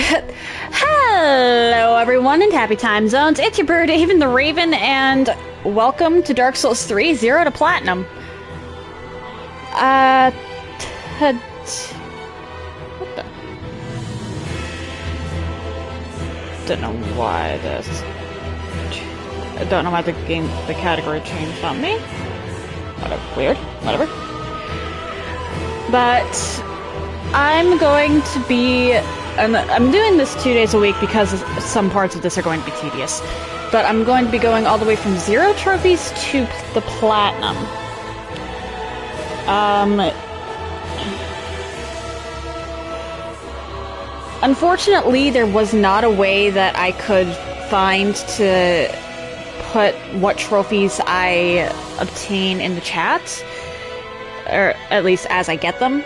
Hello everyone in happy time zones, it's your bird Aevin the Raven, and welcome to Dark Souls 3, 0 to Platinum. What the? Don't know why this... I don't know why the category changed on me. Whatever, weird, whatever. But I'm going to be... I'm doing this 2 days a week because some parts of this are going to be tedious. But I'm going to be going all the way from 0 trophies to the Platinum. Unfortunately, there was not a way that I could find to put what trophies I obtain in the chat. Or at least as I get them.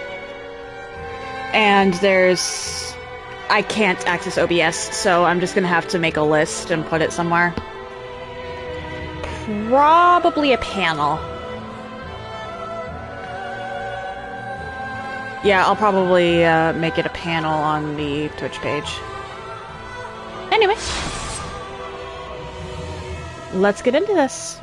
And I can't access OBS, so I'm just gonna have to make a list and put it somewhere. Probably a panel. Yeah, I'll probably make it a panel on the Twitch page. Anyway. Let's get into this.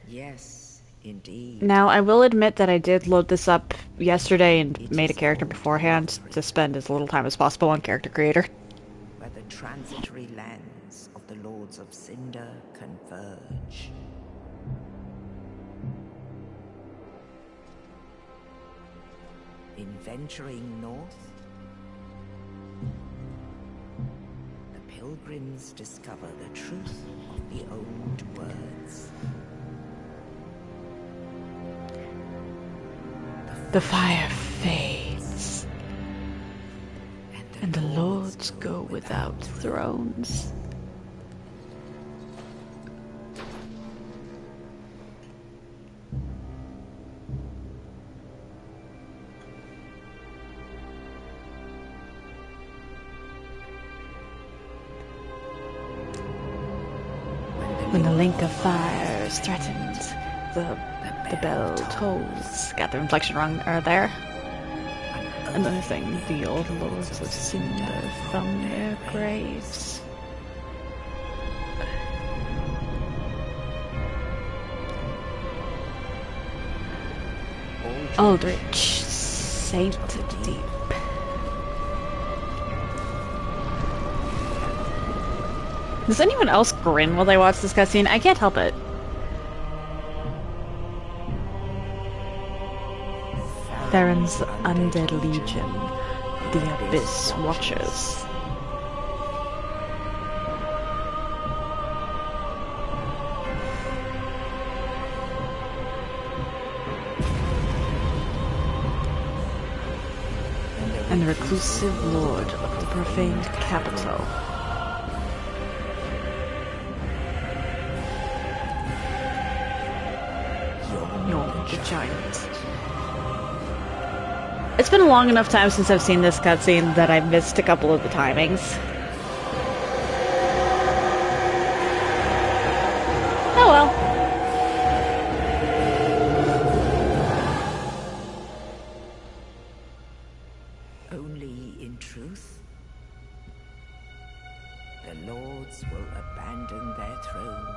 Yes, indeed. Now, I will admit that I did load this up yesterday and made a character beforehand to spend as little time as possible on Character Creator. Where the transitory lands of the Lords of Cinder converge. In venturing north, the pilgrims discover the truth of the old words. The fire fades, and the lords go without thrones. When the link of fire is threatened, the bell tolls. Got the inflection wrong there. Unearthing the old lords of cinder from their graves. Aldrich, Saint Deep. Does anyone else grin while they watch this cutscene? I can't help it. Theron's undead legion, the Abyss Watchers. And the reclusive lord of the profaned capital. Yorn the Giant. It's been a long enough time since I've seen this cutscene that I've missed a couple of the timings. Oh well. Only in truth, the lords will abandon their thrones.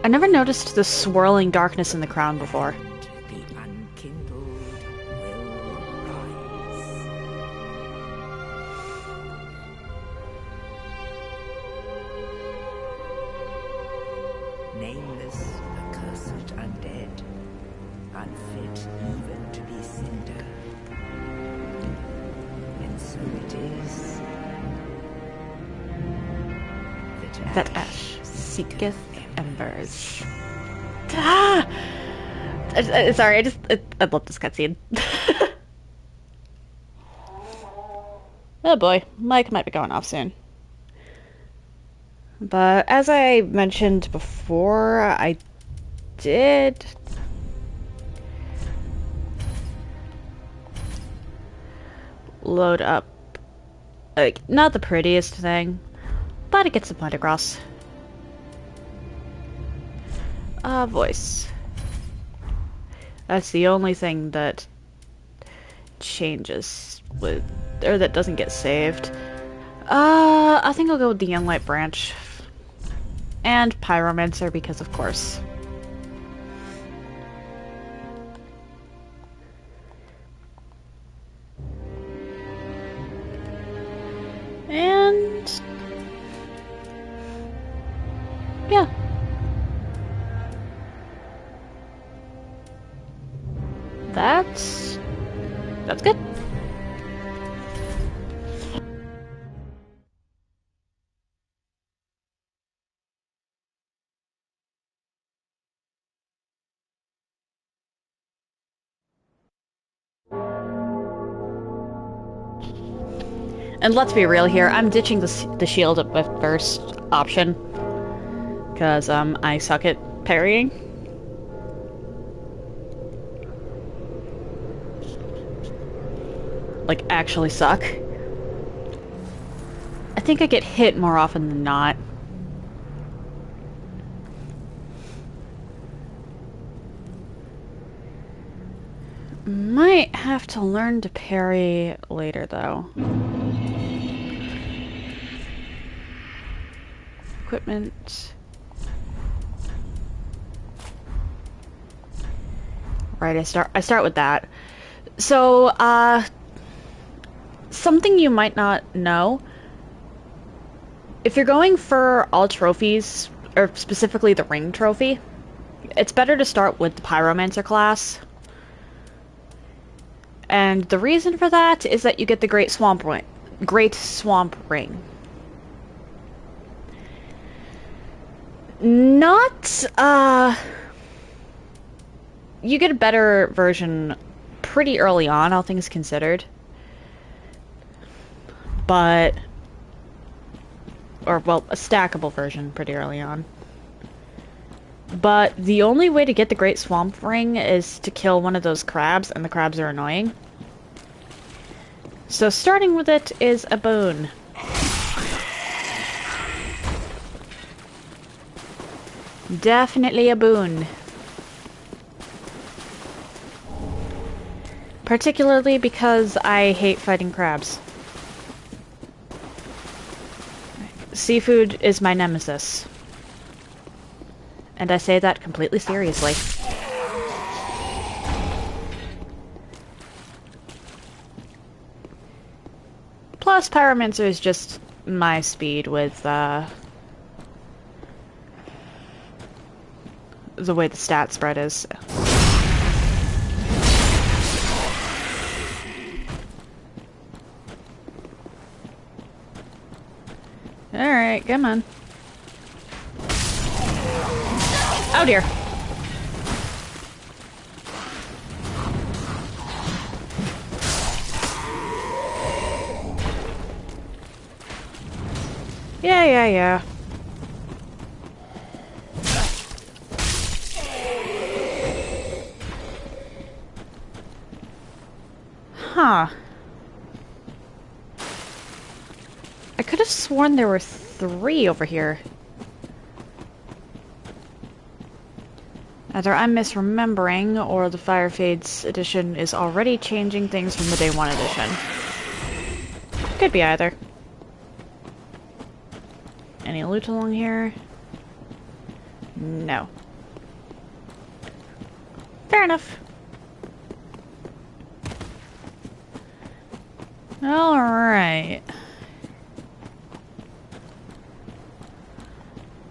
I never noticed the swirling darkness in the crown before. The unkindled will rise. Nameless, accursed undead, unfit even to be cinder. And so it is That ash seeketh embers. Ah! Sorry, I love this cutscene. Oh boy, mic might be going off soon. But as I mentioned before, I did load up, like, not the prettiest thing, but it gets the point across. Voice. That's the only thing that changes with, or that doesn't get saved. I think I'll go with the Young Light Branch. And Pyromancer, because of course. And yeah. That's good. And let's be real here, I'm ditching the shield at my first option. Because, I suck at parrying. Like, actually suck. I think I get hit more often than not. Might have to learn to parry later, though. Equipment. Right, I start with that. So, something you might not know. If you're going for all trophies, or specifically the ring trophy, it's better to start with the Pyromancer class. And the reason for that is that you get the Great Swamp Ring. Not, you get a better version pretty early on, all things considered. But, or, well, a stackable version pretty early on. But the only way to get the Great Swamp Ring is to kill one of those crabs, and the crabs are annoying. So starting with it is a boon. Definitely a boon. Particularly because I hate fighting crabs. Seafood is my nemesis. And I say that completely seriously. Plus, Pyromancer is just my speed with, the way the stat spread is. Alright, come on. Oh dear. Yeah. Huh. I could have sworn there were 3 over here. Either I'm misremembering, or the Fire Fades edition is already changing things from the Day 1 edition. Could be either. Any loot along here? No. Fair enough. Alright.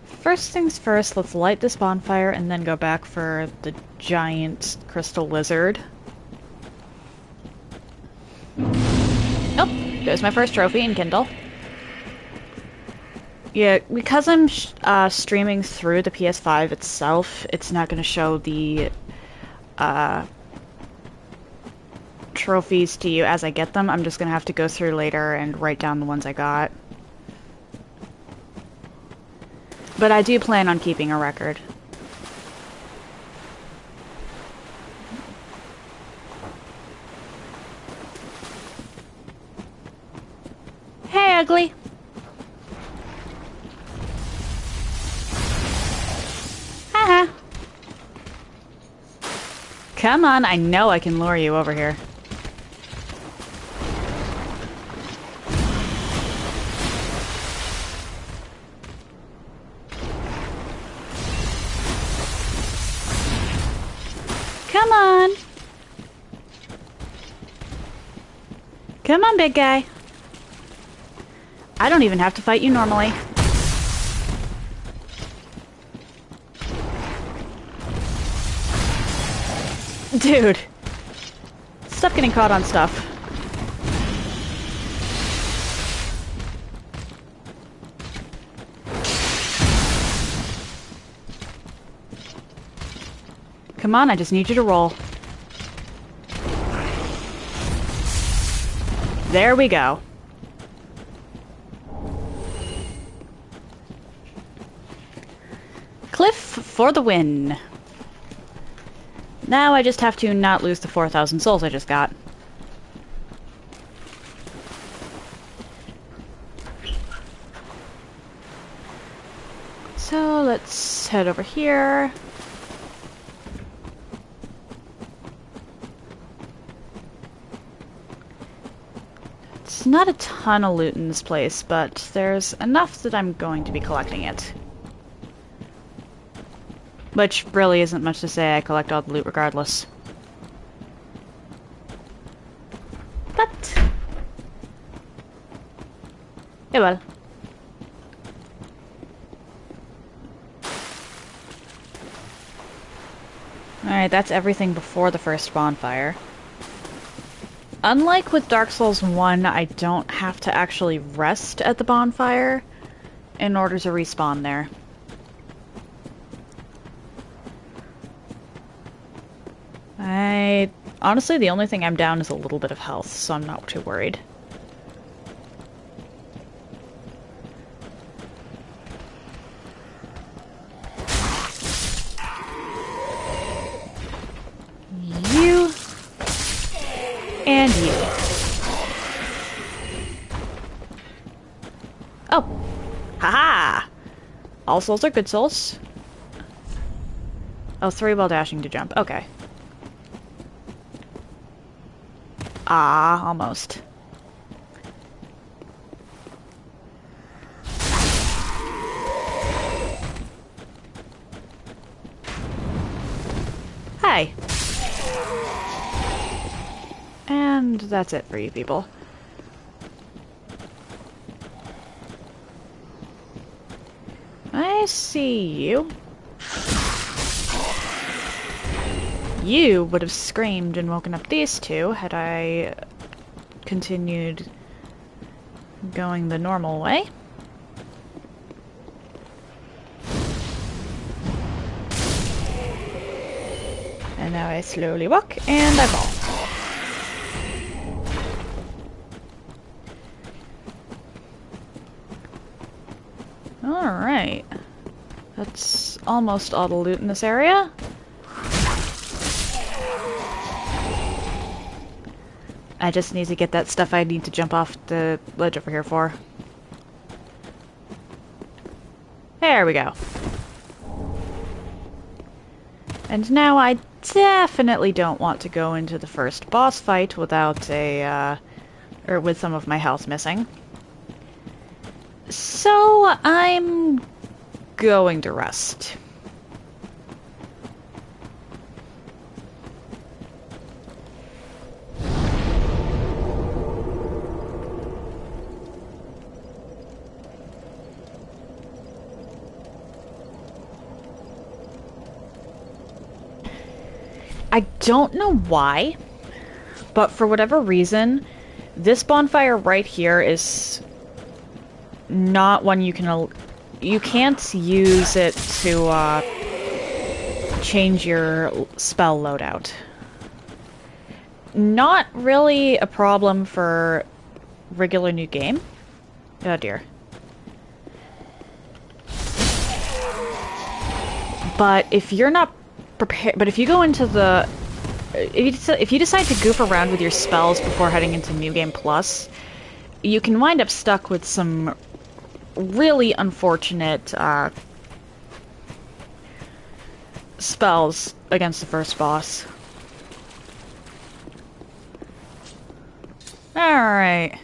First things first, let's light this bonfire and then go back for the giant crystal lizard. Oh, there's my first trophy in Kindle. Yeah, because I'm streaming through the PS5 itself, it's not going to show the trophies to you as I get them. I'm just going to have to go through later and write down the ones I got. But I do plan on keeping a record. Hey, ugly! Come on, I know I can lure you over here. Come on. Come on, big guy. I don't even have to fight you normally. Dude. Stop getting caught on stuff. Come on, I just need you to roll. There we go. Cliff for the win. Now I just have to not lose the 4,000 souls I just got. So let's head over here. It's not a ton of loot in this place, but there's enough that I'm going to be collecting it. Which really isn't much to say, I collect all the loot regardless. But... yeah, well. Alright, that's everything before the first bonfire. Unlike with Dark Souls 1, I don't have to actually rest at the bonfire in order to respawn there. Honestly, the only thing I'm down is a little bit of health, so I'm not too worried. You. And you. Oh. Haha! All souls are good souls. Oh, 3 while dashing to jump. Okay. Ah, almost. Hi. And that's it for you people. I see you. You would have screamed and woken up these two had I continued going the normal way. And now I slowly walk and I fall. Alright. That's almost all the loot in this area. I just need to get that stuff I need to jump off the ledge over here for. There we go. And now I definitely don't want to go into the first boss fight without a, or with some of my health missing. So I'm going to rest. I don't know why, but for whatever reason, this bonfire right here is not one you can... You can't use it to change your spell loadout. Not really a problem for regular new game. Oh dear. But if you're not prepared, but if you go into the, if you decide to goof around with your spells before heading into New Game Plus, you can wind up stuck with some really unfortunate spells against the first boss. Alright.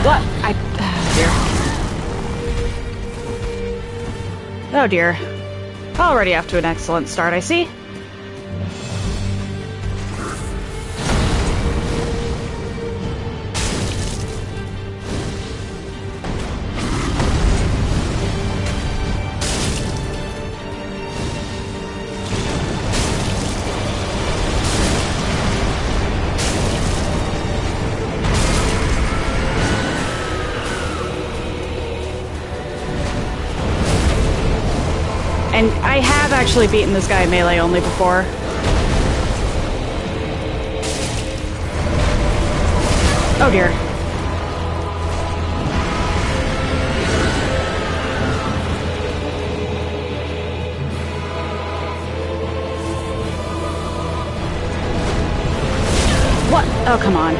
What? Oh dear. Already off to an excellent start, I see. And I have actually beaten this guy melee only before. Oh dear. What? Oh, come on.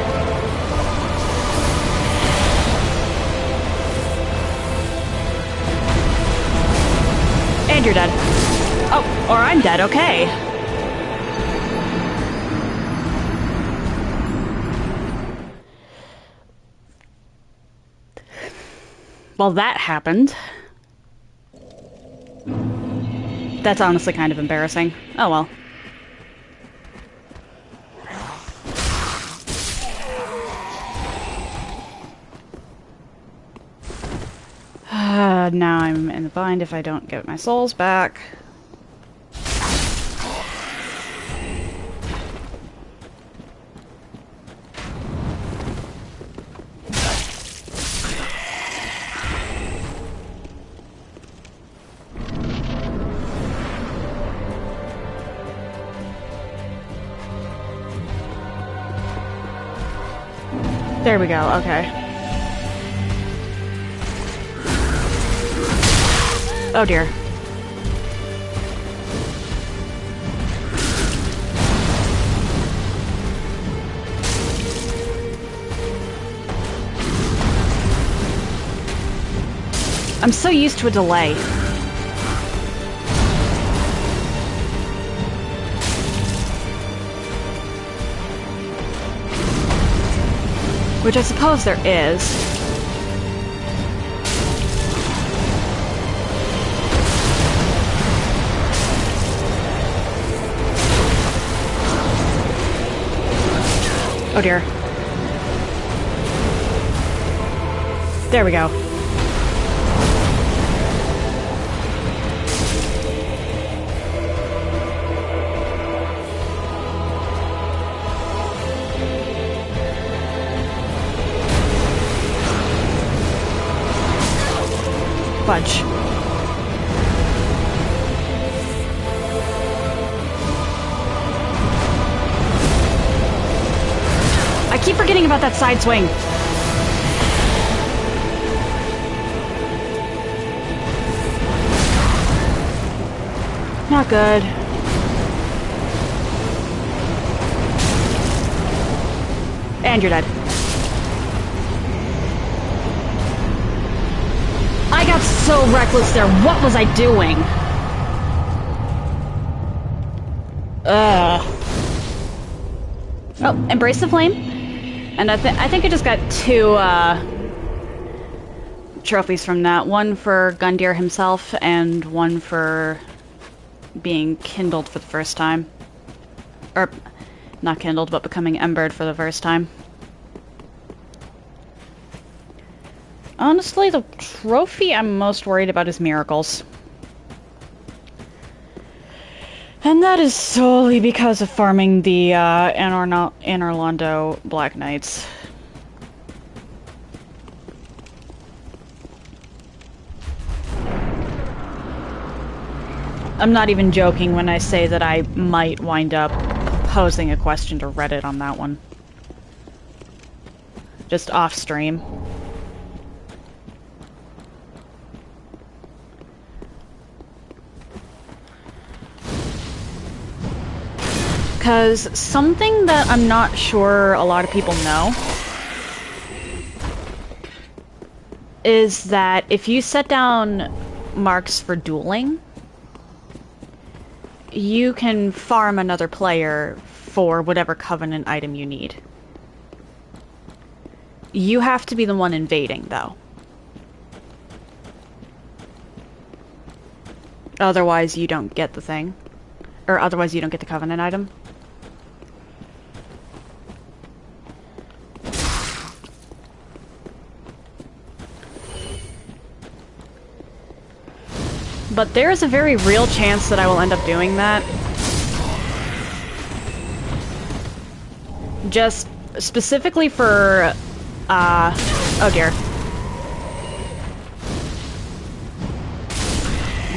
And you're dead. Oh, or I'm dead, okay. Well, that happened. That's honestly kind of embarrassing. Oh well. Now I'm in the bind if I don't get my souls back. There we go, okay. Oh dear. I'm so used to a delay. Which I suppose there is. Oh dear. There we go. Fudge. I keep forgetting about that side swing. Not good. And you're dead. I got so reckless there. What was I doing? Ugh. Oh, embrace the flame. And I think I just got 2 trophies from that. One for Gundyr himself, and one for being kindled for the first time. Or, not kindled, but becoming embered for the first time. Honestly, the trophy I'm most worried about is miracles. And that is solely because of farming the Anorlando Black Knights. I'm not even joking when I say that I might wind up posing a question to Reddit on that one. Just off stream. Because something that I'm not sure a lot of people know is that if you set down marks for dueling, you can farm another player for whatever Covenant item you need. You have to be the one invading, though. Otherwise, you don't get the thing. Or otherwise, you don't get the Covenant item. But there is a very real chance that I will end up doing that. Just specifically for, oh dear.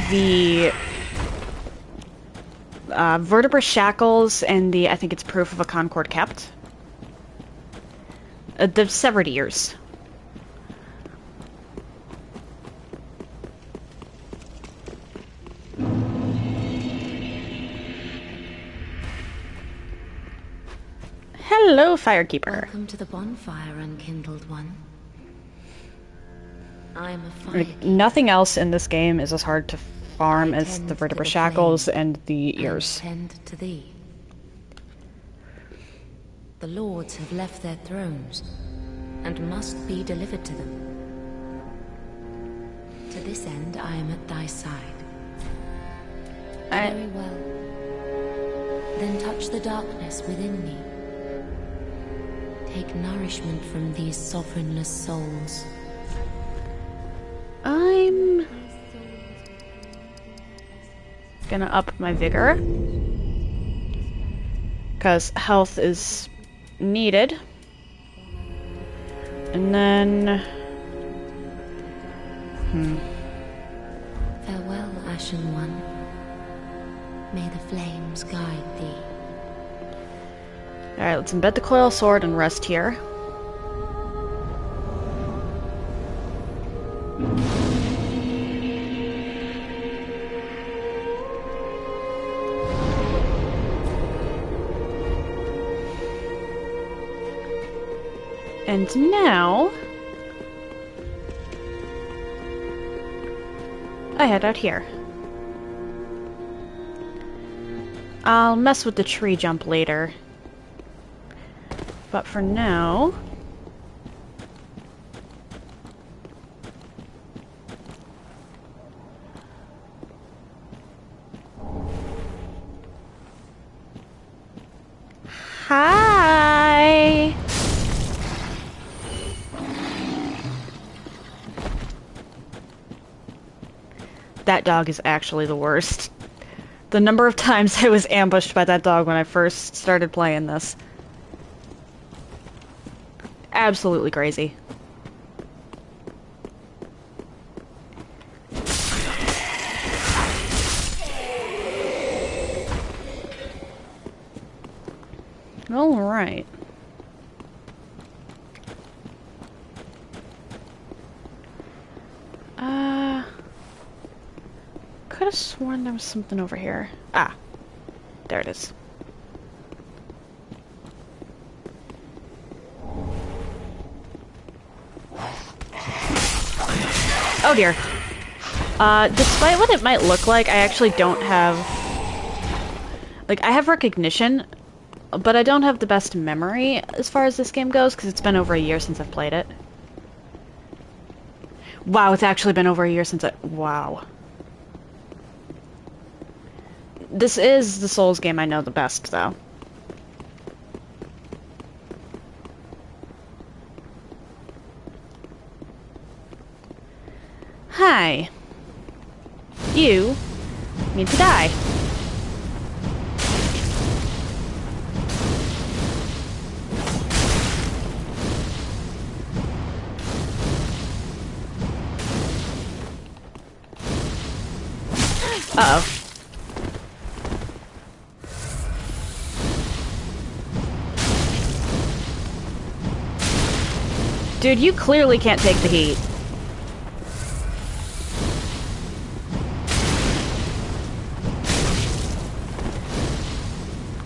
The vertebra shackles and the, I think it's proof of a Concord kept. The severed ears. Hello, Firekeeper. Welcome to the bonfire, unkindled one. I'm a fire. Like, nothing else in this game is as hard to farm as the vertebra shackles and the ears. Tend to thee. The lords have left their thrones and must be delivered to them. To this end, I am at thy side. Very well. Then touch the darkness within me. Take nourishment from these sovereignless souls. I'm gonna up my vigor, because health is needed. And then... Farewell, Ashen One. May the flames guide thee. Alright, let's embed the coil sword and rest here. And now... I head out here. I'll mess with the tree jump later. But for now... Hi! That dog is actually the worst. The number of times I was ambushed by that dog when I first started playing this. Absolutely crazy. All right. Could have sworn there was something over here. Ah, there it is. Oh dear. Despite what it might look like, I actually don't have... Like, I have recognition, but I don't have the best memory as far as this game goes, because it's been over a year since I've played it. Wow, it's actually been over a year since I... Wow. This is the Souls game I know the best, though. Hi. You need to die. Uh-oh. Dude, you clearly can't take the heat.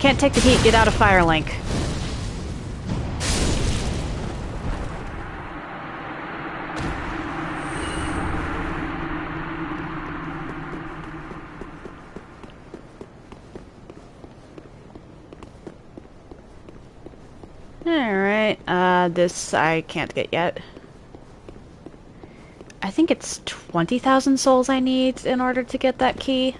Can't take the heat, get out of Firelink. Alright, this I can't get yet. I think it's 20,000 souls I need in order to get that key.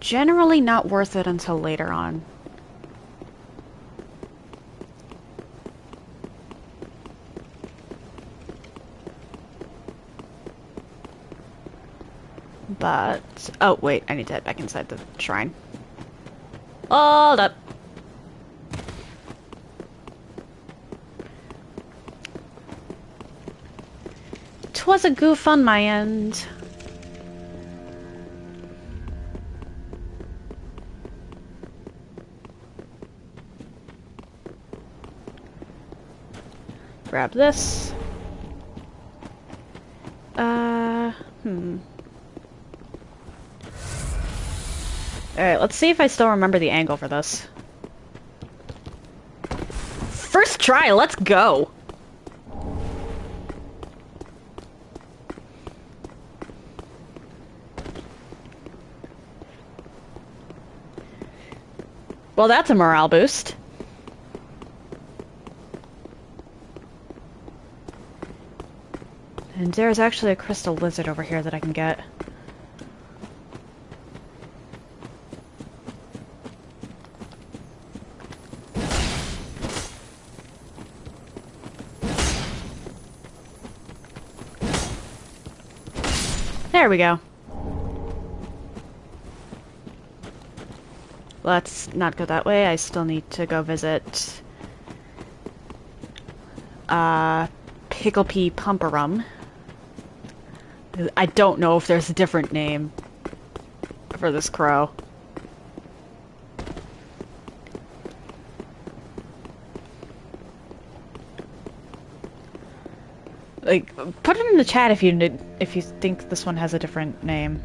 Generally not worth it until later on. But... oh, wait, I need to head back inside the shrine. Hold up. 'Twas a goof on my end. Grab this. Alright, let's see if I still remember the angle for this. First try, let's go! Well, that's a morale boost. And there's actually a crystal lizard over here that I can get. There we go. Let's not go that way. I still need to go visit Pickle Pea Pumperum. I don't know if there's a different name for this crow. Like, put it in the chat if you think this one has a different name.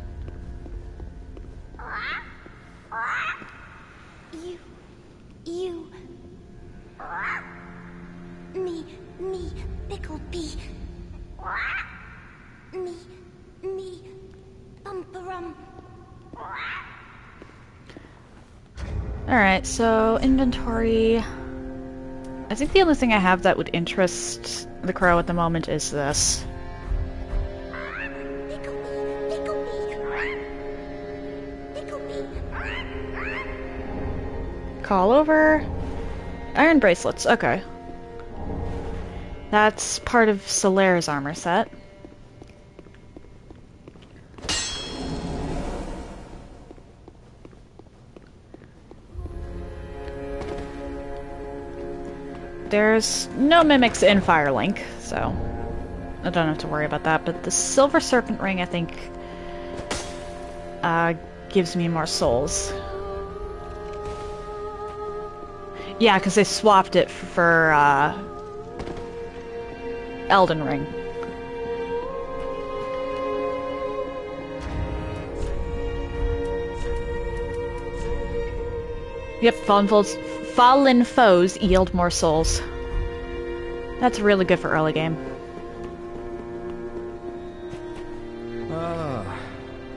Me, Pickle Pea. Me, Bumperum. Alright, so inventory. I think the only thing I have that would interest the crow at the moment is this. Call over. Iron bracelets, okay. That's part of Solaire's armor set. There's no mimics in Firelink, so I don't have to worry about that, but the Silver Serpent Ring, I think, gives me more souls. Yeah, because they swapped it for, Elden Ring. Yep, fallen foes yield more souls. That's really good for early game. Ah,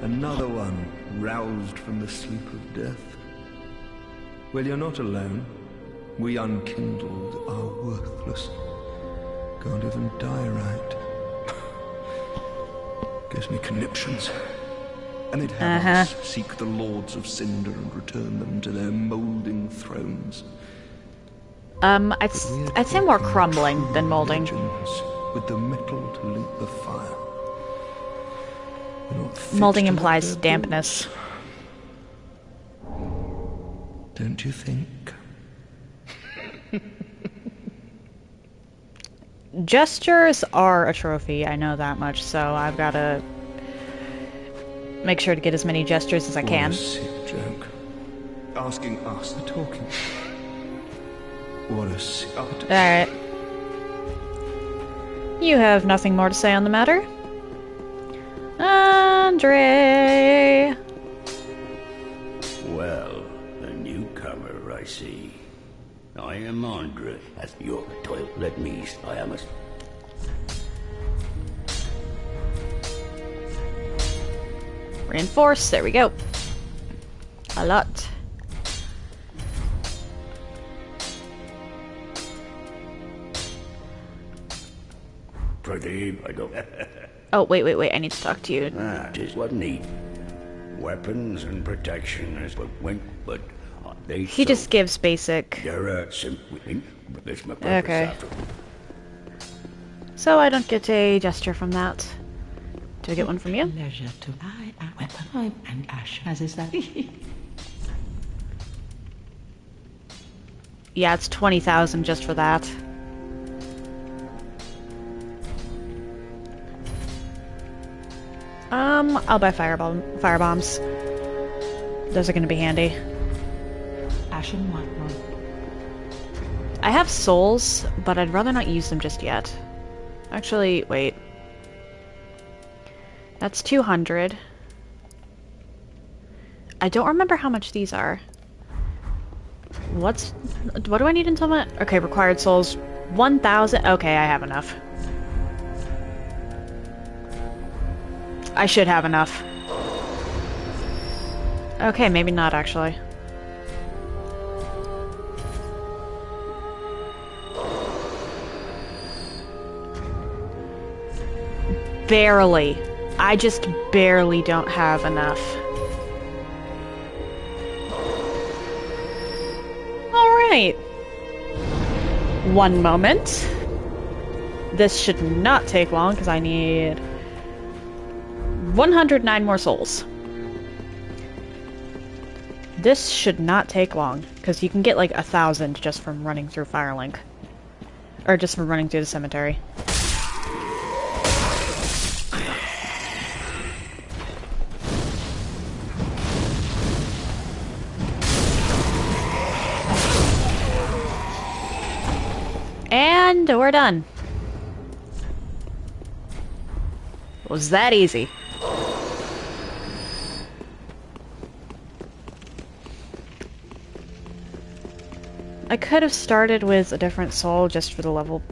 another one roused from the sleep of death. Well, you're not alone. We unkindled are worthless. Can't even die right. Gives me conniptions. And they'd have us seek the lords of Cinder and return them to their moulding thrones. I'd say more crumbling than molding. With the metal to link the fire. Molding implies dampness. Don't you think? Gestures are a trophy, I know that much, so I've got to make sure to get as many gestures as I can. What a sick joke. Asking us the talking. What a sick... Alright. You have nothing more to say on the matter? Andre! Well, I am Andre. As your toil, let me. I am a. Reinforce, there we go. A lot. Pretty, I don't. Oh, wait, I need to talk to you. Tis what need. Weapons and protection is what went, but they. He just gives basic. They're simply. This my purpose Okay. after. So I don't get a gesture from that. Do I get one from you? Pleasure to buy a weapon and Ash, as is that. Yeah, it's 20,000 just for that. I'll buy firebombs. Those are gonna be handy. Ash and what? I have souls, but I'd rather not use them just yet. Actually, wait. That's 200. I don't remember how much these are. What do I need until my... Okay, required souls. 1,000. Okay, I have enough. I should have enough. Okay, maybe not, actually. Barely. I just barely don't have enough. Alright. One moment. This should not take long, because I need 109 more souls. This should not take long, because you can get like 1,000 just from running through Firelink. Or just from running through the cemetery. And we're done. It was that easy. I could have started with a different soul just for the level,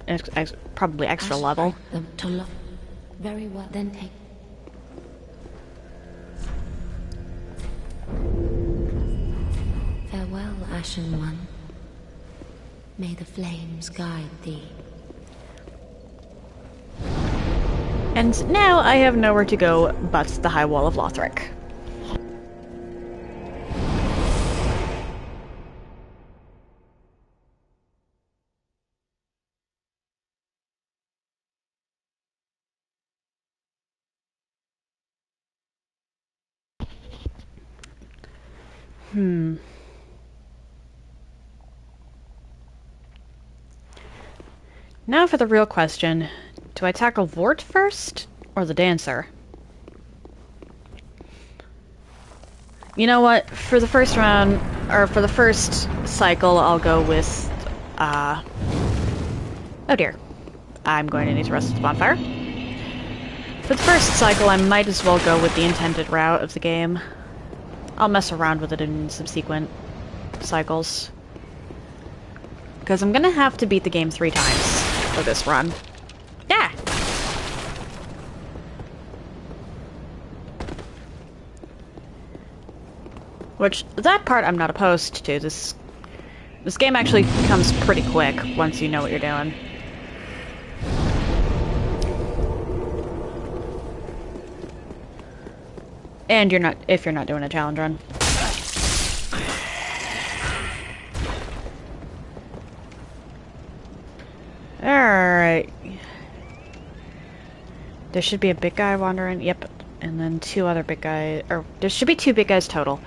probably extra Ash level. liked them to look very well. Then take. Farewell, Ashen One. May the flames guide thee. And now I have nowhere to go but the High Wall of Lothric. Now for the real question. Do I tackle Vort first, or the Dancer? You know what? For the first round, or for the first cycle, I'll go with, oh dear. I'm going to need to rest at the bonfire. For the first cycle, I might as well go with the intended route of the game. I'll mess around with it in subsequent cycles. Because I'm gonna have to beat the game 3 times for this run. Yeah! Which, that part I'm not opposed to. This game actually comes pretty quick once you know what you're doing. And if you're not doing a challenge run. Alright. There should be a big guy wandering. Yep. And then 2 other big guys. Or, there should be 2 big guys total.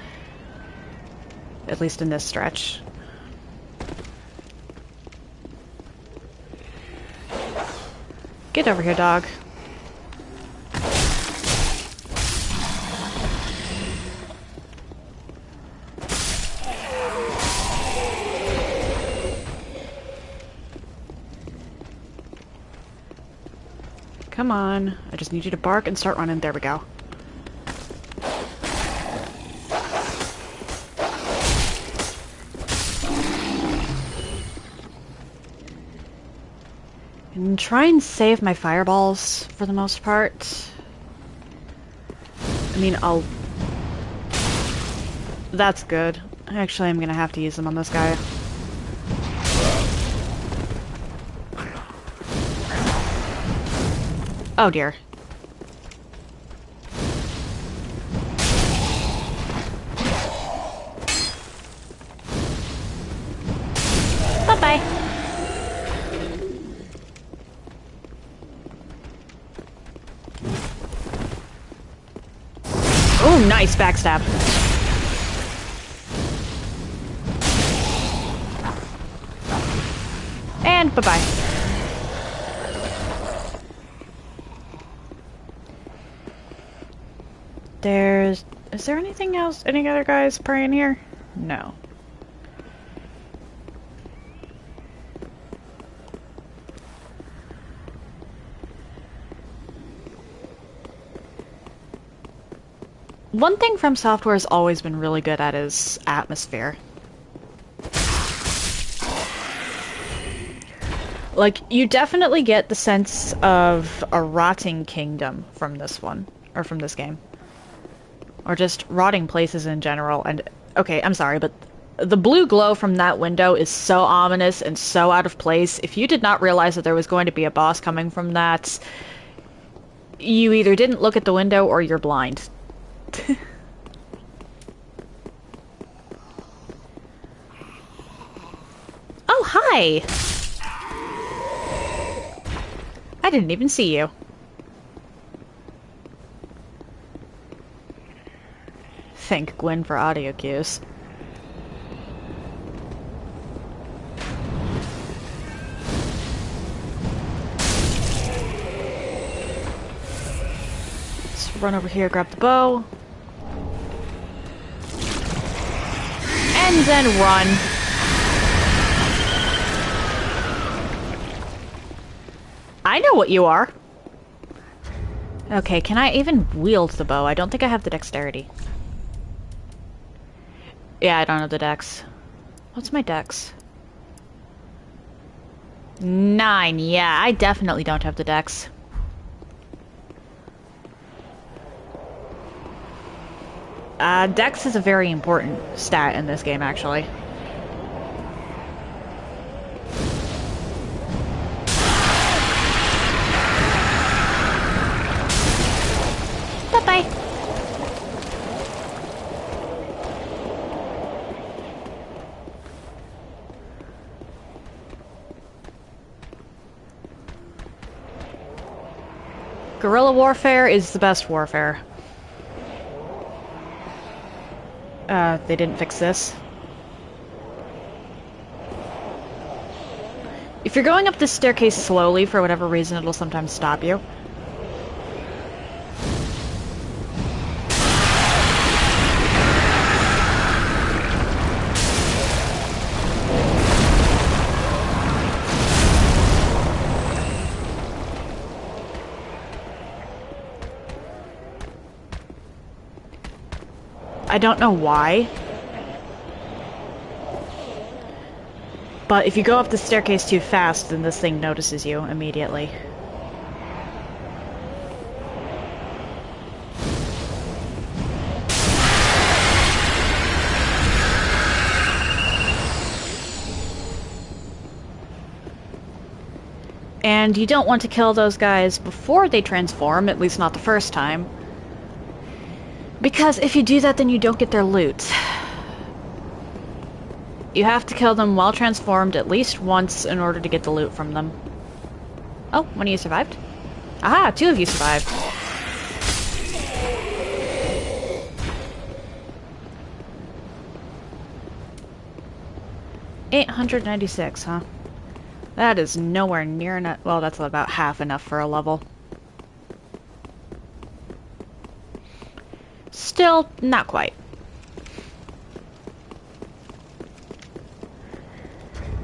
At least in this stretch. Get over here, dog. Come on. I just need you to bark and start running. There we go. And try and save my fireballs for the most part. I mean, I'll... That's good. Actually, I'm gonna have to use them on this guy. Oh dear. Bye-bye. Oh, nice backstab. And bye-bye. Is there anything else? Any other guys praying here? No. One thing From Software has always been really good at is atmosphere. Like, you definitely get the sense of a rotting kingdom from this one, or from this game. Or just rotting places in general, and... Okay, I'm sorry, but the blue glow from that window is so ominous and so out of place. If you did not realize that there was going to be a boss coming from that, you either didn't look at the window or you're blind. Oh, hi! I didn't even see you. Thank Gwyn for audio cues. Let's run over here, grab the bow. And then run. I know what you are. Okay, can I even wield the bow? I don't think I have the dexterity. Yeah, I don't have the dex. What's my dex? 9. Yeah, I definitely don't have the dex. Dex is a very important stat in this game, actually. Bye-bye. Guerrilla warfare is the best warfare. They didn't fix this. If you're going up this staircase slowly, for whatever reason, it'll sometimes stop you. I don't know why, but if you go up the staircase too fast, then this thing notices you immediately. And you don't want to kill those guys before they transform, at least not the first time. Because if you do that, then you don't get their loot. You have to kill them while transformed at least once in order to get the loot from them. Oh, one of you survived? Aha, 2 of you survived. $896, huh? That is nowhere near enough. Well, that's about half enough for a level. Still, not quite.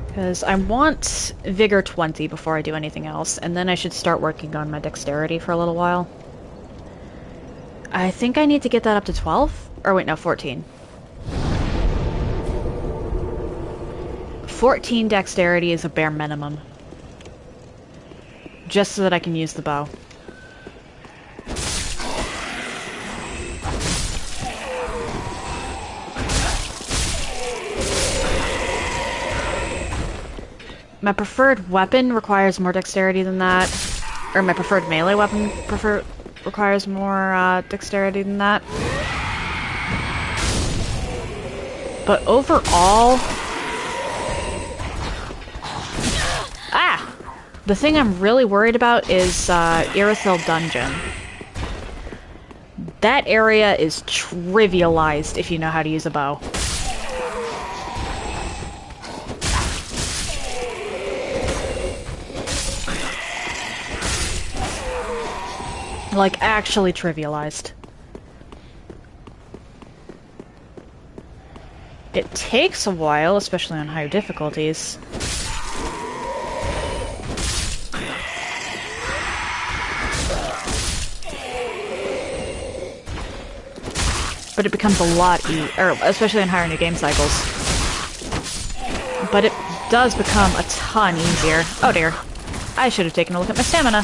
Because I want Vigor 20 before I do anything else, and then I should start working on my Dexterity for a little while. I think I need to get that up to 12? Or wait, no, 14. 14 Dexterity is a bare minimum. just so that I can use the bow. My preferred weapon requires more dexterity than that. Or my preferred melee weapon requires more dexterity than that. But overall... The thing I'm really worried about is Irithyll Dungeon. That area is trivialized if you know how to use a bow. Like, actually trivialized. It takes a while, especially on higher difficulties. But it becomes a lot easier, especially in higher new game cycles. But it does become a ton easier. Oh dear. I should have taken a look at my stamina.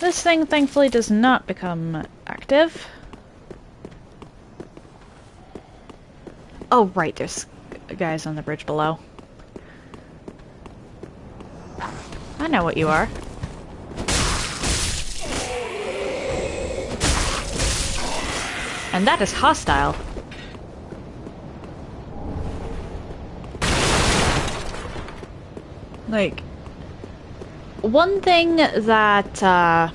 This thing, thankfully, does not become active. Oh, right, there's guys on the bridge below. I know what you are. And that is hostile. Like, one thing that I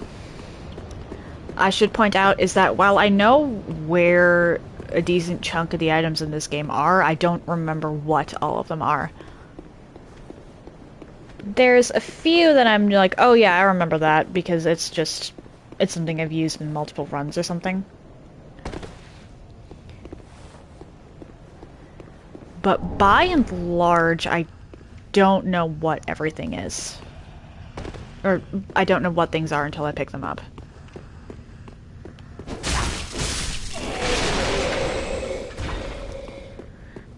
should point out is that while I know where a decent chunk of the items in this game are, I don't remember what all of them are. There's a few that I'm like, oh yeah, I remember that, because it's something I've used in multiple runs or something. But by and large, I don't know what everything is. Or, I don't know what things are until I pick them up.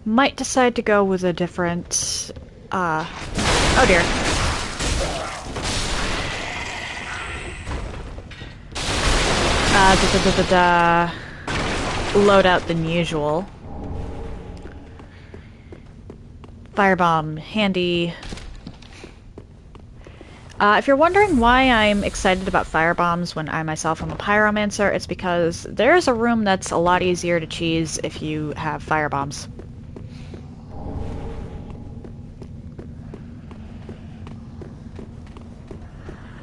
Might decide to go with a different, oh dear. Loadout than usual. Firebomb, handy. If you're wondering why I'm excited about firebombs when I myself am a pyromancer, it's because there's a room that's a lot easier to cheese if you have firebombs.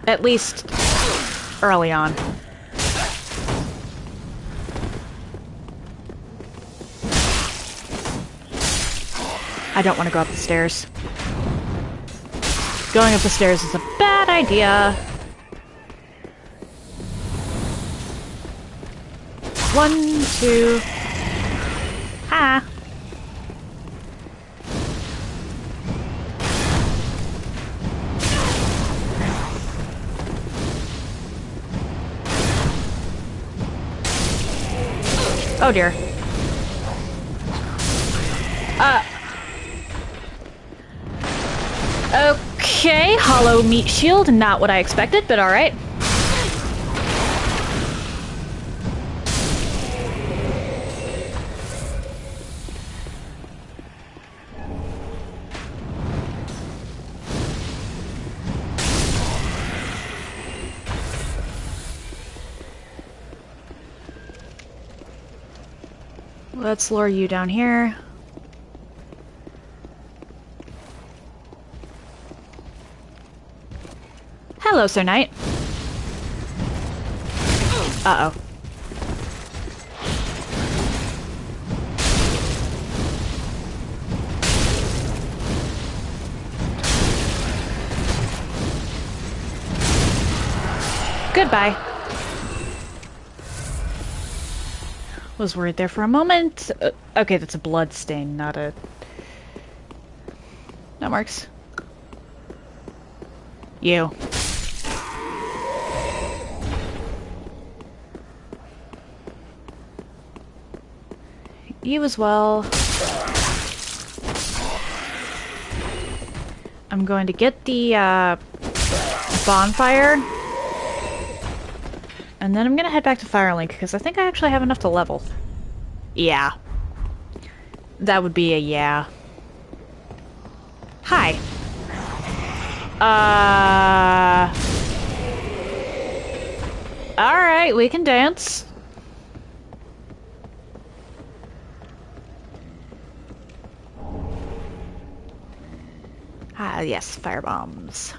At least early on. I don't want to go up the stairs. Going up the stairs is a bad idea. 1, 2... Ha! Oh dear. Okay, hollow meat shield, not what I expected, but alright. Let's lure you down here. Hello, Sir Knight. Uh-oh. Goodbye. Was worried there for a moment. Okay, that's a blood stain, not a... That marks. You. You as well. I'm going to get the bonfire. And then I'm gonna head back to Firelink, because I think I actually have enough to level. Yeah. That would be a yeah. Hi. Alright, we can dance. Ah, yes, firebombs.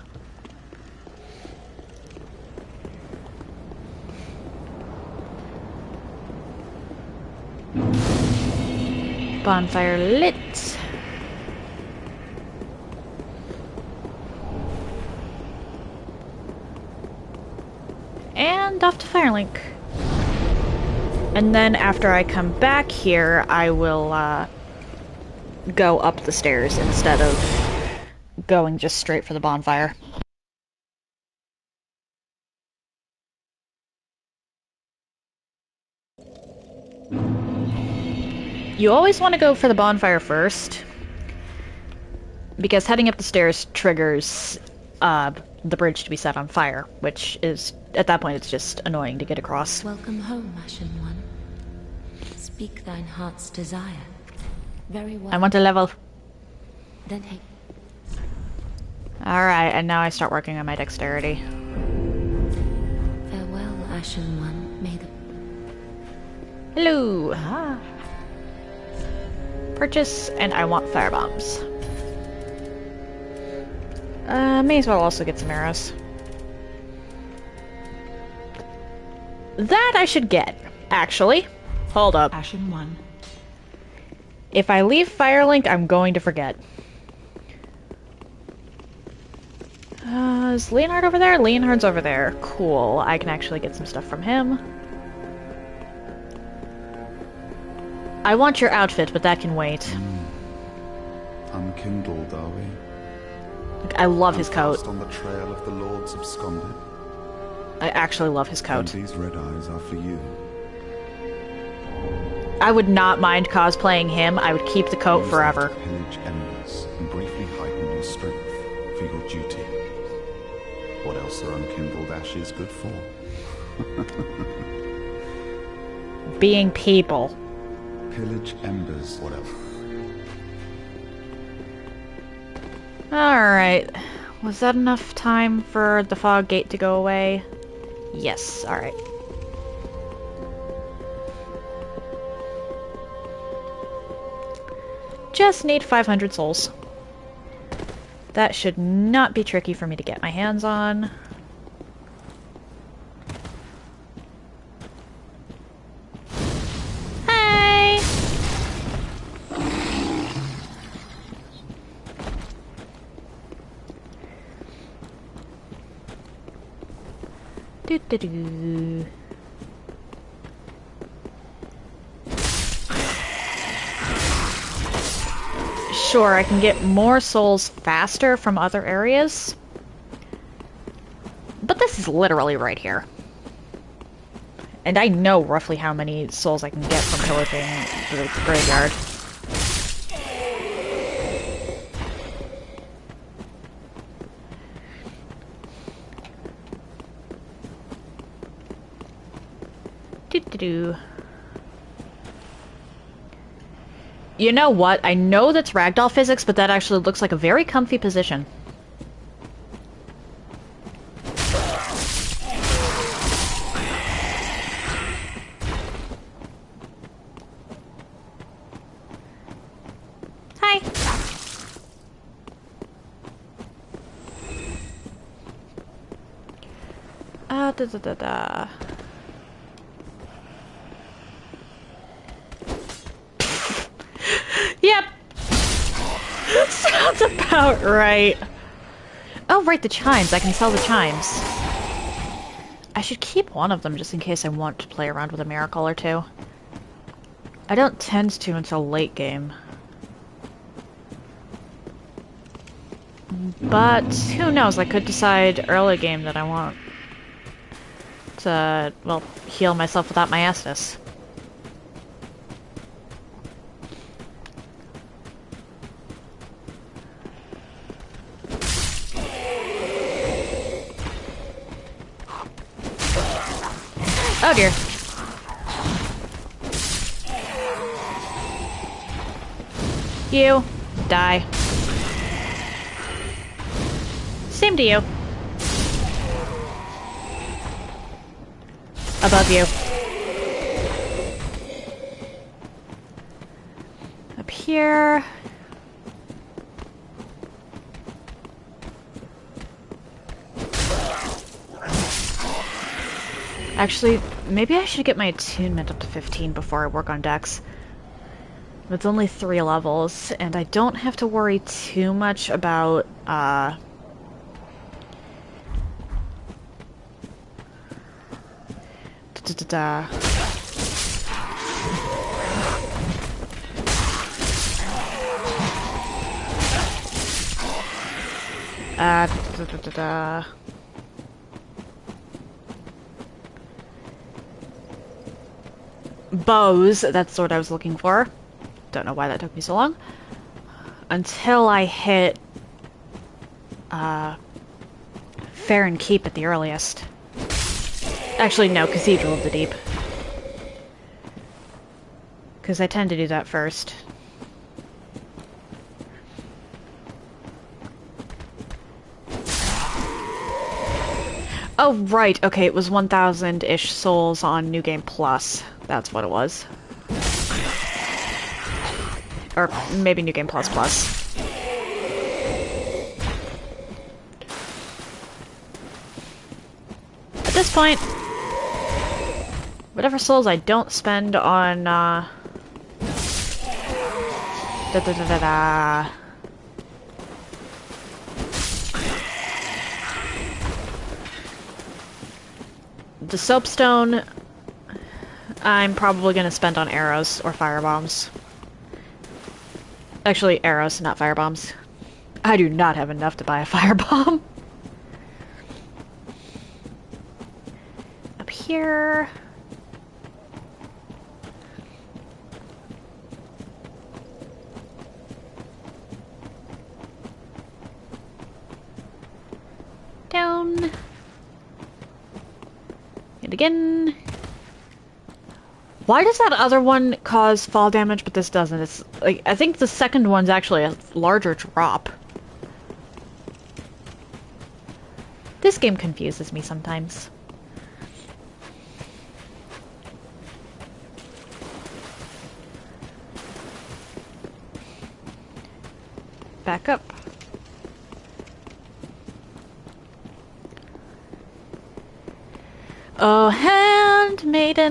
Bonfire lit. And off to Firelink. And then after I come back here, I will go up the stairs instead of going just straight for the bonfire. You always want to go for the bonfire first, because heading up the stairs triggers the bridge to be set on fire, which is, at that point, it's just annoying to get across. Welcome home, Ashen One. Speak thine heart's desire. Very well. I want to level. Then hey. Alright, and now I start working on my dexterity. Farewell, Ashen One. May the... Hello! Ah. Purchase, and I want firebombs. May as well also get some arrows. That I should get, actually. Hold up. Ashen One. If I leave Firelink, I'm going to forget. Is Leonhard over there? Leonhard's over there. Cool. I can actually get some stuff from him. I want your outfit, but that can wait. Unkindled, are we? I love his coat. Fast on the trail of the Lords absconded. I actually love his coat. And these red eyes are for you. I would not mind cosplaying him. I would keep the coat Use forever. them to pillage embers and briefly heighten your strength for your duty. What else are unkindled ashes good for? Being people. Pillage embers, whatever. Alright. Was that enough time for the fog gate to go away? Yes, alright. Just need 500 souls. That should not be tricky for me to get my hands on. Hey! Doo-doo-doo. Sure, I can get more souls faster from other areas. But this is literally right here. And I know roughly how many souls I can get from pillaging the graveyard. Doo-doo-doo. You know what? I know that's ragdoll physics, but that actually looks like a very comfy position. Hi. Da-da-da-da. Yep. That sounds about right. Oh, right, the chimes. I can sell the chimes. I should keep one of them just in case I want to play around with a miracle or two. I don't tend to until late game. But who knows, I could decide early game that I want to, well, heal myself without my Estus. Oh dear. You. Die. Same to you. Above you. Up here. Actually, maybe I should get my attunement up to 15 before I work on Dex. It's only 3 levels, and I don't have to worry too much about, bows, that's what I was looking for. Don't know why that took me so long. Until I hit Farron Keep at the earliest. Actually, no, Cathedral of the Deep. Because I tend to do that first. Oh, right, okay, it was 1,000-ish souls on New Game Plus. That's what it was. Or maybe New Game Plus Plus. At this point, whatever souls I don't spend on, the soapstone, I'm probably gonna spend on arrows or firebombs. Actually, arrows, not firebombs. I do not have enough to buy a firebomb. Up here. Down. And again. Why does that other one cause fall damage, but this doesn't? It's like, I think the second one's actually a larger drop. This game confuses me sometimes. Back up. Oh, handmaiden,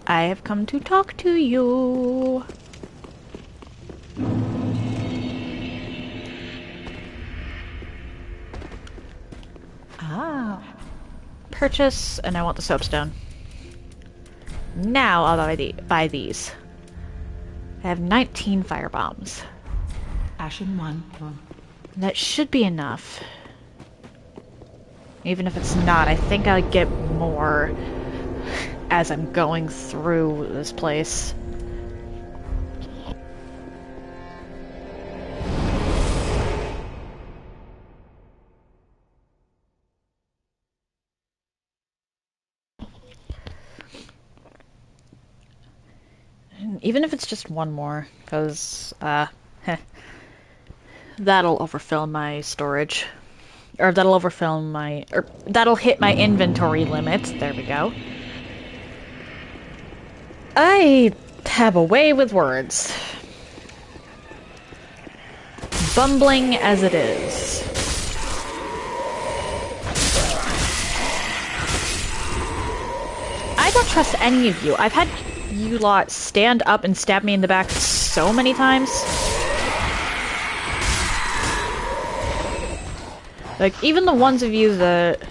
I have come to talk to you. Ah. Purchase, and I want the soapstone. Now I'll buy these. I have 19 firebombs. Ashen 1. That should be enough. Even if it's not, I think I'll get more as I'm going through this place. Even if it's just one more, because, that'll overfill my storage. Or that'll overfill my... Or that'll hit my inventory limit. There we go. I have a way with words. Bumbling as it is. I don't trust any of you. I've had you lot stand up and stab me in the back so many times. Like, even the ones of you that...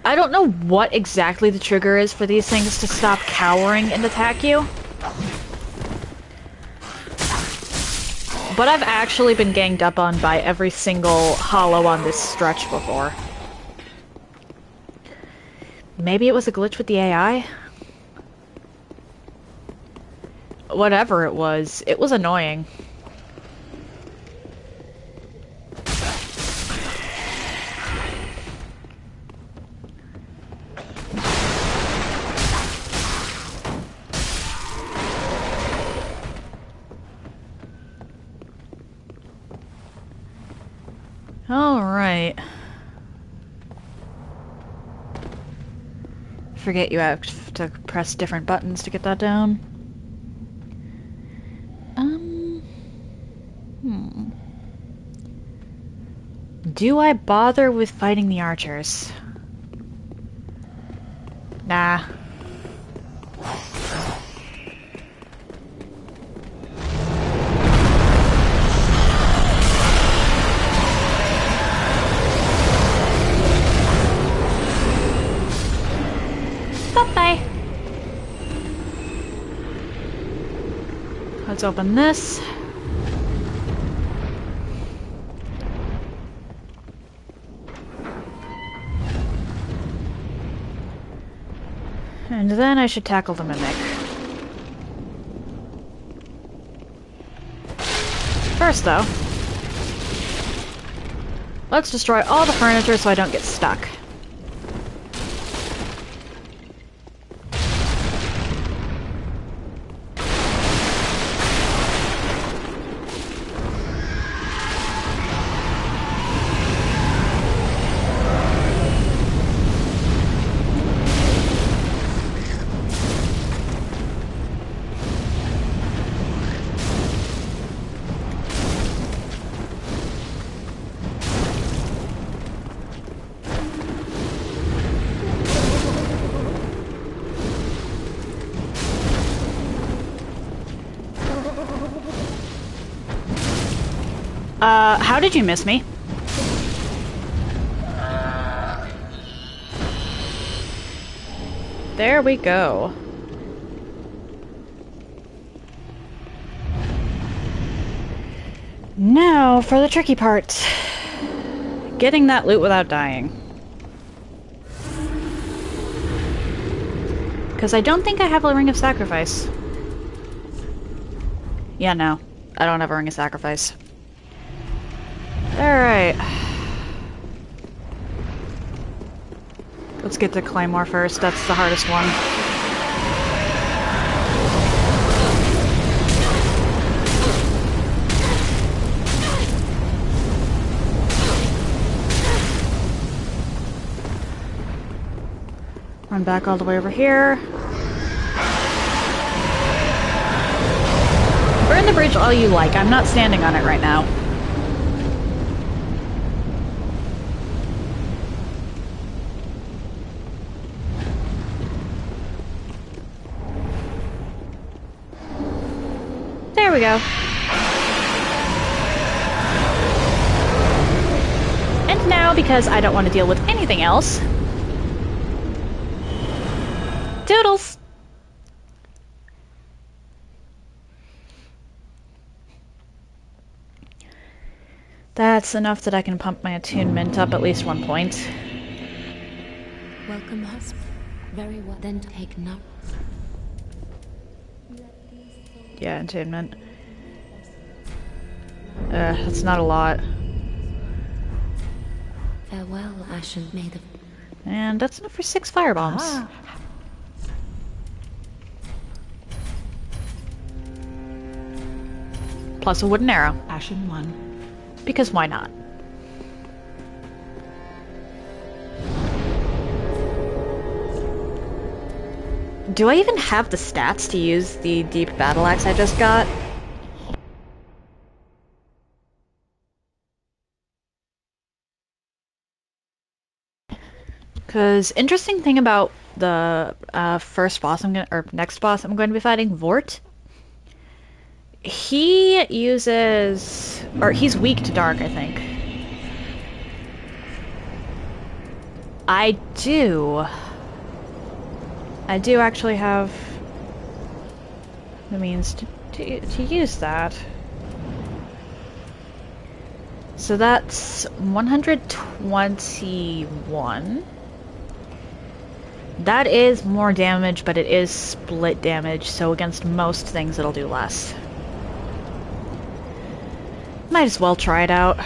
I don't know what exactly the trigger is for these things to stop cowering and attack you. But I've actually been ganged up on by every single hollow on this stretch before. Maybe it was a glitch with the AI? Whatever it was annoying. forget you have to press different buttons to get that down. Do I bother with fighting the archers? Nah. Bye-bye. Let's open this. And then I should tackle the Mimic. First, though, let's destroy all the furniture so I don't get stuck. How did you miss me? There we go. Now for the tricky part. Getting that loot without dying. Because I don't think I have a Ring of Sacrifice. Yeah, no. I don't have a Ring of Sacrifice. Alright. Let's get to Claymore first. That's the hardest one. Run back all the way over here. Burn the bridge all you like. I'm not standing on it right now. There we go. And now, because I don't want to deal with anything else, Toodles! That's enough that I can pump my attunement up at least 1 point. Welcome, husband. Very well. Then take note. Yeah, attunement. That's not a lot. Farewell, Ashen. May the... And that's enough for 6 firebombs. Ah. Plus a wooden arrow. Ashen 1. Because why not? Do I even have the stats to use the deep battle axe I just got? Because interesting thing about the first boss next boss I'm going to be fighting, Vort. He uses, or he's weak to dark, I think. I do actually have the means to use that. So that's 121. That is more damage, but it is split damage, so against most things it'll do less. Might as well try it out.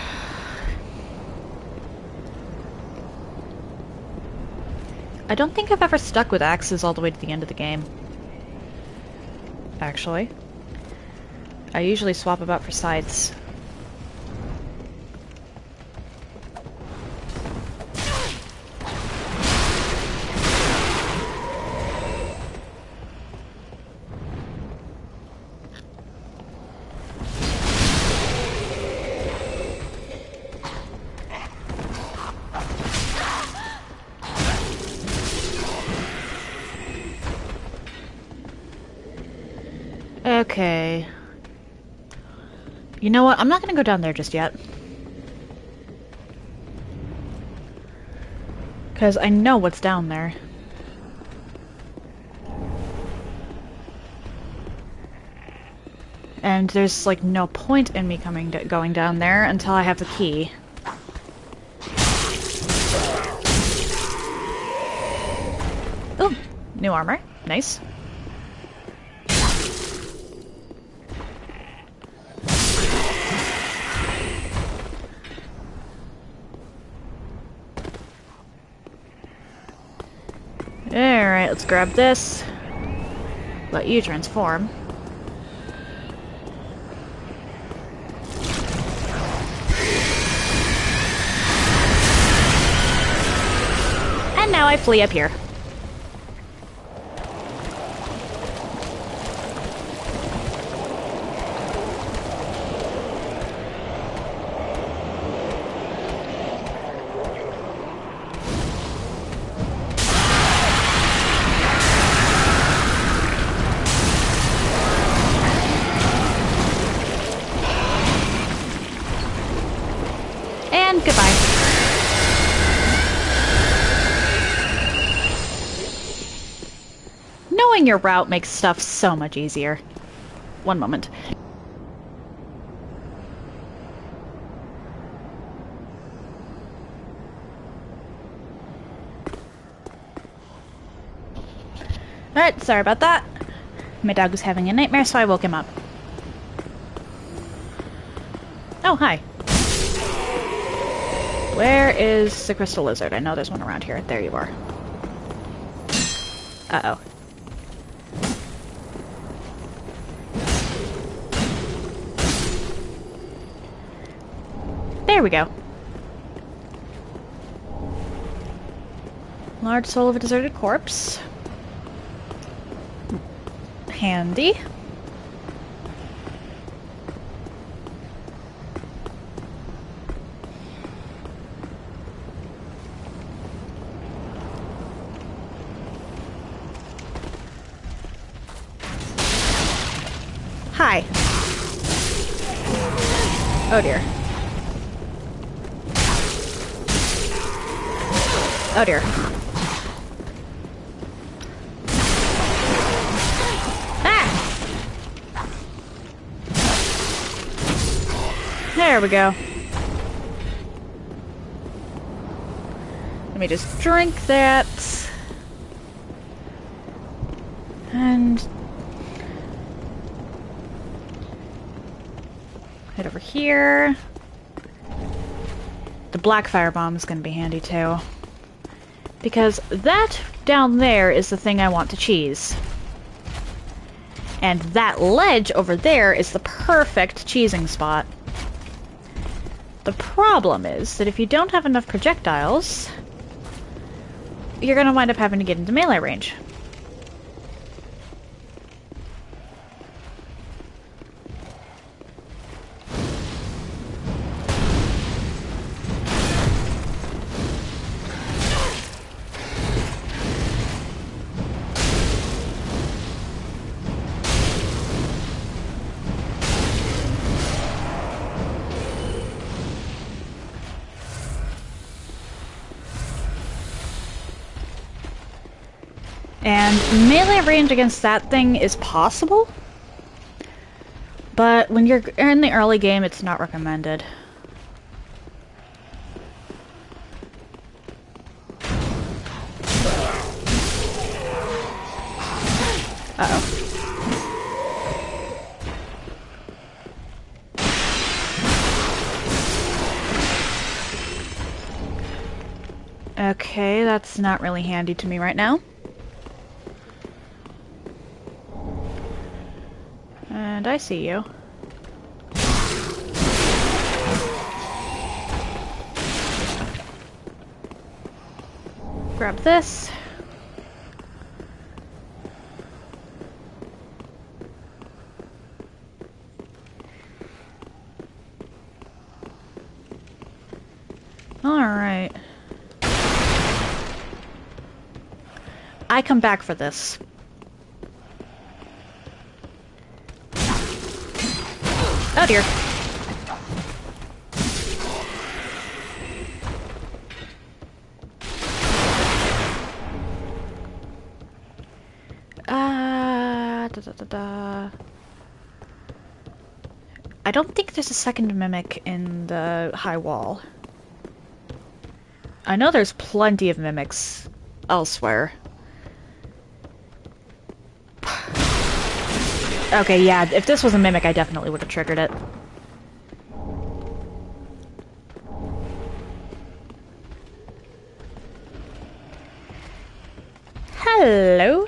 I don't think I've ever stuck with axes all the way to the end of the game. Actually. I usually swap about for scythes. Okay. You know what? I'm not gonna go down there just yet. Because I know what's down there. And there's, like, no point in me going down there until I have the key. Oh, new armor. Nice. Alright, let's grab this. Let you transform. And now I flee up here. And goodbye. Knowing your route makes stuff so much easier. One moment. Alright, sorry about that. My dog was having a nightmare, so I woke him up. Oh, hi. Where is the crystal lizard? I know there's one around here. There you are. Uh-oh. There we go. Large soul of a deserted corpse. Handy. Hi. Oh dear. Oh dear. Ah! There we go. Let me just drink that. And head over here. The black firebomb is going to be handy too. Because that down there is the thing I want to cheese. And that ledge over there is the perfect cheesing spot. The problem is that if you don't have enough projectiles, you're going to wind up having to get into melee range. And melee range against that thing is possible, but when you're in the early game, it's not recommended. Uh-oh. Okay, that's not really handy to me right now. And I see you. Grab this. All right. I come back for this. Oh dear. I don't think there's a second mimic in the high wall. I know there's plenty of mimics elsewhere. Okay, yeah, if this was a mimic, I definitely would have triggered it. Hello?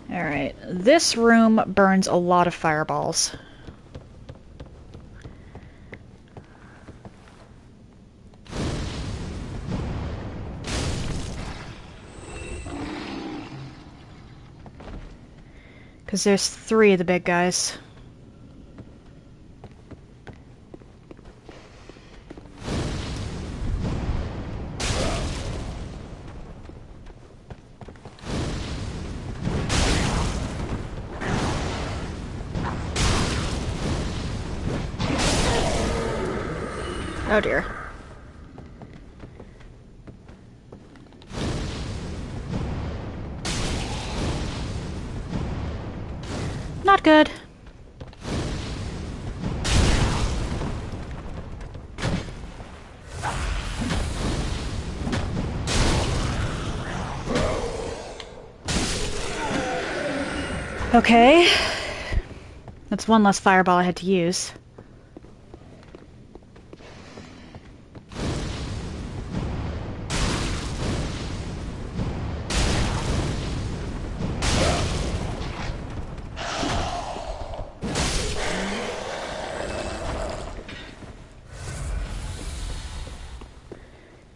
Alright, this room burns a lot of fireballs. Because there's 3 of the big guys. Oh dear. Not good. Okay. That's one less fireball I had to use.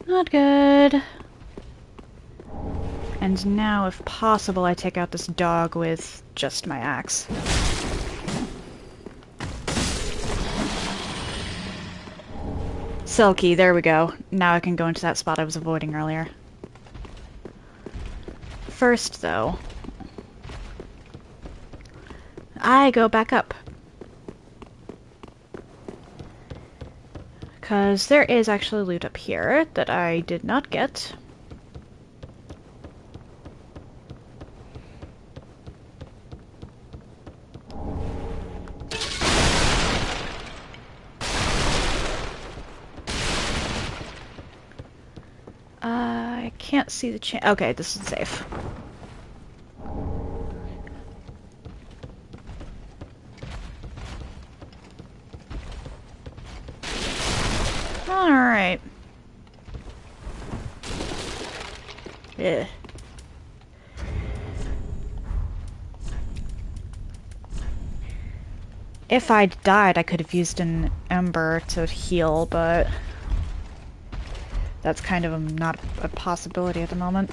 Not good. And now, if possible, I take out this dog with just my axe. Silky, there we go. Now I can go into that spot I was avoiding earlier. First, though, I go back up. Because there is actually loot up here that I did not get. I can't see the chain. Okay, this is safe. Alright. Yeah. If I'd died, I could have used an ember to heal, but that's kind of not a possibility at the moment.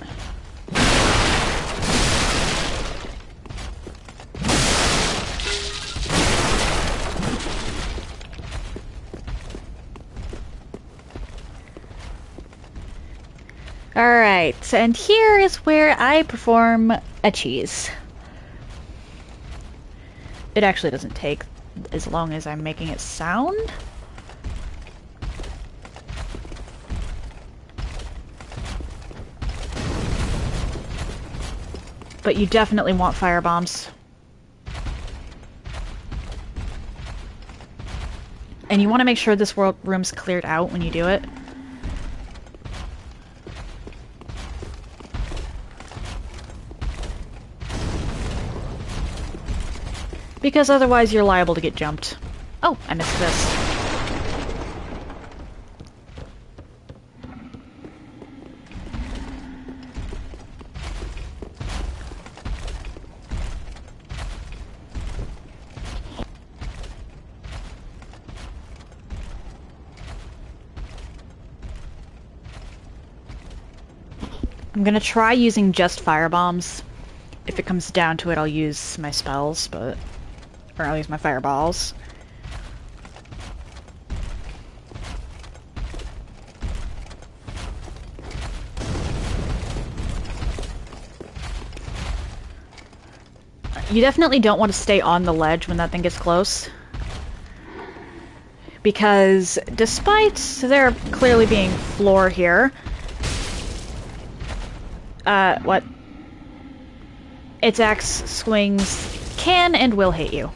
Alright, and here is where I perform a cheese. It actually doesn't take as long as I'm making it sound. But you definitely want fire bombs. And you want to make sure this room's cleared out when you do it. Because otherwise you're liable to get jumped. Oh, I missed this. I'm gonna try using just fire bombs. If it comes down to it, I'll use my spells, but... or I'll use my fireballs. You definitely don't want to stay on the ledge when that thing gets close. Because despite there clearly being floor here... what? Its axe swings can and will hit you.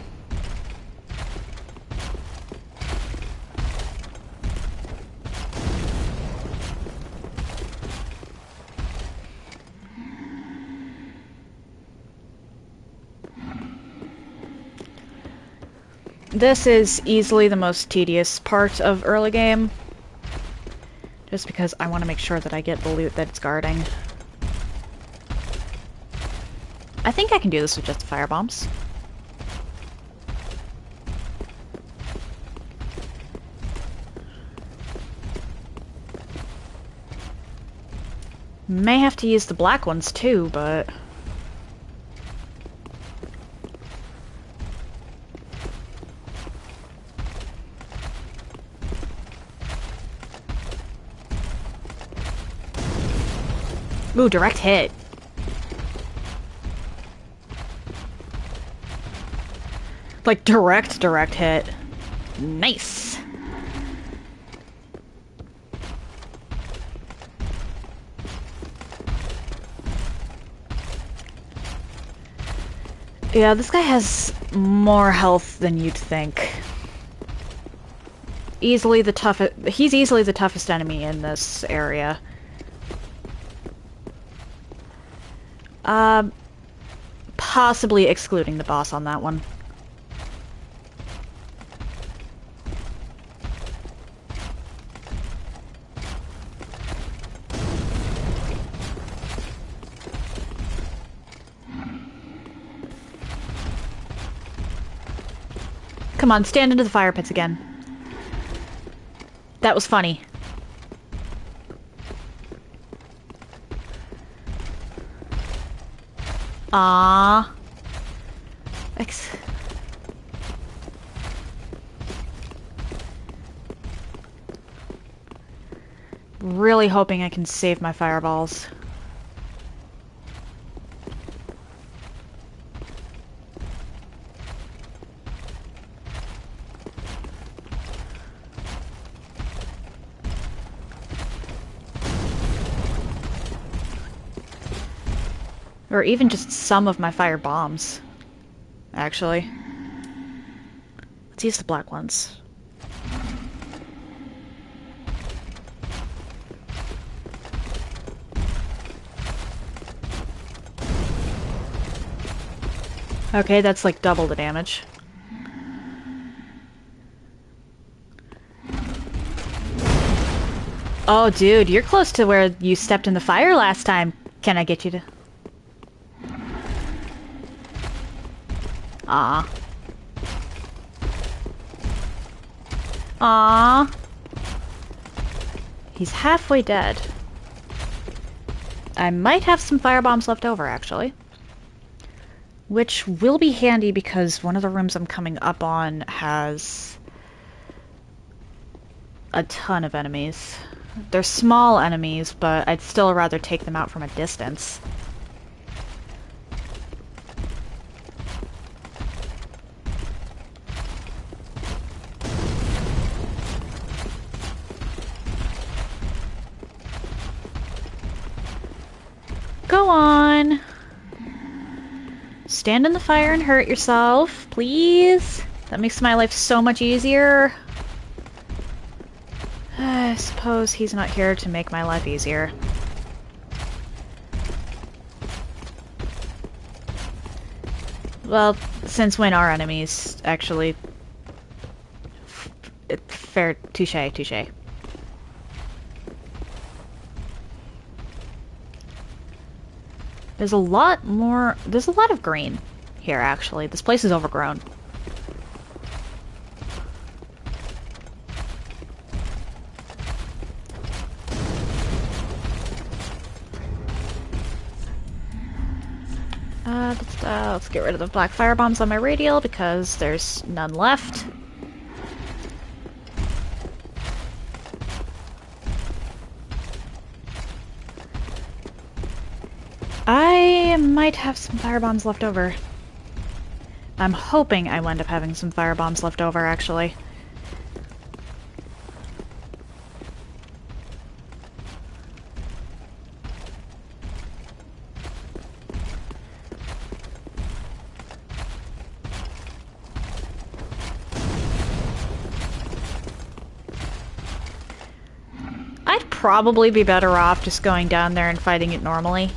This is easily the most tedious part of early game. Just because I want to make sure that I get the loot that it's guarding. I think I can do this with just the firebombs. May have to use the black ones too, but... Ooh, direct hit. Like, direct hit. Nice! Yeah, this guy has more health than you'd think. Easily the toughest... He's easily the toughest enemy in this area. Possibly excluding the boss on that one. Come on, stand into the fire pits again. That was funny. Ah. Really hoping I can save my fireballs. Or even just some of my fire bombs, actually. Let's use the black ones. Okay, that's like double the damage. Oh, dude, you're close to where you stepped in the fire last time. Can I get you to... Aw. Aw. He's halfway dead. I might have some firebombs left over, actually. Which will be handy because one of the rooms I'm coming up on has a ton of enemies. They're small enemies, but I'd still rather take them out from a distance. Go on! Stand in the fire and hurt yourself, please. That makes my life so much easier. I suppose he's not here to make my life easier. Well, since when are enemies actually... Fair, touche, touche. There's a lot of green here, actually. This place is overgrown. Let's get rid of the black firebombs on my radial because there's none left. I might have some firebombs left over. I'm hoping I wind up having some firebombs left over, actually. I'd probably be better off just going down there and fighting it normally.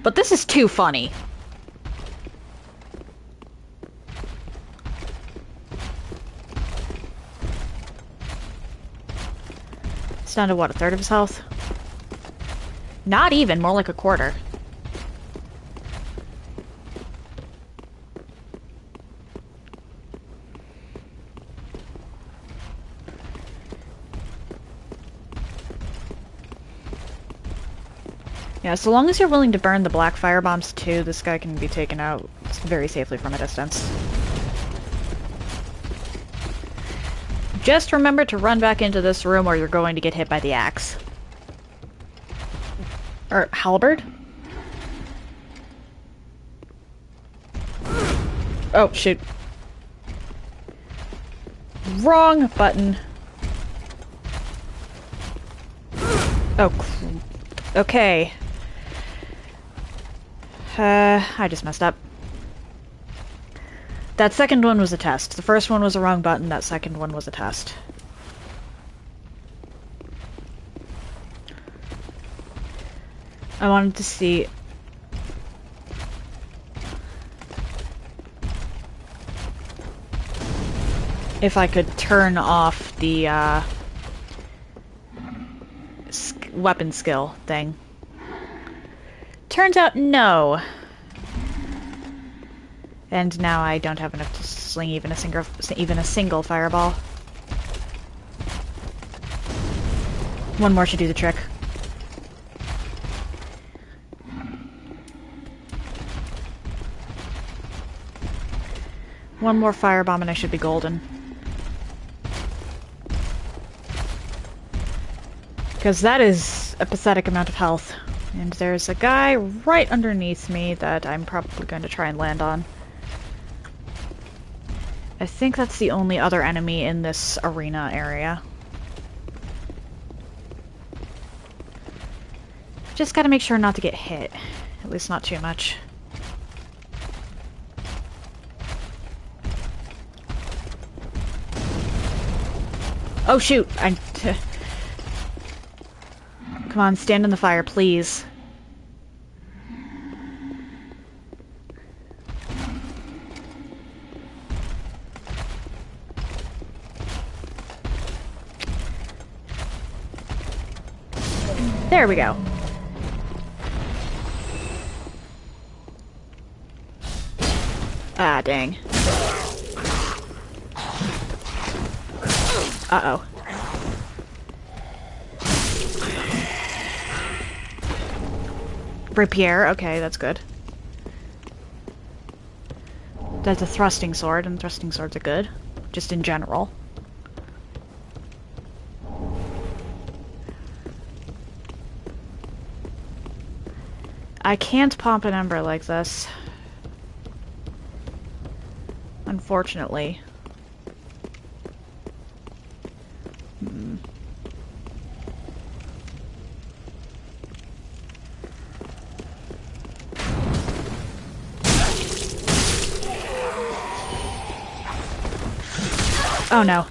But this is too funny. It's down to what, a third of his health? Not even, more like a quarter. Yeah, so long as you're willing to burn the black firebombs too, this guy can be taken out very safely from a distance. Just remember to run back into this room or you're going to get hit by the axe. Or halberd? Oh, shoot. Wrong button. Oh, okay. I just messed up. That second one was a test. The first one was a wrong button, that second one was a test. I wanted to see... if I could turn off the, weapon skill thing. Turns out, no. And now I don't have enough to sling even a single fireball. One more should do the trick. One more firebomb and I should be golden. Because that is a pathetic amount of health. And there's a guy right underneath me that I'm probably going to try and land on. I think that's the only other enemy in this arena area. Just gotta make sure not to get hit. At least not too much. Oh shoot! Come on, stand in the fire, please. There we go. Ah, dang. Uh-oh. Rapier, okay, that's good. That's a thrusting sword, and thrusting swords are good. Just in general. I can't pump an ember like this. Unfortunately. Oh no.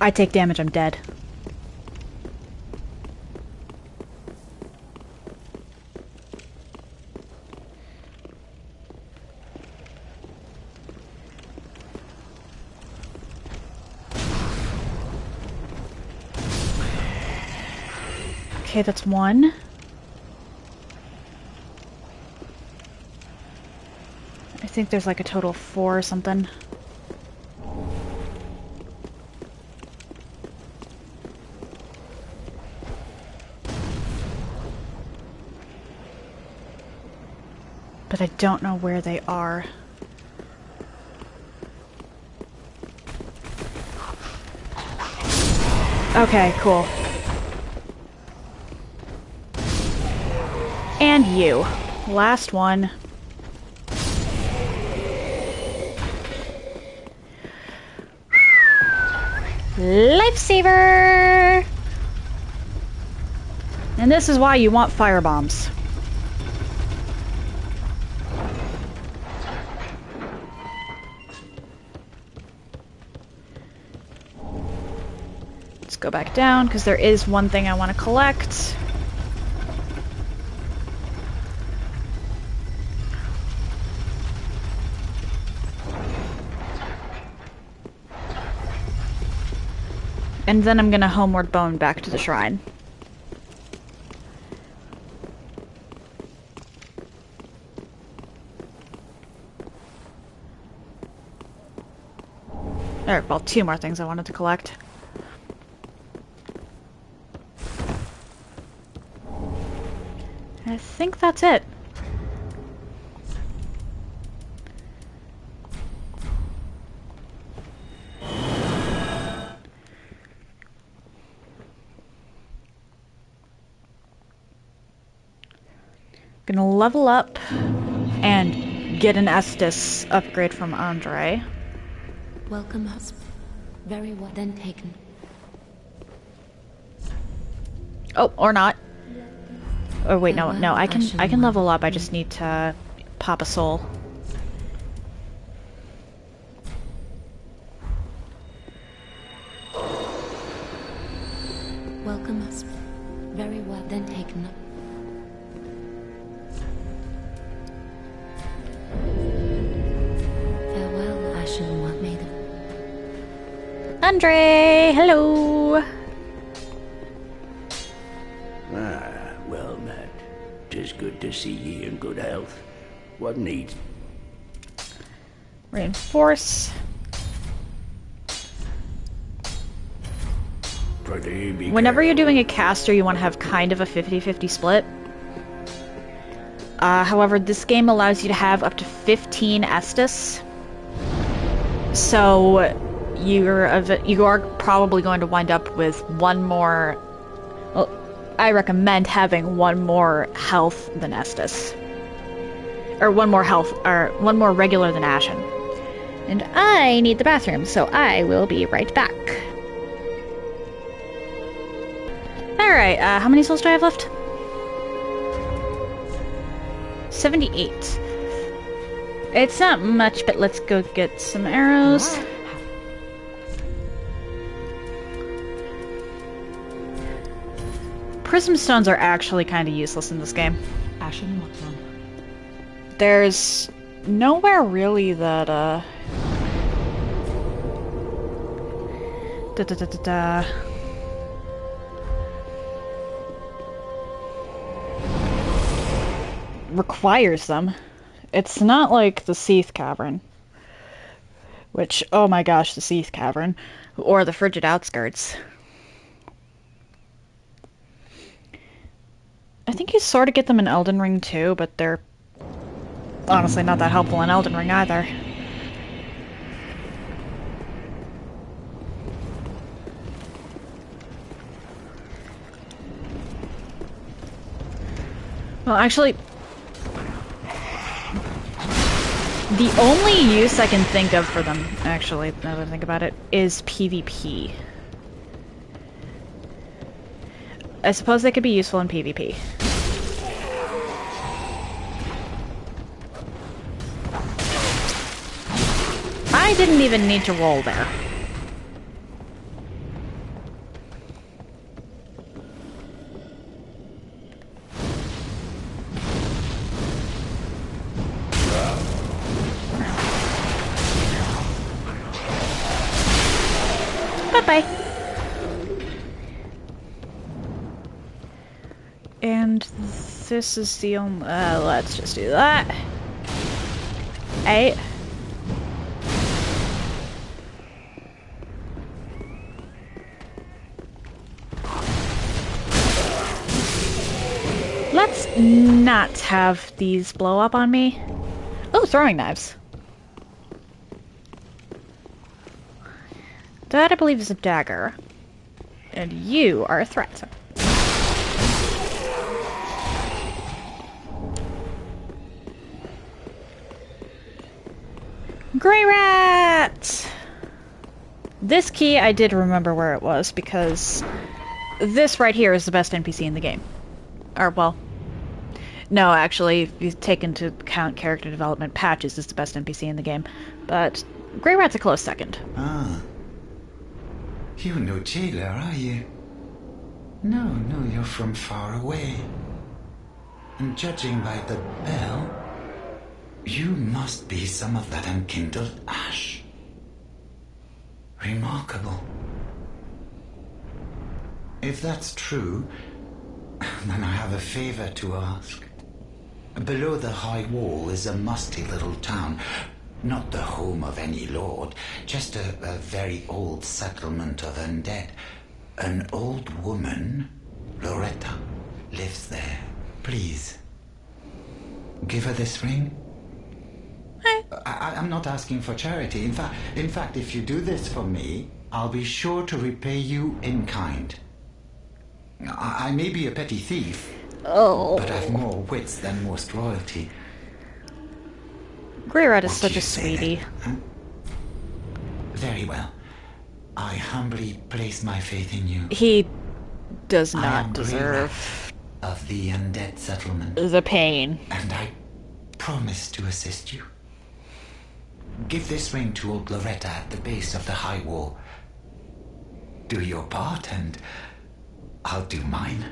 I take damage, I'm dead. Okay, that's one. I think there's like a total of 4 or something. But I don't know where they are. Okay, cool. And you. Last one. Lifesaver! And this is why you want firebombs. Let's go back down, because there is one thing I want to collect. And then I'm gonna homeward bone back to the shrine. There, well, 2 more things I wanted to collect. I think that's it. Gonna level up and get an Estus upgrade from Andre. Welcome, husband. Very well then taken. Oh, or not. Oh wait, no, I can level up. I just need to pop a soul. Welcome, husband. Very well then taken. Farewell, Ashen One Maiden. Andre, hello. Well met. 'Tis good to see ye in good health. What needs? Reinforce. Whenever you're doing a caster, you want to have kind of a 50-50 split. However, this game allows you to have up to 15 Estus. So you are probably going to wind up with one more. Well, I recommend having one more health than Estus, or one more health, or one more regular than Ashen. And I need the bathroom, so I will be right back. Alright, how many souls do I have left? 78. It's not much, but let's go get some arrows. Prism stones are actually kind of useless in this game. Ashen One. There's nowhere really that, requires them. It's not like the Seath Cavern, which, oh my gosh, the Seath Cavern, or the Frigid Outskirts. I think you sort of get them in Elden Ring too, but they're honestly not that helpful in Elden Ring either. Well, actually, the only use I can think of for them, actually, now that I think about it, is PvP. I suppose they could be useful in PvP. I didn't even need to roll there. Bye-bye. And this is the only... let's just do that. 8. Let's not have these blow up on me. Oh, throwing knives. That, I believe, is a dagger. And you are a threat. Grey rat! This key, I did remember where it was, because this right here is the best NPC in the game. Or, well... No, actually, if you take into account character development, Patches is the best NPC in the game. But Grey rat's a close second. Ah. You're no jailer, are you? No, you're from far away. And judging by the bell, you must be some of that unkindled ash. Remarkable. If that's true, then I have a favor to ask. Below the high wall is a musty little town. Not the home of any lord, just a very old settlement of undead. An old woman, Loretta, lives there. Please, give her this ring. I'm not asking for charity. In fact, if you do this for me, I'll be sure to repay you in kind. I may be a petty thief, but I've more wits than most royalty. Grey rat is such a sweetie. Huh? Very well. I humbly place my faith in you. He does I not am deserve Grey Rat of the undead settlement, the pain. and I promise to assist you. Give this ring to old Loretta at the base of the high wall. Do your part, and I'll do mine.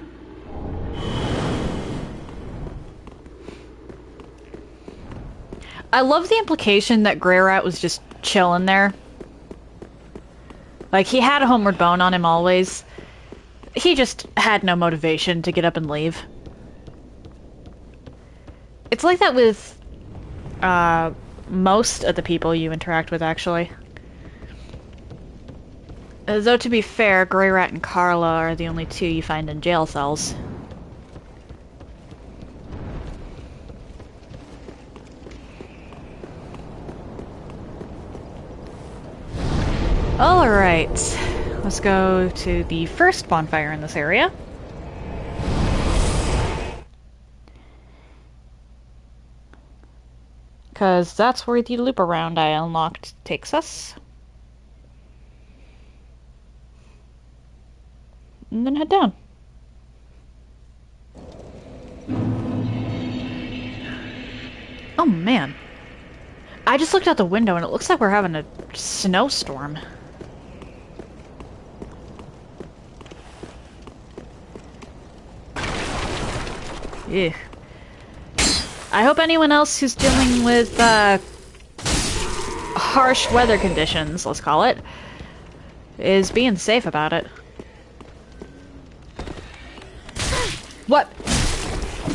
I love the implication that Grey rat was just chilling there. Like, he had a homeward bone on him always. He just had no motivation to get up and leave. It's like that with most of the people you interact with, actually. Though, to be fair, Grey rat and Carla are the only two you find in jail cells. Alright, let's go to the first bonfire in this area. Because that's where the loop around I unlocked takes us. And then head down. Oh man. I just looked out the window and it looks like we're having a snowstorm. Ew. I hope anyone else who's dealing with harsh weather conditions, let's call it, is being safe about it. What?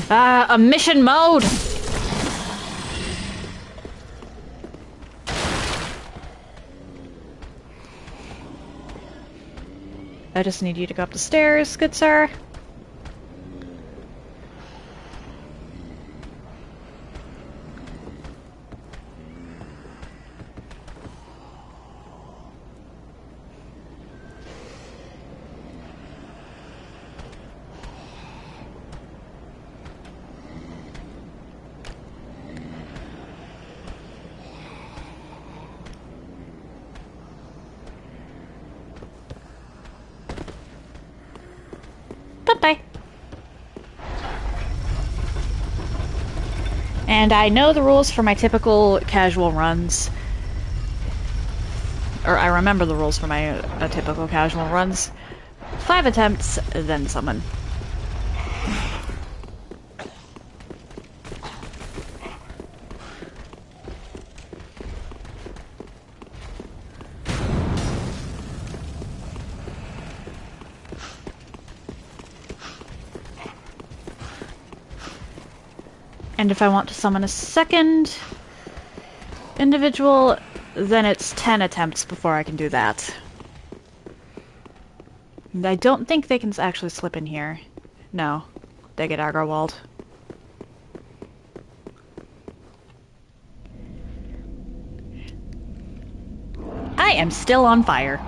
A mission mode! I just need you to go up the stairs, good sir. Bye-bye. And I know the rules for my typical casual runs. Or I remember the rules for my typical casual runs. 5 attempts, then summon. And if I want to summon a second individual, then it's 10 attempts before I can do that. And I don't think they can actually slip in here. No, they get aggro-walled. I am still on fire.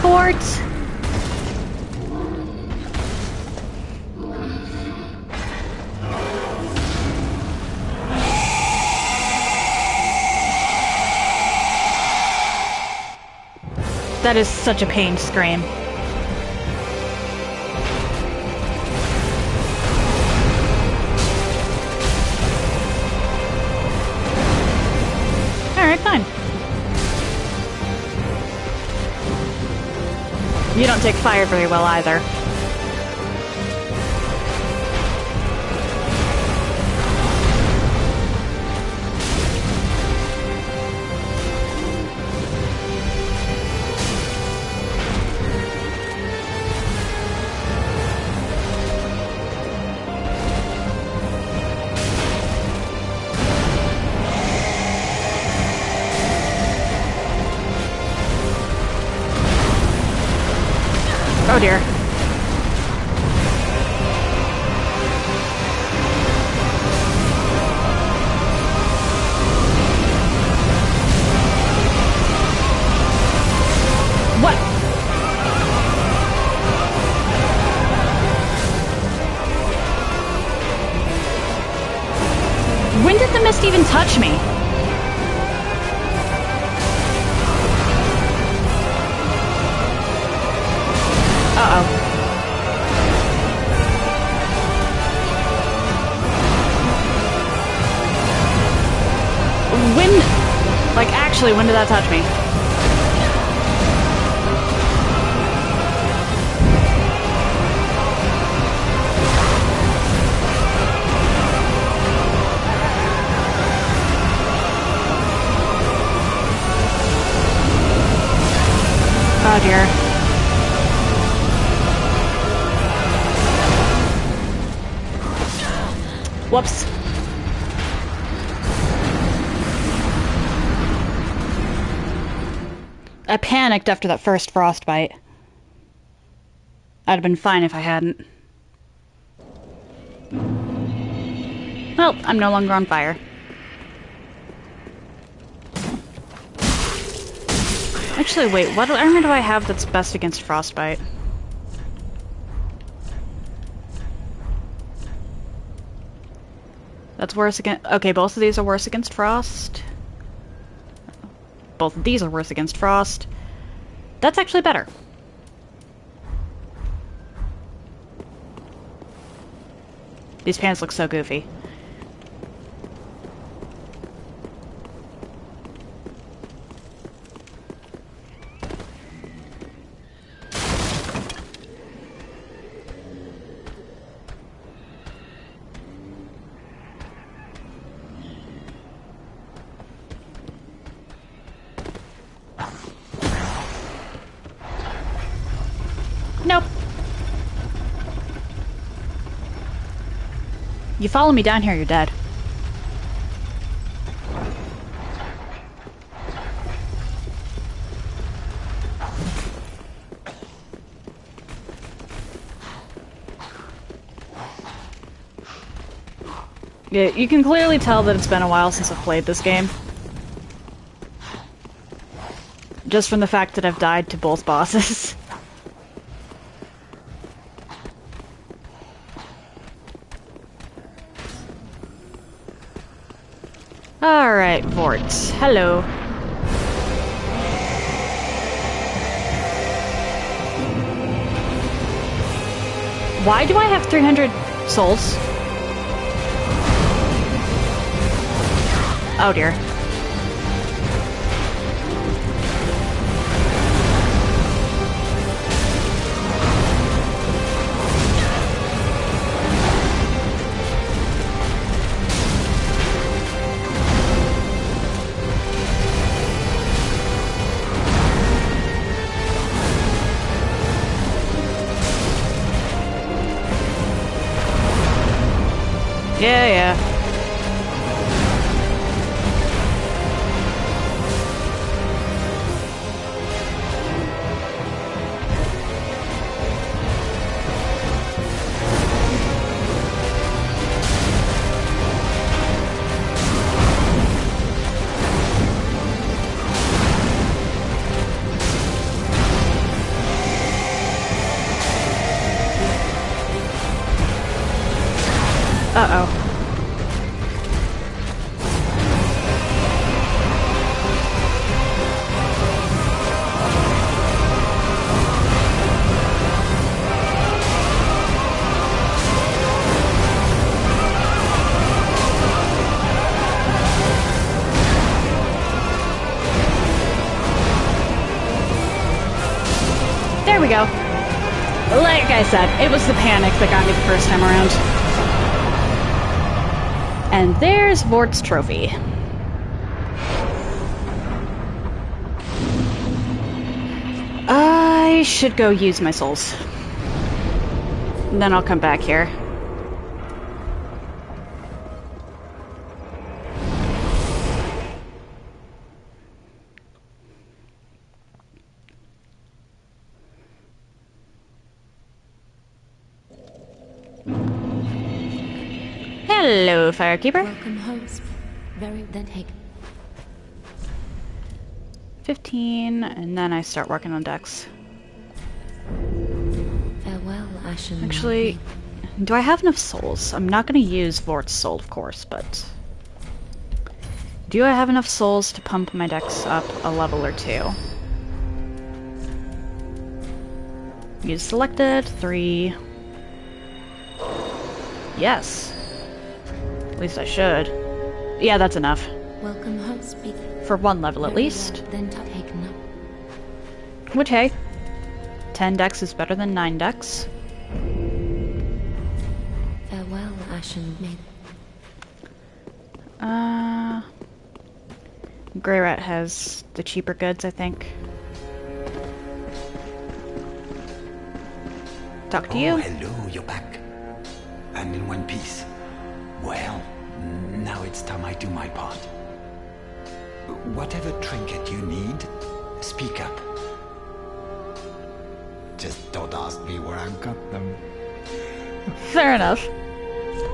Fort! That is such a pain to scream. Alright, fine. You don't take fire very well either. Oh dear. What? When did the mist even touch me? Uh-oh. When... like, actually, when did that touch me? Oh, dear. Whoops. I panicked after that first frostbite. I'd have been fine if I hadn't. Well, I'm no longer on fire. Actually, wait, what armor do I have that's best against frostbite? That's worse against... okay, both of these are worse against frost. Both of these are worse against frost. That's actually better. These pants look so goofy. Nope. You follow me down here, you're dead. Yeah, you can clearly tell that it's been a while since I've played this game. Just from the fact that I've died to both bosses. Alright, Vort. Hello. Why do I have 300 souls? Oh dear. Yeah, yeah. Uh-oh. There we go. Like I said, it was the panic that got me the first time around. And there's Vort's trophy. I should go use my souls. Then I'll come back here. Hello, Firekeeper. Welcome host. Very then take 15, and then I start working on decks. farewell, Ashen. Actually, do I have enough souls? I'm not going to use Vort's soul, of course, but... do I have enough souls to pump my decks up a level or two? Use selected, 3... Yes. At least I should. Yeah, that's enough. Welcome host. For 1 level at least. Then take no. Which, hey, 10 decks is better than 9 decks. Farewell, Ashen Maid. Grey Rat has the cheaper goods, I think. Talk to you. Hello, you're back. And in one piece. Well, now it's time I do my part. Whatever trinket you need, speak up. Just don't ask me where I got them. Fair enough.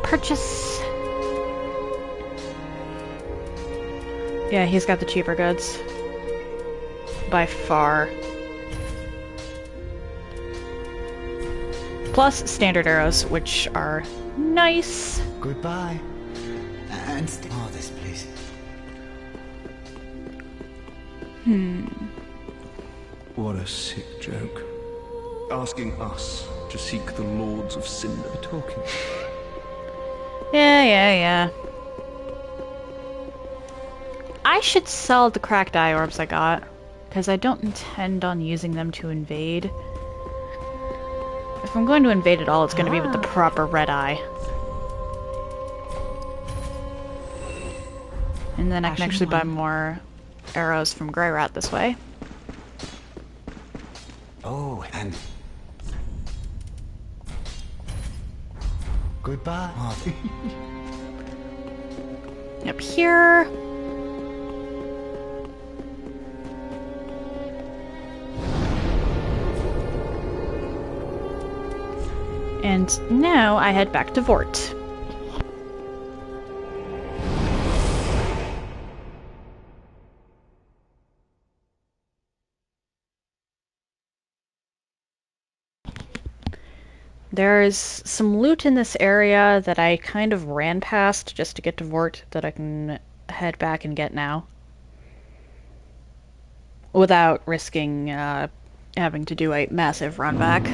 Purchase. Yeah, he's got the cheaper goods. By far. Plus standard arrows, which are nice. Goodbye. And stay. Oh, this place. What a sick joke. Asking us to seek the Lords of Cinder. Talking. Yeah. I should sell the cracked eye orbs I got, because I don't intend on using them to invade. If I'm going to invade at all, it's going to be with the proper red eye. And then I can actually buy more arrows from Grey Rat this way. Oh, and... goodbye. Up here. And now I head back to Vort. There's some loot in this area that I kind of ran past just to get to Vort that I can head back and get now. Without risking having to do a massive run back.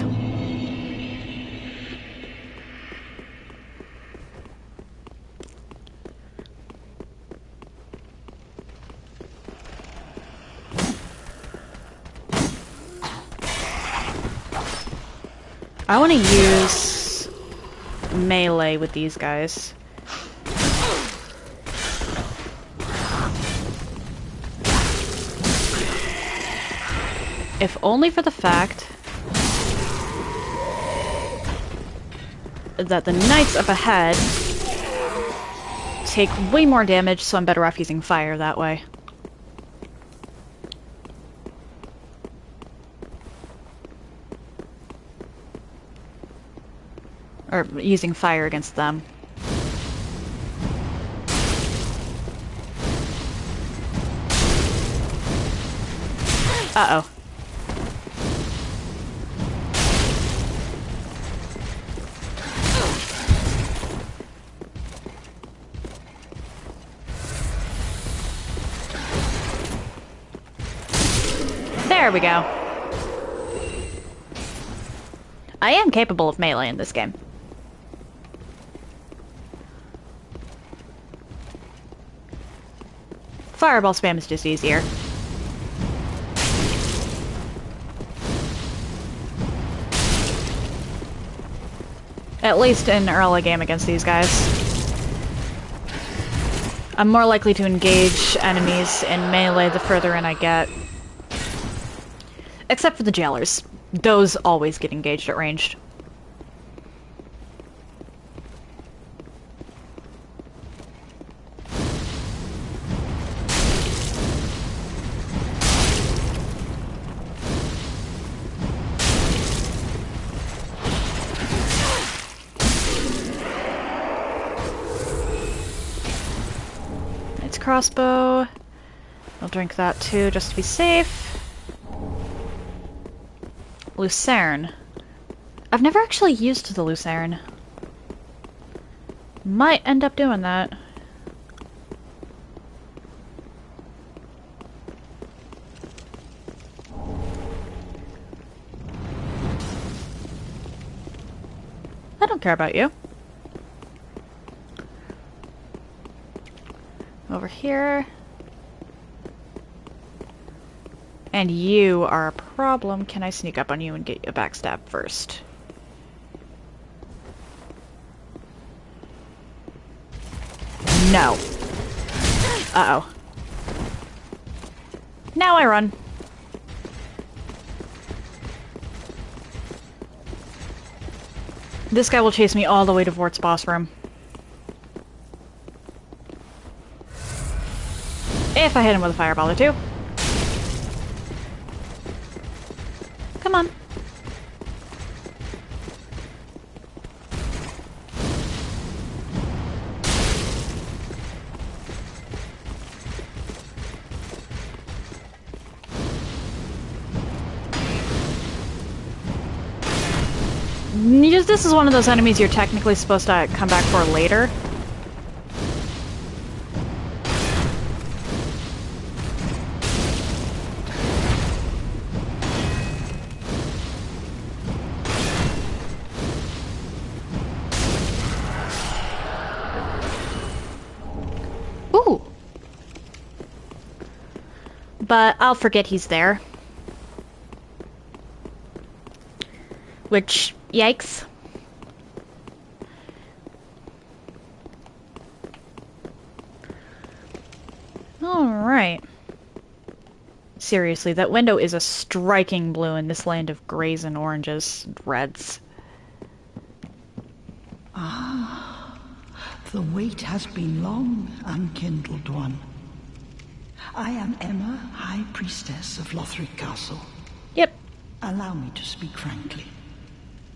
I want to use melee with these guys. If only for the fact that the knights up ahead take way more damage, so I'm better off using fire that way. Or using fire against them. Uh-oh. There we go. I am capable of melee in this game. Fireball spam is just easier. At least in early game against these guys. I'm more likely to engage enemies in melee the further in I get. Except for the jailers. Those always get engaged at ranged. It's crossbow. I'll drink that too, just to be safe. Lucerne. I've never actually used the Lucerne. Might end up doing that. I don't care about you. Over here. And you are a problem. Can I sneak up on you and get you a backstab first? No. Uh-oh. Now I run. This guy will chase me all the way to Vort's boss room. If I hit him with a fireball or two. Come on. This is one of those enemies you're technically supposed to come back for later. Ooh. But I'll forget he's there. Which, yikes. Alright. Seriously, that window is a striking blue in this land of grays and oranges and reds. Ah, the wait has been long, unkindled one. I am Emma, High Priestess of Lothric Castle. Yep. Allow me to speak frankly.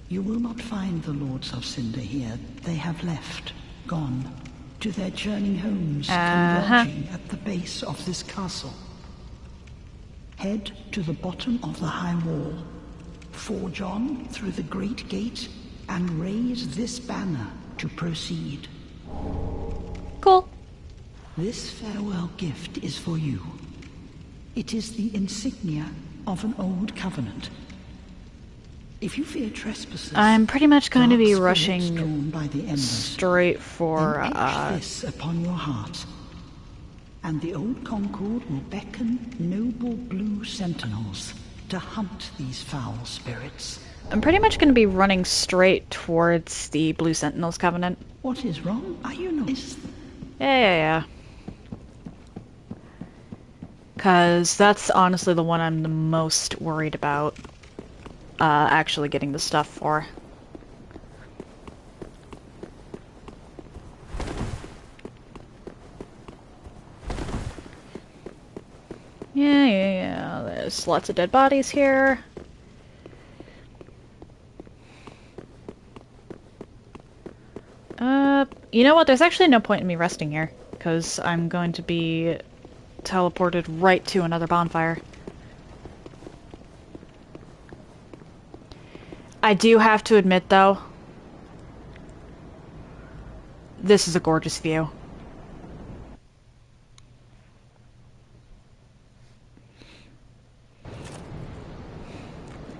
You will not find the Lords of Cinder here. They have left, gone, to their journeying homes, converging at the base of this castle. Head to the bottom of the high wall, forge on through the great gate, and raise this banner to proceed. Cool. This farewell gift is for you. It is the insignia of an old covenant. If you fear trespassers, I'm pretty much going to be dark spirits rushing drawn by the embers, straight for, then etch this upon your heart, and the old Concord will beckon noble blue sentinels to hunt these foul spirits. I'm pretty much going to be running straight towards the Blue Sentinels Covenant. What is wrong? Are you not? Yeah. Because that's honestly the one I'm the most worried about actually getting the stuff for. Yeah. There's lots of dead bodies here. You know what? There's actually no point in me resting here, because I'm going to be teleported right to another bonfire. I do have to admit, though, this is a gorgeous view.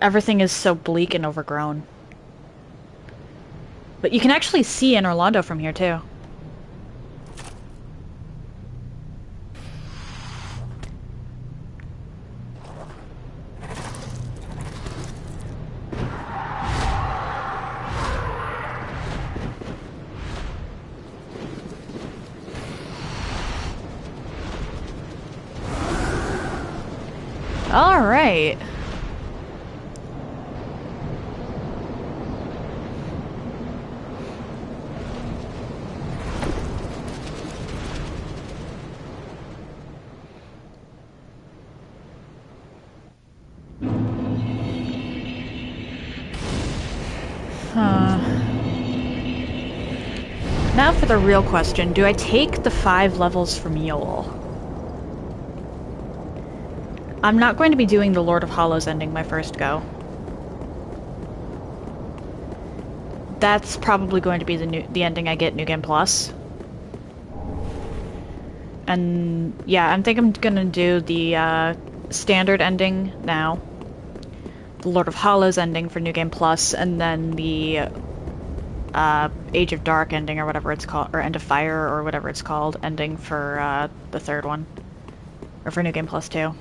everything is so bleak and overgrown. But you can actually see in Orlando from here, too. All right. Now for the real question, do I take the 5 levels for Mule? I'm not going to be doing the Lord of Hollows ending my first go. That's probably going to be the ending I get New Game Plus. And yeah, I think I'm gonna do the standard ending now, the Lord of Hollows ending for New Game Plus, and then the Age of Dark ending, or whatever it's called, or End of Fire, or whatever it's called, ending for the third one, or for New Game Plus 2.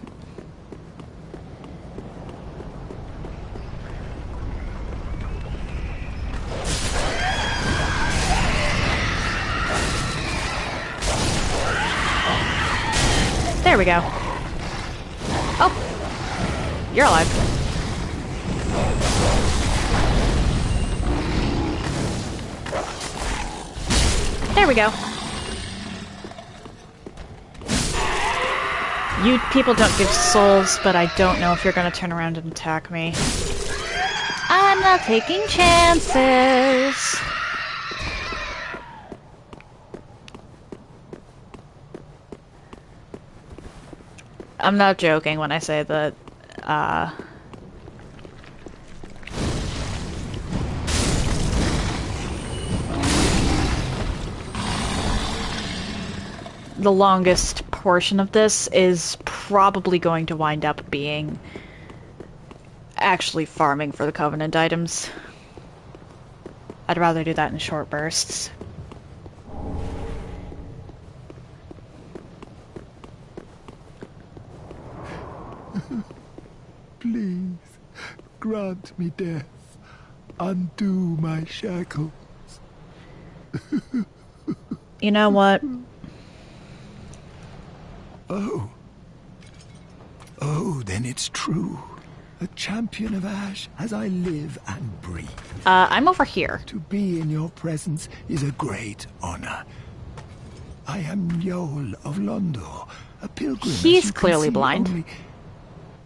There we go. Oh, you're alive. There we go. You people don't give souls, but I don't know if you're gonna turn around and attack me. I'm not taking chances. I'm not joking when I say that, the longest portion of this is probably going to wind up being actually farming for the Covenant items. I'd rather do that in short bursts. Please, grant me death. Undo my shackles. You know what? Oh. Oh, then it's true. A champion of Ash as I live and breathe. I'm over here. To be in your presence is a great honor. I am Yol of Londor, a pilgrim. He's clearly blind. Only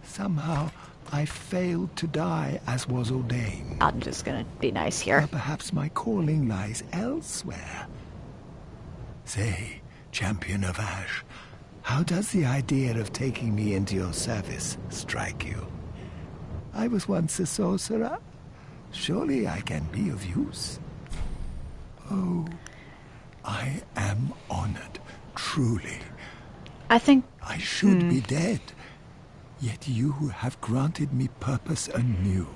somehow I failed to die as was ordained. I'm just gonna be nice here. Or perhaps my calling lies elsewhere. Say, champion of Ash, how does the idea of taking me into your service strike you? I was once a sorcerer. Surely I can be of use. Oh, I am honored, truly. I think I should be dead, yet you have granted me purpose anew.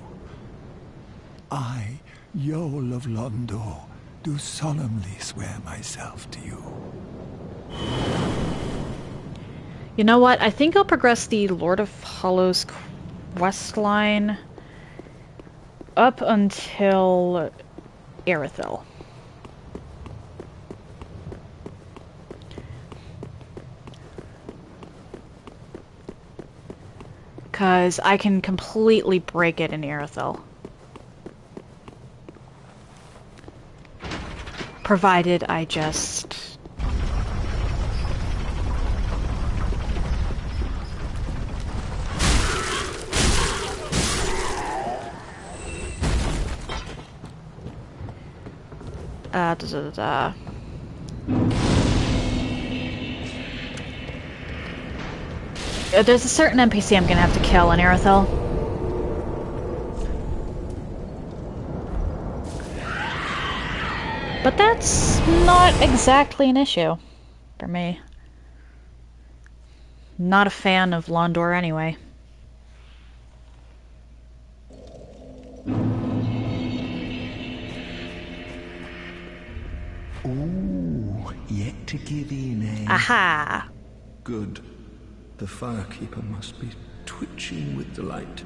I, Yol of Londor, do solemnly swear myself to you. You know what? I think I'll progress the Lord of Hollows quest line up until Irithyll. Because I can completely break it in Irithyll. Provided I just... There's a certain NPC I'm gonna have to kill in Irithyll. But that's not exactly an issue for me. Not a fan of Londor anyway. Ooh, yet to give in, eh? Aha! Good. The Firekeeper must be twitching with delight.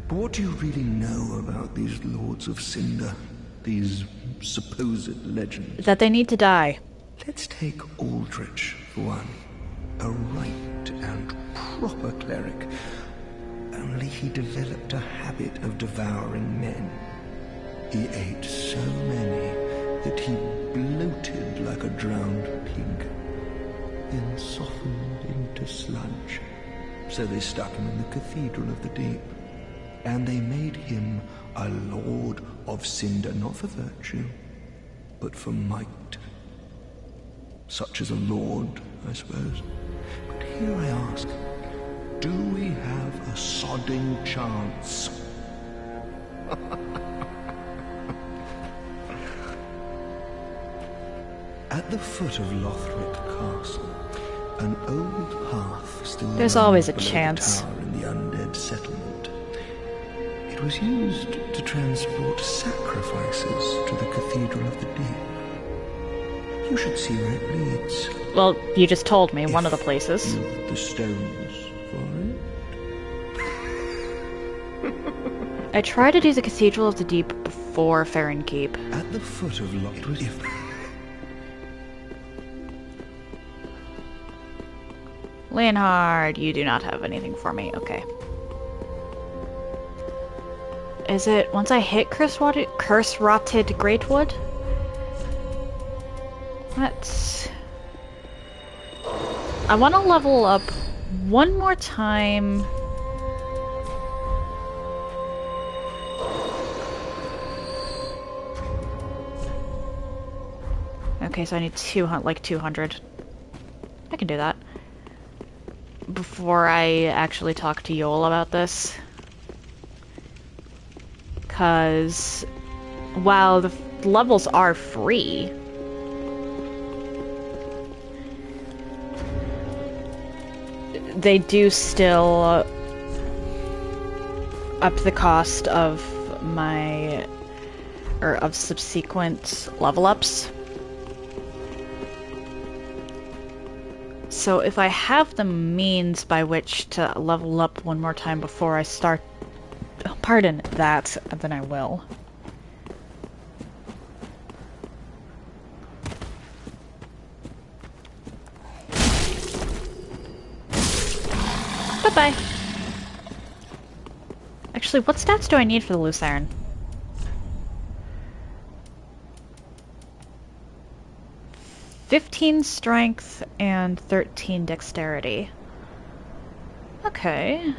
But what do you really know about these Lords of Cinder? These supposed legends? That they need to die. Let's take Aldrich, for one. A right and proper cleric. Only he developed a habit of devouring men. He ate so many that he bloated like a drowned pig, then softened into sludge. So they stuck him in the Cathedral of the Deep. And they made him a Lord of Cinder, not for virtue, but for might. Such as a lord, I suppose. But here I ask, do we have a sodding chance? At the foot of Lothric Castle, an old path still There's runs always a below chance. the tower in the undead settlement. It was used to transport sacrifices to the Cathedral of the Deep. You should see where it leads. Well, you just told me one of the places. You've the stones for it. I tried to do the Cathedral of the Deep before Farron Keep. At the foot of Lothric, it was if. Leonhard, you do not have anything for me. Okay. Is it once I hit Curse-Rotted Greatwood? Let's... I want to level up one more time. Okay, so I need 200. I can do that. Before I actually talk to Yoel about this. Because while the levels are free, they do still up the cost of of subsequent level ups. So if I have the means by which to level up one more time before I start, pardon that, then I will. Bye-bye. Actually, what stats do I need for the loose iron? "15 strength and 13 dexterity." Okay.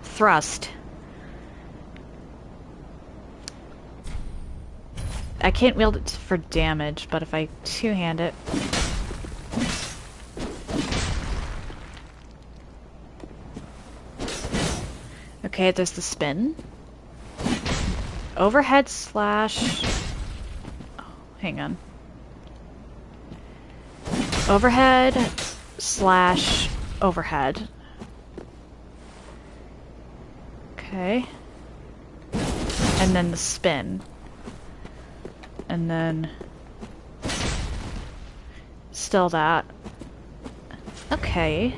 Thrust. I can't wield it for damage, but if I two-hand it... Okay, there's the spin. Overhead slash... Oh, hang on. Overhead slash overhead. Okay. And then the spin. And then... Still that. Okay.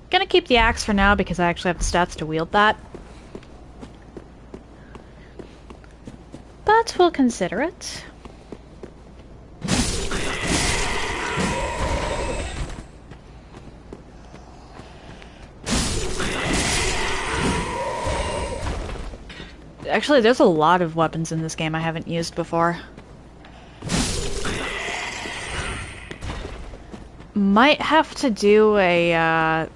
Gonna keep the axe for now because I actually have the stats to wield that. But we'll consider it. Actually, there's a lot of weapons in this game I haven't used before. Might have to do a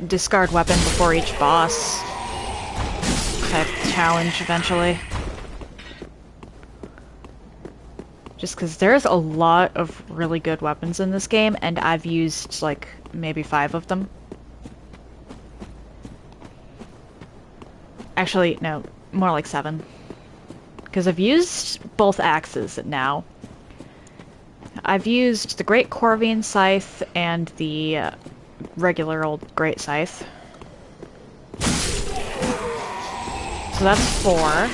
discard weapon before each boss type challenge eventually. Just because there's a lot of really good weapons in this game, and I've used like maybe 5 of them. Actually, no, more like 7. Because I've used both axes now. I've used the Great Corvian Scythe and the regular old Great Scythe. So that's 4.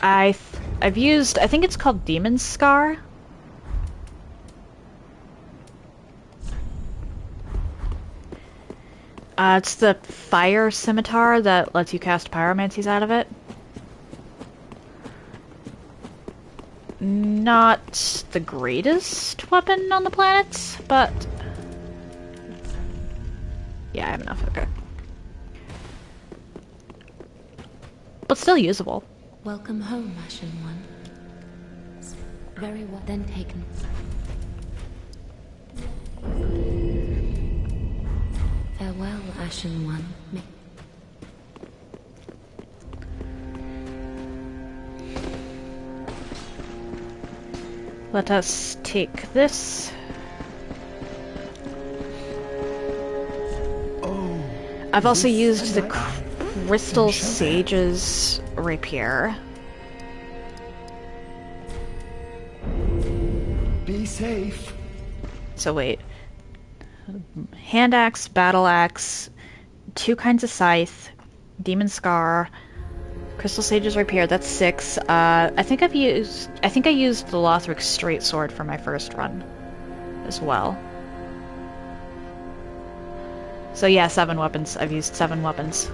I've used, I think it's called Demon's Scar. It's the fire scimitar that lets you cast pyromancies out of it. Not the greatest weapon on the planet, but... yeah, I have enough, okay. But still usable. Welcome home, Ashen One. Very well then taken. Farewell, Ashen One. Let us take this. Oh, I've also this used the light Crystal can show that. Sage's rapier. Be safe. So wait. Hand axe, battle axe, 2 kinds of scythe, demon scar, Crystal Sage's rapier. That's 6. I think I used the Lothric's straight sword for my first run as well. So yeah, 7 weapons. I've used 7 weapons.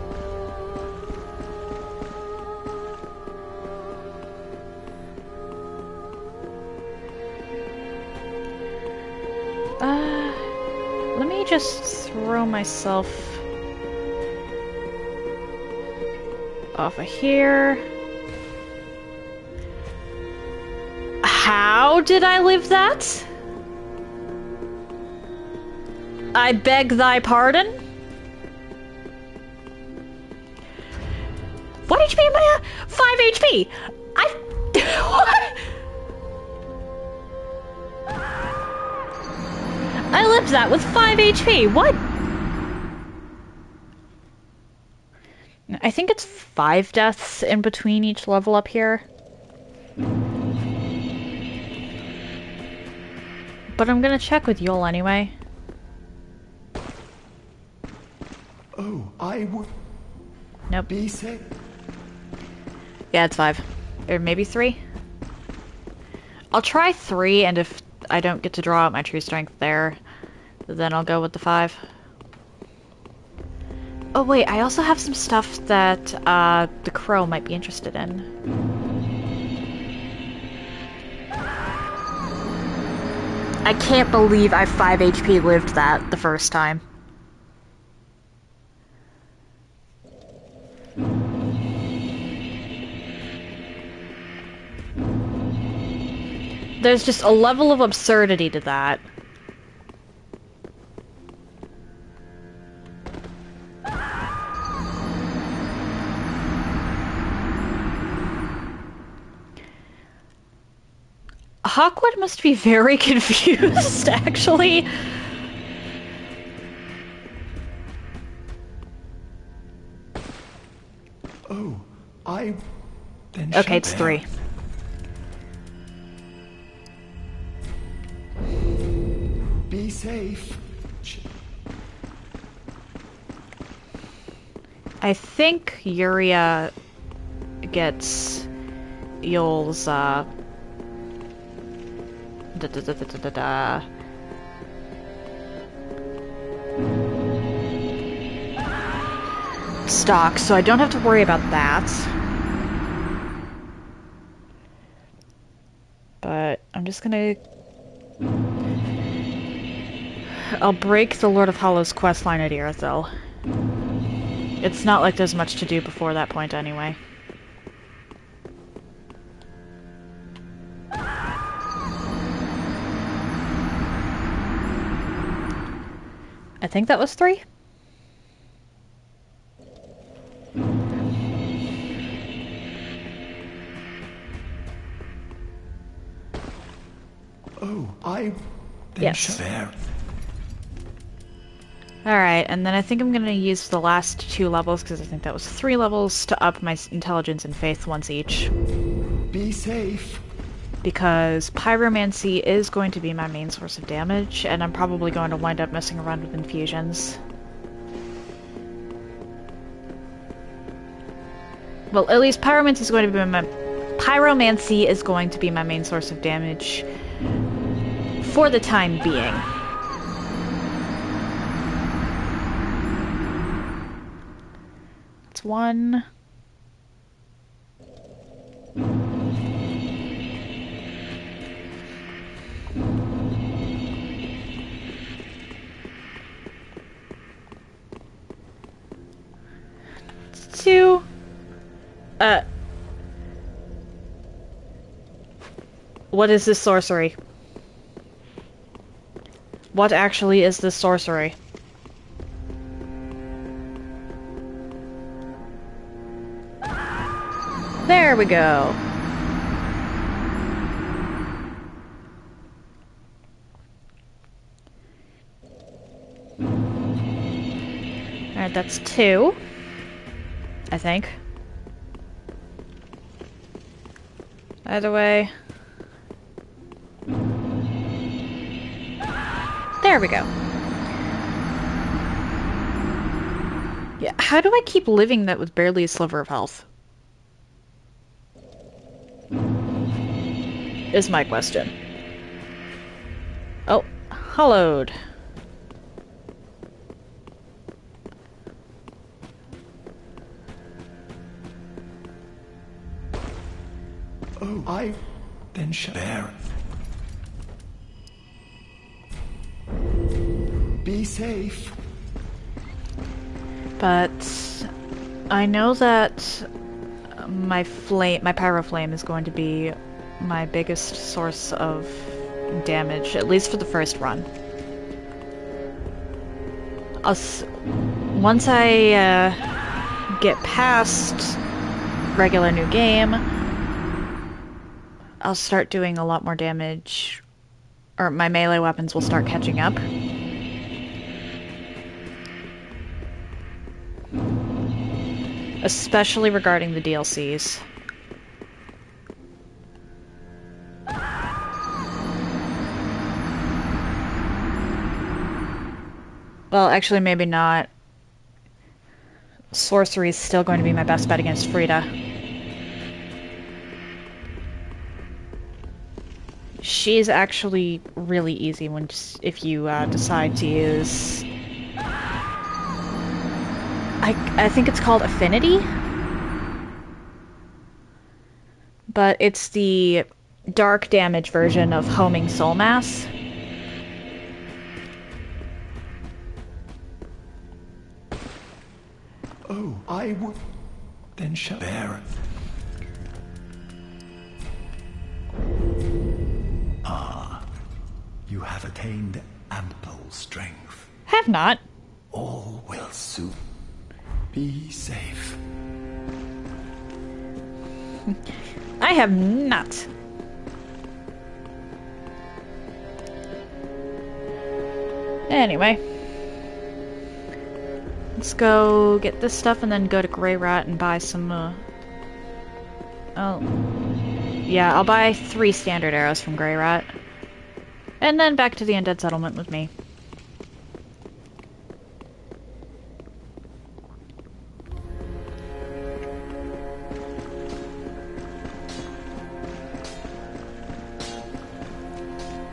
Let me just throw myself off of here. How did I live that? I beg thy pardon? What HP am I at? 5 HP! What? I lived that with 5 HP! What? I think it's 5 deaths in between each level up here. But I'm gonna check with Yul anyway. Oh, I would... Nope. Be safe. Yeah, it's 5. Or maybe 3? I'll try 3, and if I don't get to draw out my true strength there, then I'll go with the 5. Oh wait, I also have some stuff that the crow might be interested in. I can't believe I 5 HP lived that the first time. There's just a level of absurdity to that. Hawkwood must be very confused, actually. Oh, I... Then Okay, it's 3. Be safe. I think Yuria gets Yul's, stock, so I don't have to worry about that. But I'm just gonna... I'll break the Lord of Hollow's questline at Irithyll. It's not like there's much to do before that point anyway. I think that was 3? Oh, I... Then Yes. Fair. Alright, and then I think I'm gonna use the last 2 levels, because I think that was 3 levels, to up my intelligence and faith once each. Be safe. Because pyromancy is going to be my main source of damage, and I'm probably going to wind up messing around with infusions. Well, at least pyromancy is going to be my pyromancy is going to be my main source of damage for the time being. That's one. Two. What is this sorcery? What actually is this sorcery? There we go. Alright, that's 2. I think. Either way. There we go. Yeah, how do I keep living that with barely a sliver of health? Is my question. Oh, hollowed. Oh, I then shall. Be safe. But I know that my pyro flame is going to be my biggest source of damage, at least for the first run. Once I get past regular new game, I'll start doing a lot more damage, or my melee weapons will start catching up. Especially regarding the DLCs. Well, actually, maybe not. Sorcery is still going to be my best bet against Frida. She's actually really easy if you decide to use... I think it's called Affinity? But it's the dark damage version of Homing Soul Mass. Oh, I would then shall bear. Ah, you have attained ample strength. Have not. All will soon be safe. I have not. Anyway. Let's go get this stuff and then go to Grey Rat and buy some, oh. Yeah, I'll buy 3 standard arrows from Grey Rat. And then back to the Undead Settlement with me.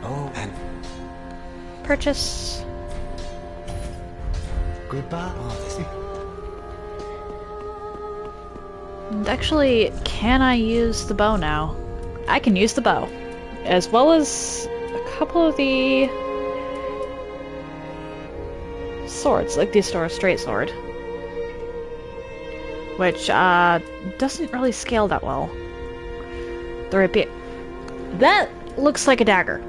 Oh, and purchase. Goodbye. And actually, can I use the bow now? I can use the bow, as well as a couple of the swords, like the straight sword, which doesn't really scale that well. The rapier. That looks like a dagger.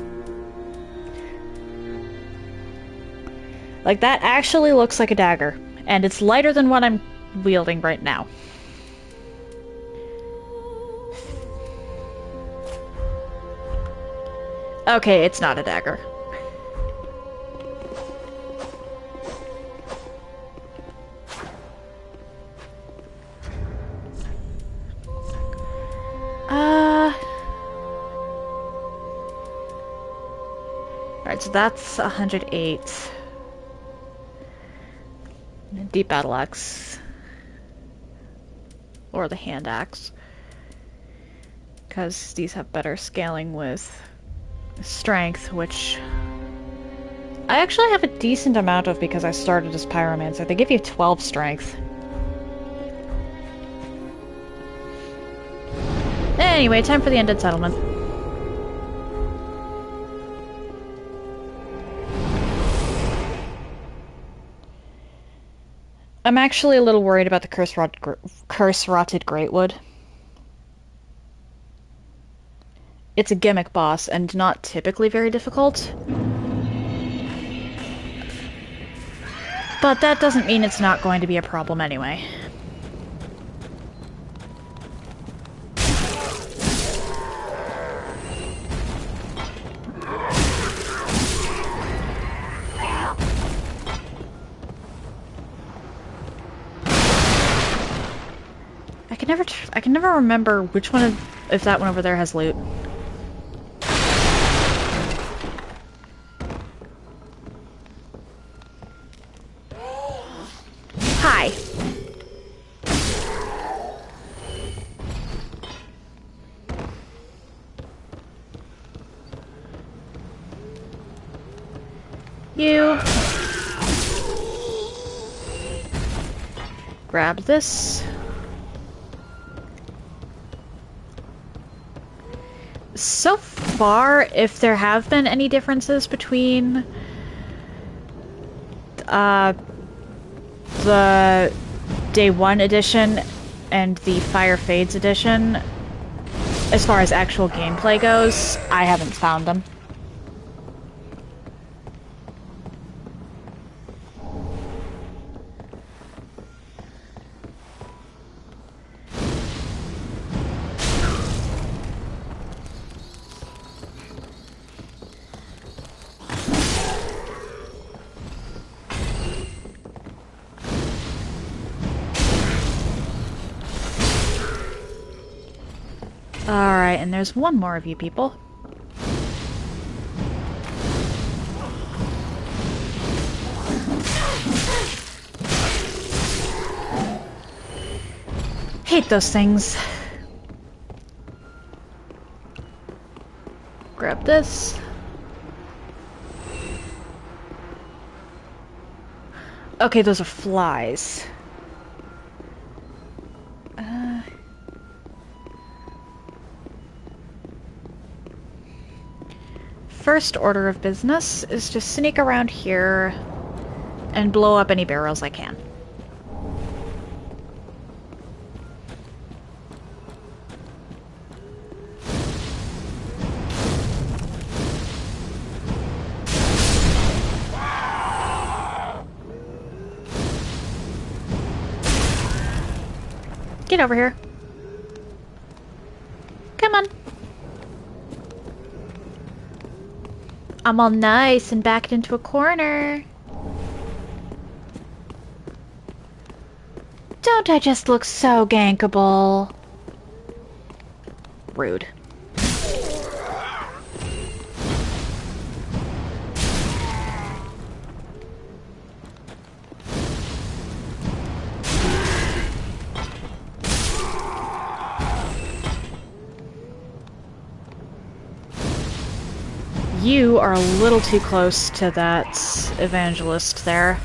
Like, that actually looks like a dagger. And it's lighter than what I'm wielding right now. Okay, it's not a dagger. Alright, so that's 108. Deep battle axe, or the hand axe. because these have better scaling with strength, which I actually have a decent amount of because I started as Pyromancer. They give you 12 strength. Anyway, time for the Undead Settlement. I'm actually a little worried about the Curse-Rotted Greatwood. It's a gimmick boss and not typically very difficult. But that doesn't mean it's not going to be a problem anyway. I can never remember which one if that one over there has loot. Hi. You. Grab this. So far, if there have been any differences between the Day 1 edition and the Fire Fades edition, as far as actual gameplay goes, I haven't found them. Alright, and there's one more of you people. Hate those things. Grab this. Okay, those are flies. First order of business is to sneak around here and blow up any barrels I can. Get over here. Come on. I'm all nice and backed into a corner. Don't I just look so gankable? Rude. You are a little too close to that evangelist there.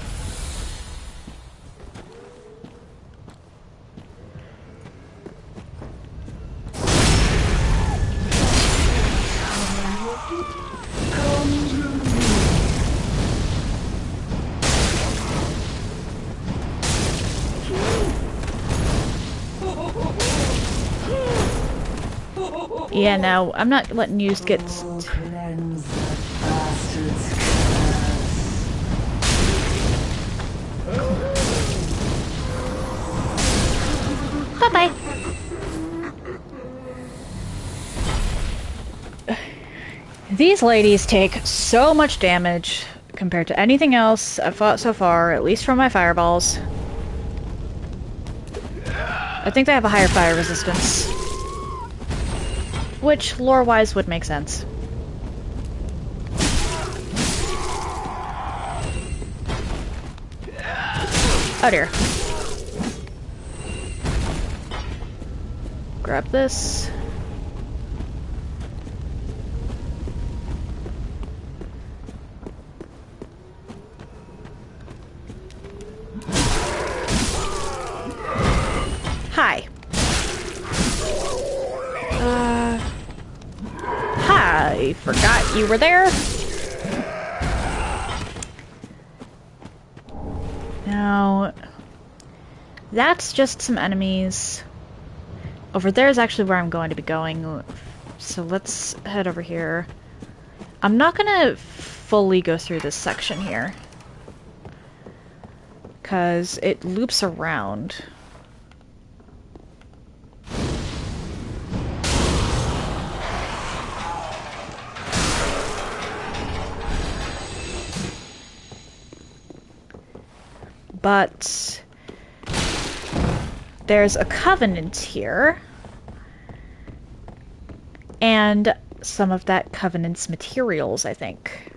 Yeah, no, I'm not letting you get... Bye-bye. These ladies take so much damage compared to anything else I've fought so far, at least from my fireballs. I think they have a higher fire resistance. Which, lore-wise, would make sense. Oh dear. Grab this. hi. I forgot you were there. Now, that's just some enemies. Over there is actually where I'm going to be going. So let's head over here. I'm not gonna fully go through this section here, because it loops around. But there's a covenant here, and some of that covenant's materials, I think.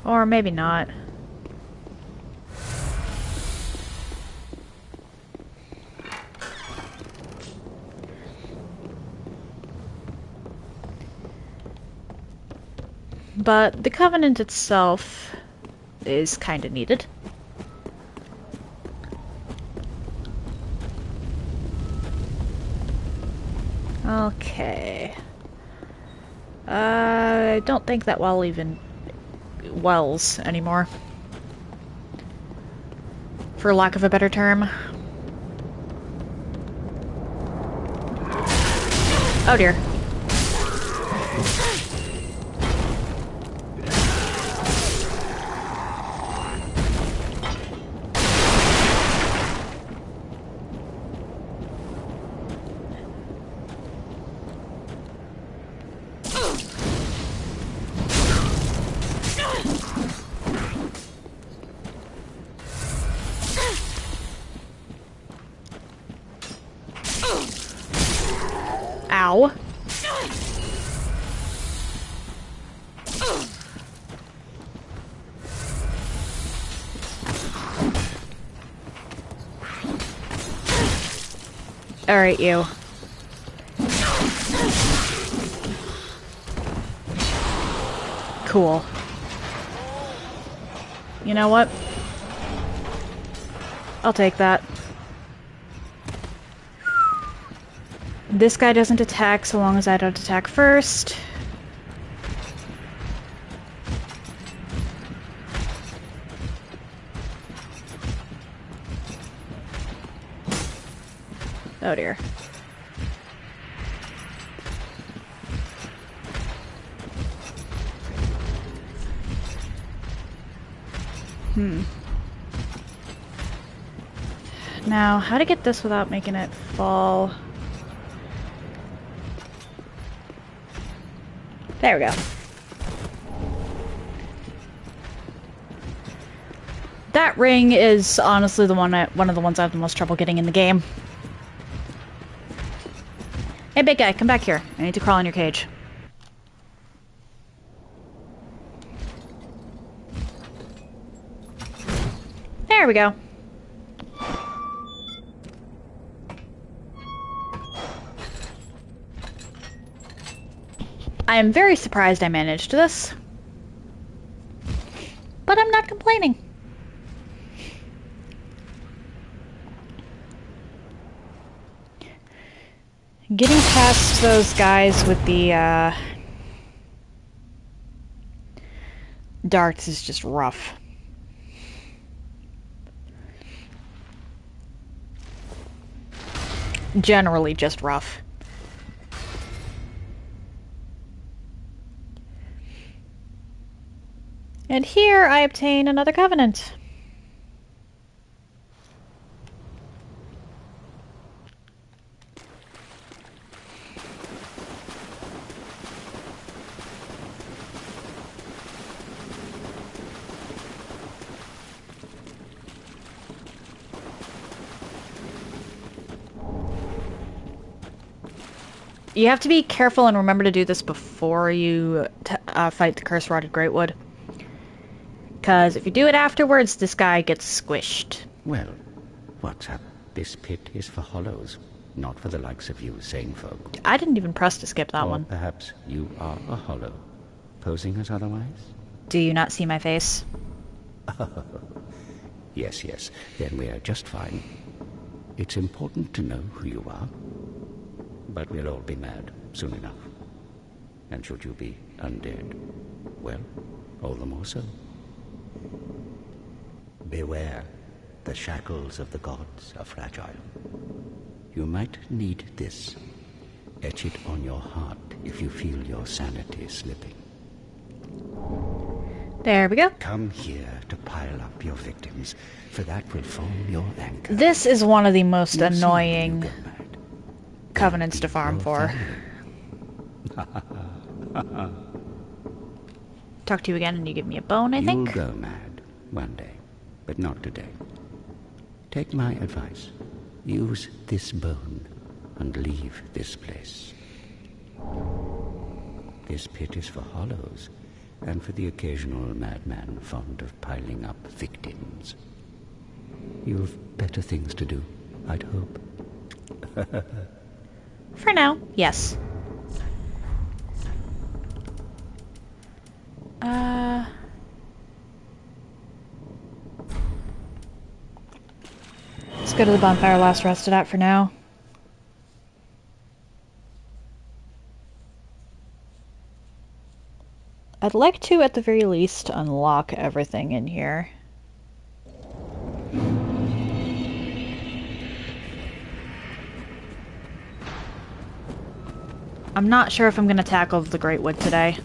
Or maybe not. But the covenant itself is kind of needed. Okay. I don't think that well even wells anymore, for lack of a better term. Oh dear. Ow. Alright, you. Cool. You know what? I'll take that. This guy doesn't attack so long as I don't attack first. Oh dear. Now, how to get this without making it fall? There we go. That ring is honestly the one of the ones I have the most trouble getting in the game. Hey, big guy, come back here. I need to crawl in your cage. There we go. I am very surprised I managed this, but I'm not complaining. Getting past those guys with the darts is just rough. Generally just rough. And here I obtain another covenant. You have to be careful and remember to do this before you fight the Curse-Rotted Greatwood. Because if you do it afterwards, this guy gets squished. Well, what's up? This pit is for hollows, not for the likes of you sane folk. I didn't even press to skip that one. Perhaps you are a hollow, posing as otherwise? Do you not see my face? Yes, yes, then we are just fine. It's important to know who you are, but we'll all be mad soon enough. And should you be undead, well, all the more so. Beware, the shackles of the gods are fragile. You might need this. Etch it on your heart if you feel your sanity slipping. There we go. Come here to pile up your victims, for that will form your anchor. This is one of the most annoying covenants to farm for. Talk to you again and you give me a bone, I think? You'll go mad one day, but not today. Take my advice. Use this bone and leave this place. This pit is for hollows, and for the occasional madman fond of piling up victims. You've better things to do, I'd hope. For now, yes. Let's go to the bonfire last rested at for now. I'd like to, at the very least, unlock everything in here. I'm not sure if I'm going to tackle the Great Wood today.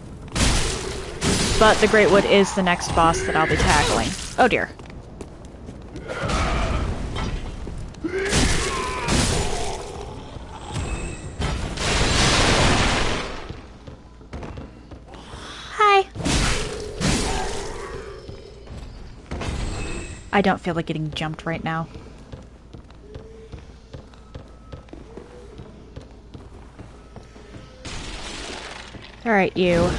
But the Great Wood is the next boss that I'll be tackling. Oh dear. Hi. I don't feel like getting jumped right now. Alright, you.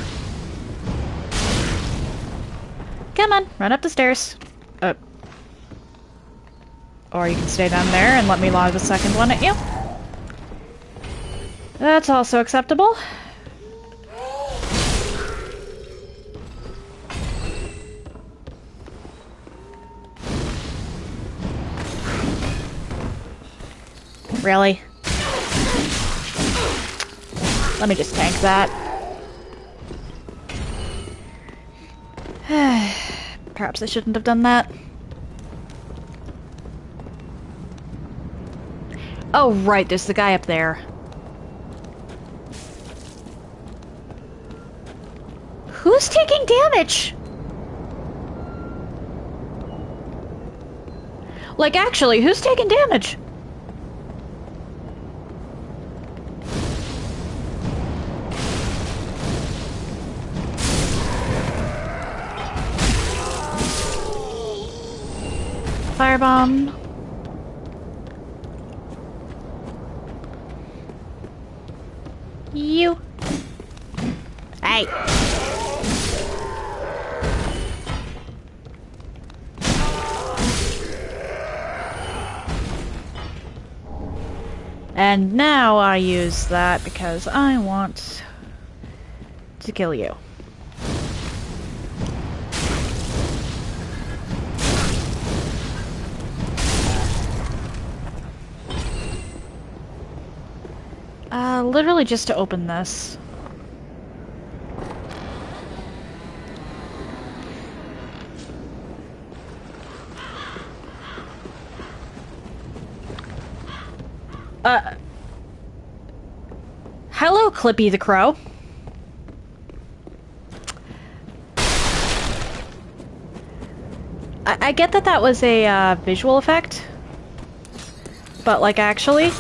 Come on, run up the stairs. Or you can stay down there and let me log the second one at you. That's also acceptable. Really? Let me just tank that. Perhaps I shouldn't have done that. Oh, right, there's the guy up there. Who's taking damage? Like, actually, who's taking damage? Firebomb. You. Hey. And now I use that because I want to kill you. Literally just to open this. Hello, Clippy the Crow. I get that that was a visual effect, but like actually...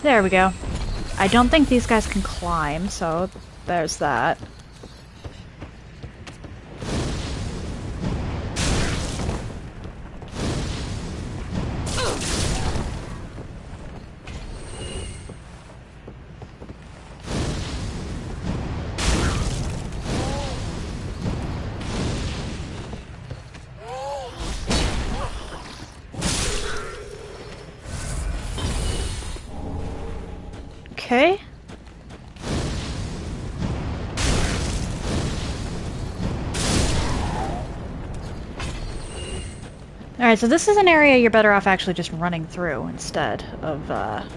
There we go. I don't think these guys can climb, so there's that. Okay. Alright, so this is an area you're better off actually just running through instead of,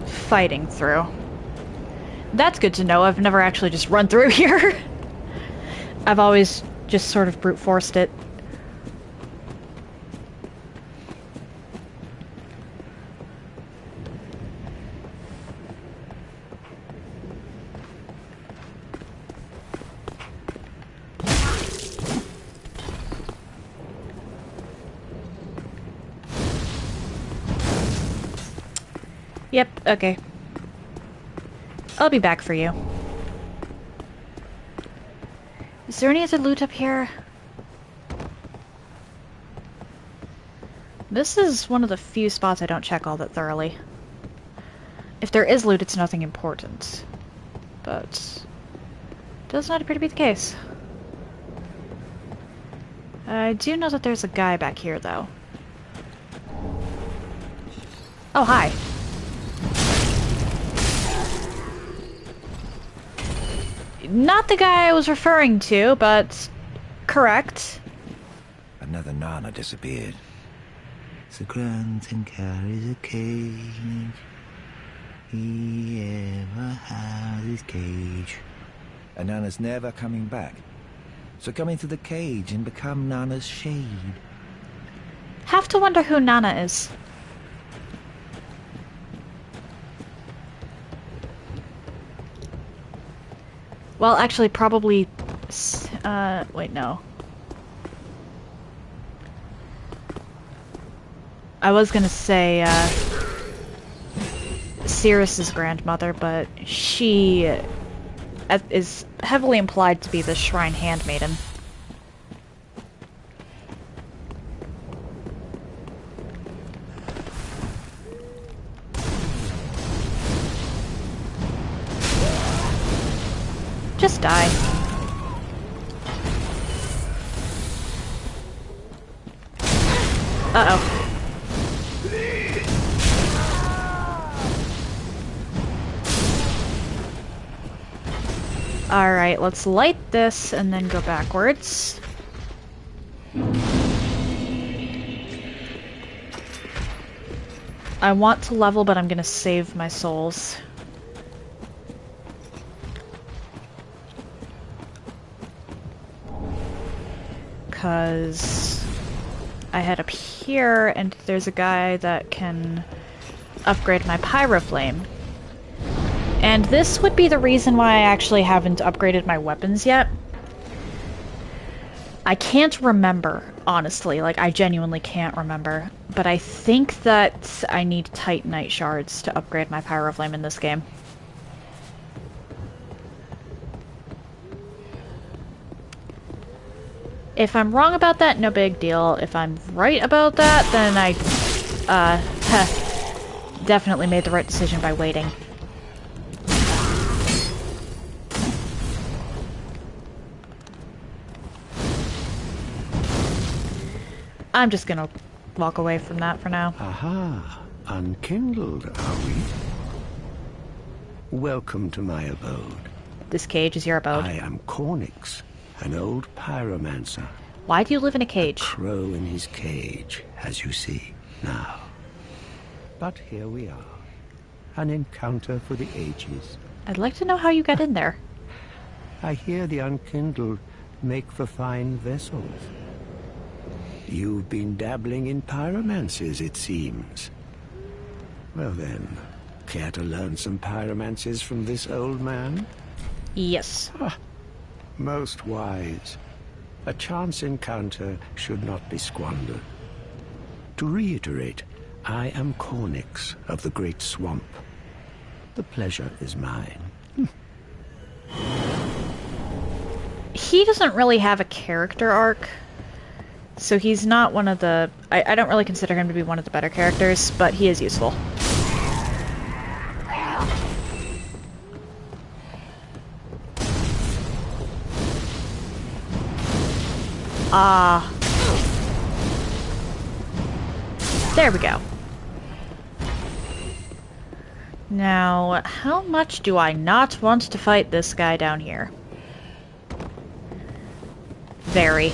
fighting through. That's good to know. I've never actually just run through here. I've always just sort of brute forced it. Yep, okay. I'll be back for you. Is there any other loot up here? This is one of the few spots I don't check all that thoroughly. If there is loot, it's nothing important. But does not appear to be the case. I do know that there's a guy back here, though. Oh, hi. Not the guy I was referring to, but correct. Another Nana disappeared. The Grunton carries a cage. He ever has his cage. And Nana's never coming back. So come into the cage and become Nana's shade. Have to wonder who Nana is. Well, actually, probably... wait, no. I was gonna say, Cirrus's grandmother, but she is heavily implied to be the Shrine Handmaiden. Just die. Uh-oh. Alright, let's light this and then go backwards. I want to level, but I'm gonna save my souls. Because I head up here and there's a guy that can upgrade my pyroflame. And this would be the reason why I actually haven't upgraded my weapons yet. I can't remember, honestly. Like, I genuinely can't remember. But I think that I need Titanite shards to upgrade my pyroflame in this game. If I'm wrong about that, no big deal. If I'm right about that, then I, definitely made the right decision by waiting. I'm just gonna walk away from that for now. Aha! Unkindled, are we? Welcome to my abode. This cage is your abode. I am Cornix, an old pyromancer. Why do you live in a cage? A crow in his cage, as you see now. But here we are. An encounter for the ages. I'd like to know how you got in there. I hear the unkindled make for fine vessels. You've been dabbling in pyromancies, it seems. Well then, care to learn some pyromancies from this old man? Yes. Ah, most wise. A chance encounter should not be squandered. To reiterate, I am Cornix of the Great Swamp. The pleasure is mine. He doesn't really have a character arc. So he's not one of the... I don't really consider him to be one of the better characters, but he is useful. There we go. Now, how much do I not want to fight this guy down here? Very.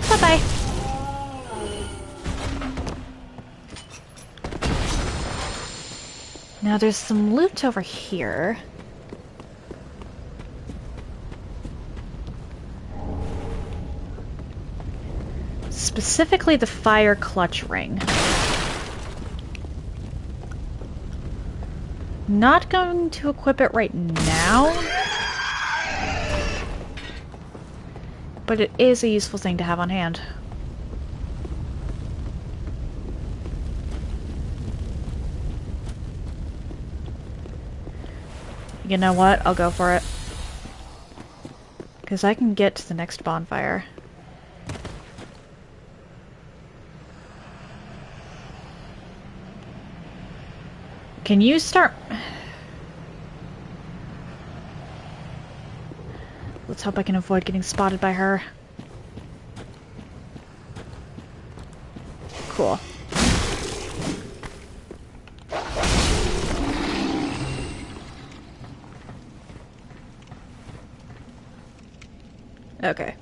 Bye-bye. Now there's some loot over here. Specifically the fire clutch ring. Not going to equip it right now. But it is a useful thing to have on hand. You know what? I'll go for it. Because I can get to the next bonfire. Can you start... Let's hope I can avoid getting spotted by her. Cool. Okay.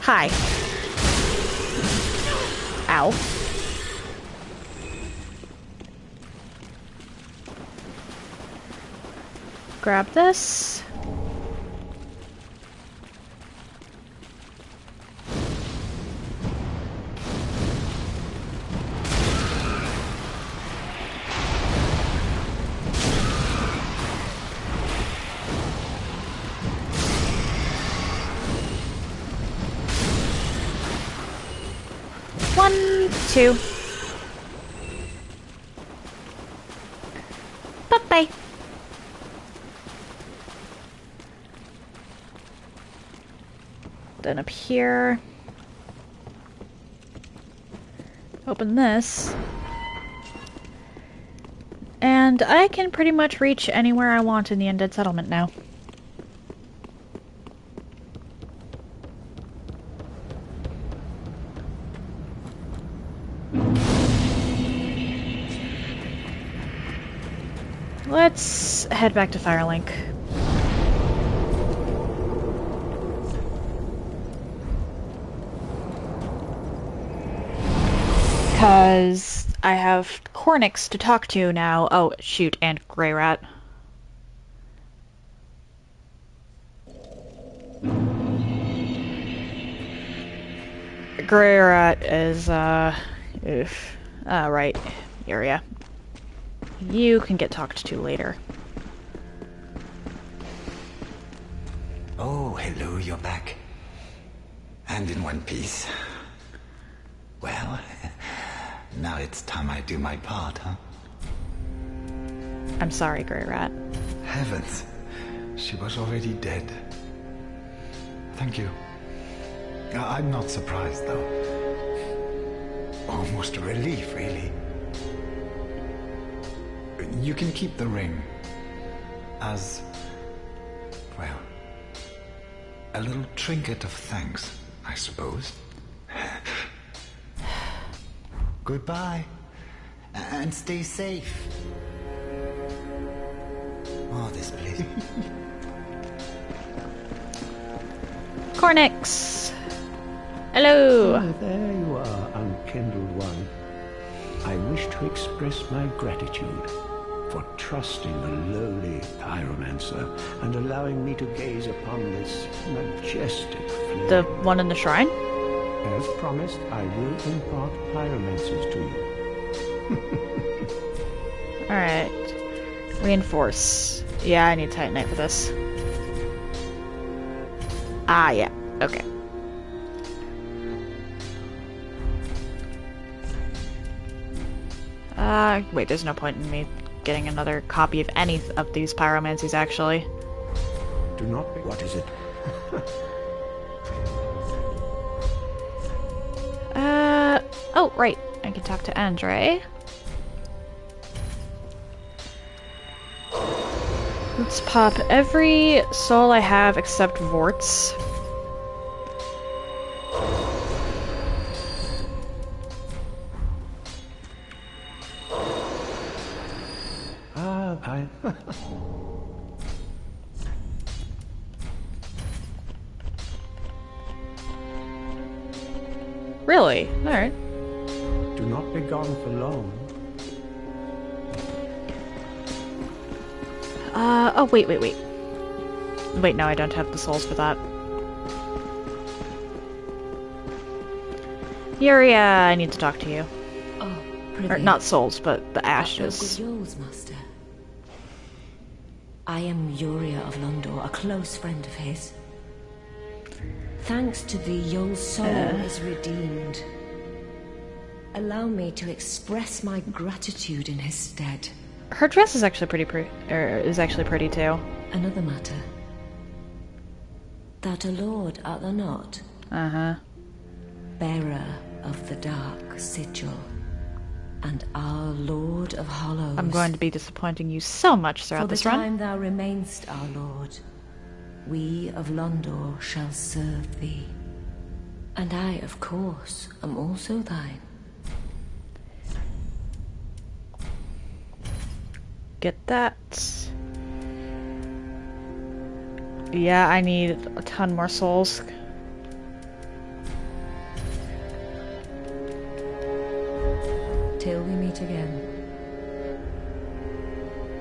Hi. Ow. Grab this. One, two. Bye-bye. Then up here. Open this. And I can pretty much reach anywhere I want in the Undead Settlement now. Let's head back to Firelink. Because I have Cornix to talk to now. Oh, shoot, and Grey Rat. Grey Rat is, right. Area. You can get talked to later. Oh, hello, you're back. And in one piece. Well, now it's time I do my part, huh? I'm sorry, Grey Rat. Heavens, she was already dead. Thank you. I'm not surprised, though. Almost a relief, really. You can keep the ring as, well, a little trinket of thanks, I suppose. Goodbye, and stay safe. Oh, this place. Cornix! Hello! Ah, there you are, unkindled one. I wish to express my gratitude for trusting a lowly pyromancer and allowing me to gaze upon this majestic flame. The one in the shrine? As promised, I will impart pyromancers to you. Alright. Reinforce. Yeah, I need Titanite for this. Ah, yeah. Okay. Wait, there's no point in me getting another copy of any of these pyromancies, actually. Do not be... What is it? Oh, right. I can talk to Andre. Let's pop every soul I have except Vort's. I... Really? Alright. Do not be gone for long. Oh, wait. Wait, no, I don't have the souls for that. Yuria, I need to talk to you. Oh, Or not souls, but the ashes. Yours, master. I am Yuria of Londor, a close friend of his. Thanks to thee, Yol's soul is redeemed. Allow me to express my gratitude in his stead. Her dress is actually pretty too. Another matter. That a lord art thou not? Uh-huh. Bearer of the dark sigil, and our Lord of Hollows. I'm going to be disappointing you so much throughout this run. For the time thou remainst our Lord, we of Londor shall serve thee. And I, of course, am also thine. Get that. Yeah, I need a ton more souls. Till we meet again.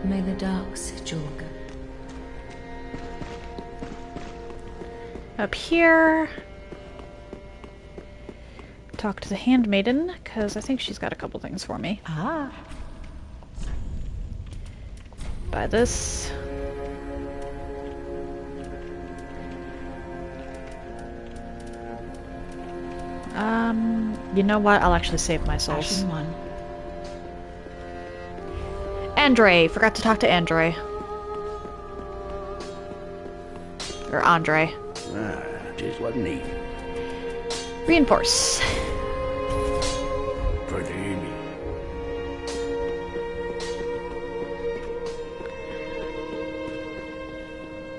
May the dark sigil go. Up here. Talk to the handmaiden, because I think she's got a couple things for me. Ah. Buy this. You know what? I'll actually save my souls. Andre! Forgot to talk to Andre. Or Andre. Ah, tis what need. Reinforce. Pretty.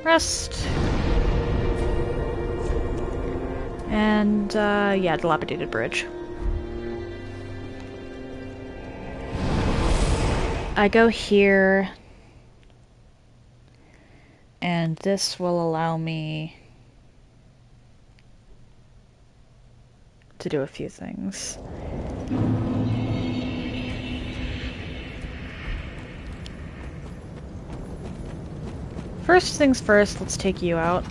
Rest. And, yeah, dilapidated bridge. I go here, and this will allow me to do a few things. First things first, let's take you out.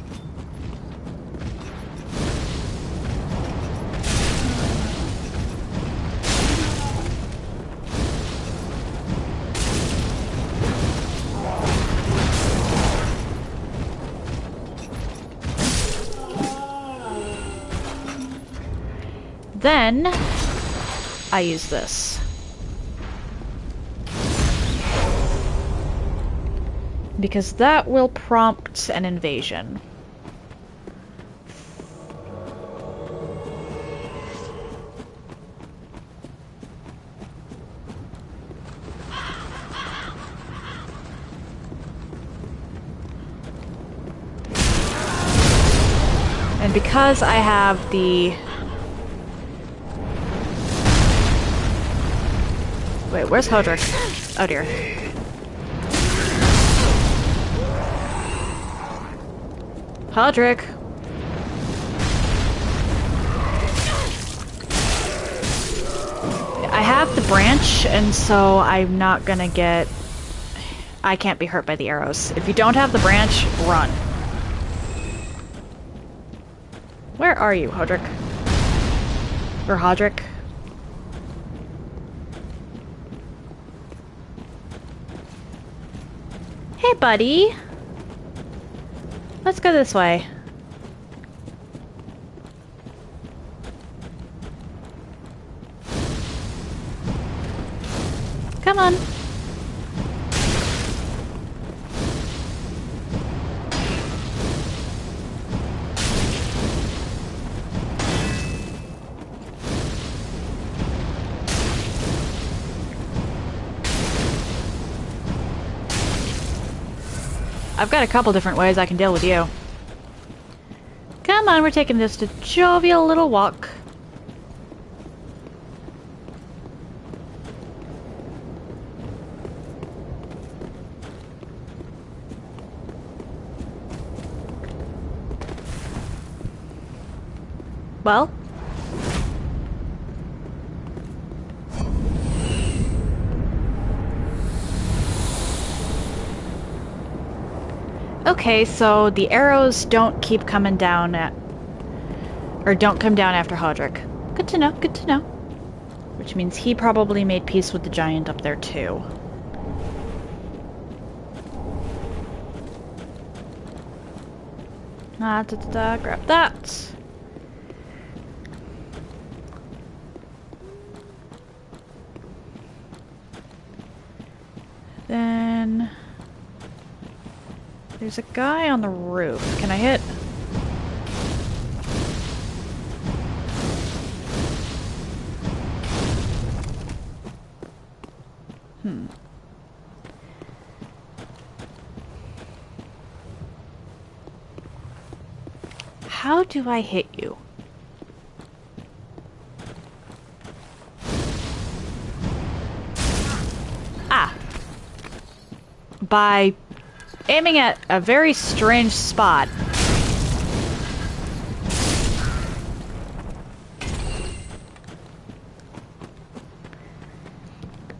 Then, I use this. Because that will prompt an invasion. And because I have the... Wait, where's Hodrick? Oh dear. Hodrick! I have the branch, and so I'm not gonna get... I can't be hurt by the arrows. If you don't have the branch, run. Where are you, Hodrick? Or Hodrick? Hey, buddy! Let's go this way. Come on. I've got a couple different ways I can deal with you. Come on, we're taking this to jovial little walk. Well? Okay, so the arrows don't keep coming down at... or don't come down after Hodrick. Good to know, good to know. Which means he probably made peace with the giant up there too. Grab that. Then... there's a guy on the roof. Can I hit? How do I hit you? Ah. By aiming at a very strange spot.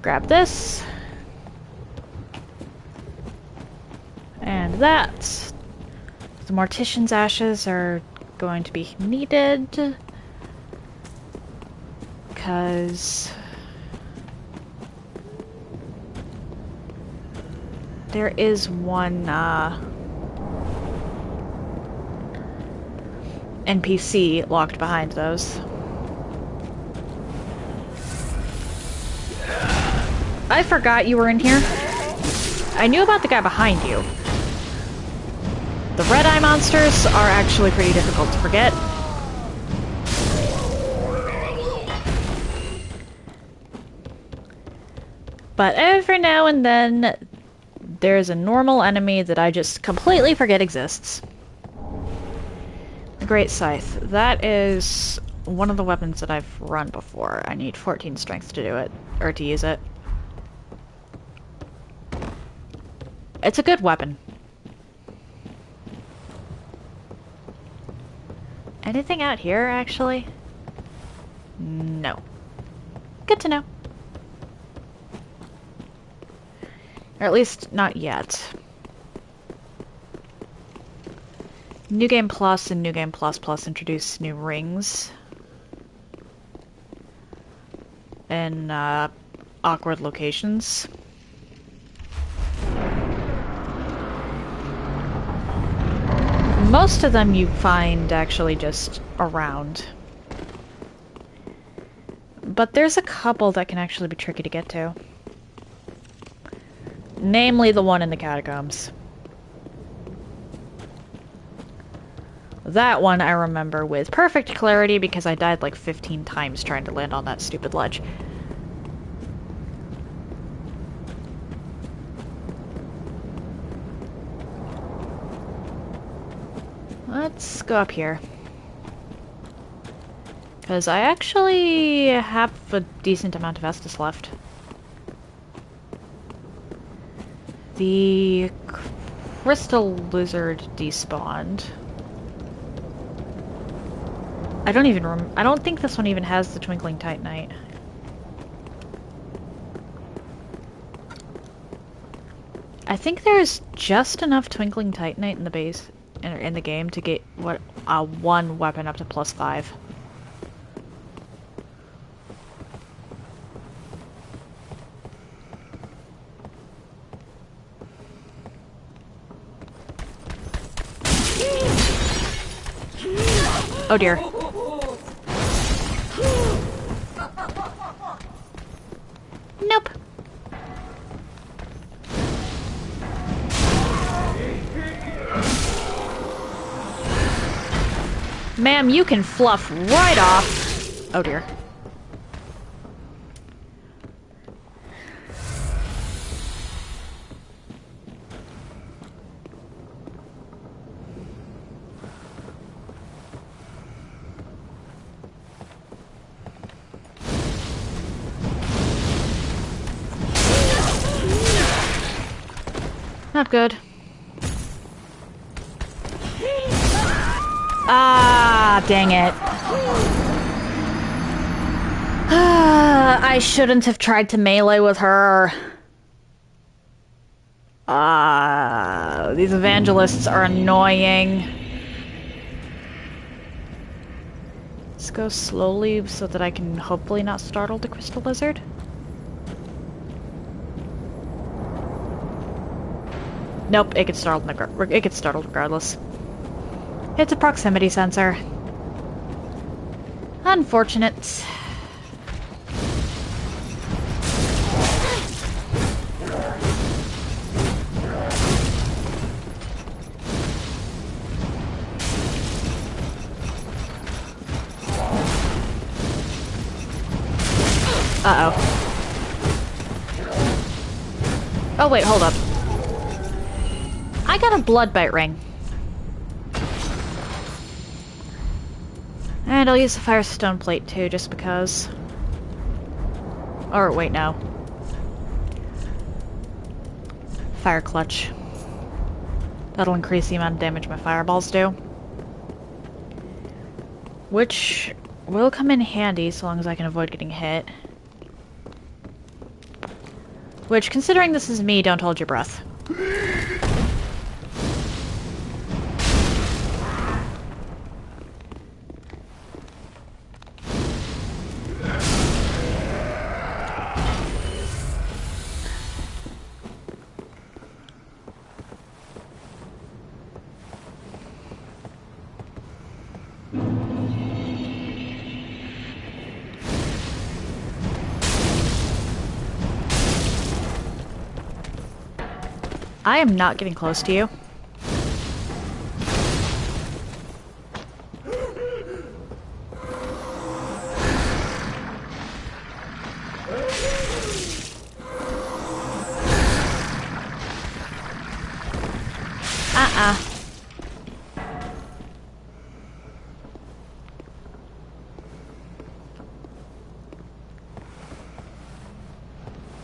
Grab this. And that. The Mortician's ashes are going to be needed. Because there is one NPC locked behind those. I forgot you were in here. I knew about the guy behind you. The red-eye monsters are actually pretty difficult to forget. But every now and then, there's a normal enemy that I just completely forget exists. The Great Scythe. That is one of the weapons that I've run before. I need 14 strength to do it, or to use it. It's a good weapon. Anything out here, actually? No. Good to know. Or at least, not yet. New Game Plus and New Game Plus Plus introduce new rings. In, awkward locations. Most of them you find actually just around. But there's a couple that can actually be tricky to get to. Namely the one in the catacombs. That one I remember with perfect clarity because I died like 15 times trying to land on that stupid ledge. Let's go up here. Because I actually have a decent amount of Estus left. The crystal lizard despawned. I don't think this one even has the twinkling titanite. I think there's just enough twinkling titanite in the base in the game to get one weapon up to +5. Oh dear. Nope. Ma'am, you can fluff right off. Oh dear. Not good. Ah, dang it. I shouldn't have tried to melee with her. These evangelists are annoying. Let's go slowly so that I can hopefully not startle the crystal lizard. Nope, it gets startled regardless. It's a proximity sensor. Unfortunate. Uh-oh. Oh wait, hold up. I got a blood bite ring. And I'll use the firestone plate too, just because. Or wait, no. Fire clutch. That'll increase the amount of damage my fireballs do. Which will come in handy so long as I can avoid getting hit. Which, considering this is me, don't hold your breath. I am not getting close to you.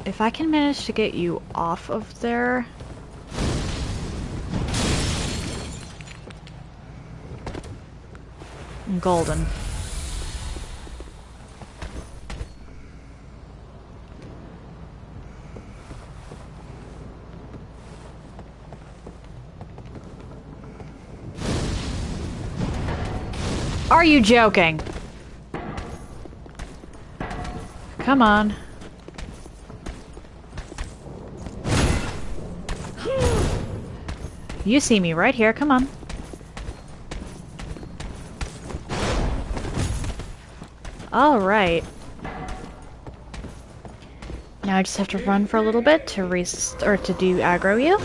If I can manage to get you off of there... I'm golden. Are you joking? Come on. You see me right here, come on. Alright. Now I just have to run for a little bit to do aggro you.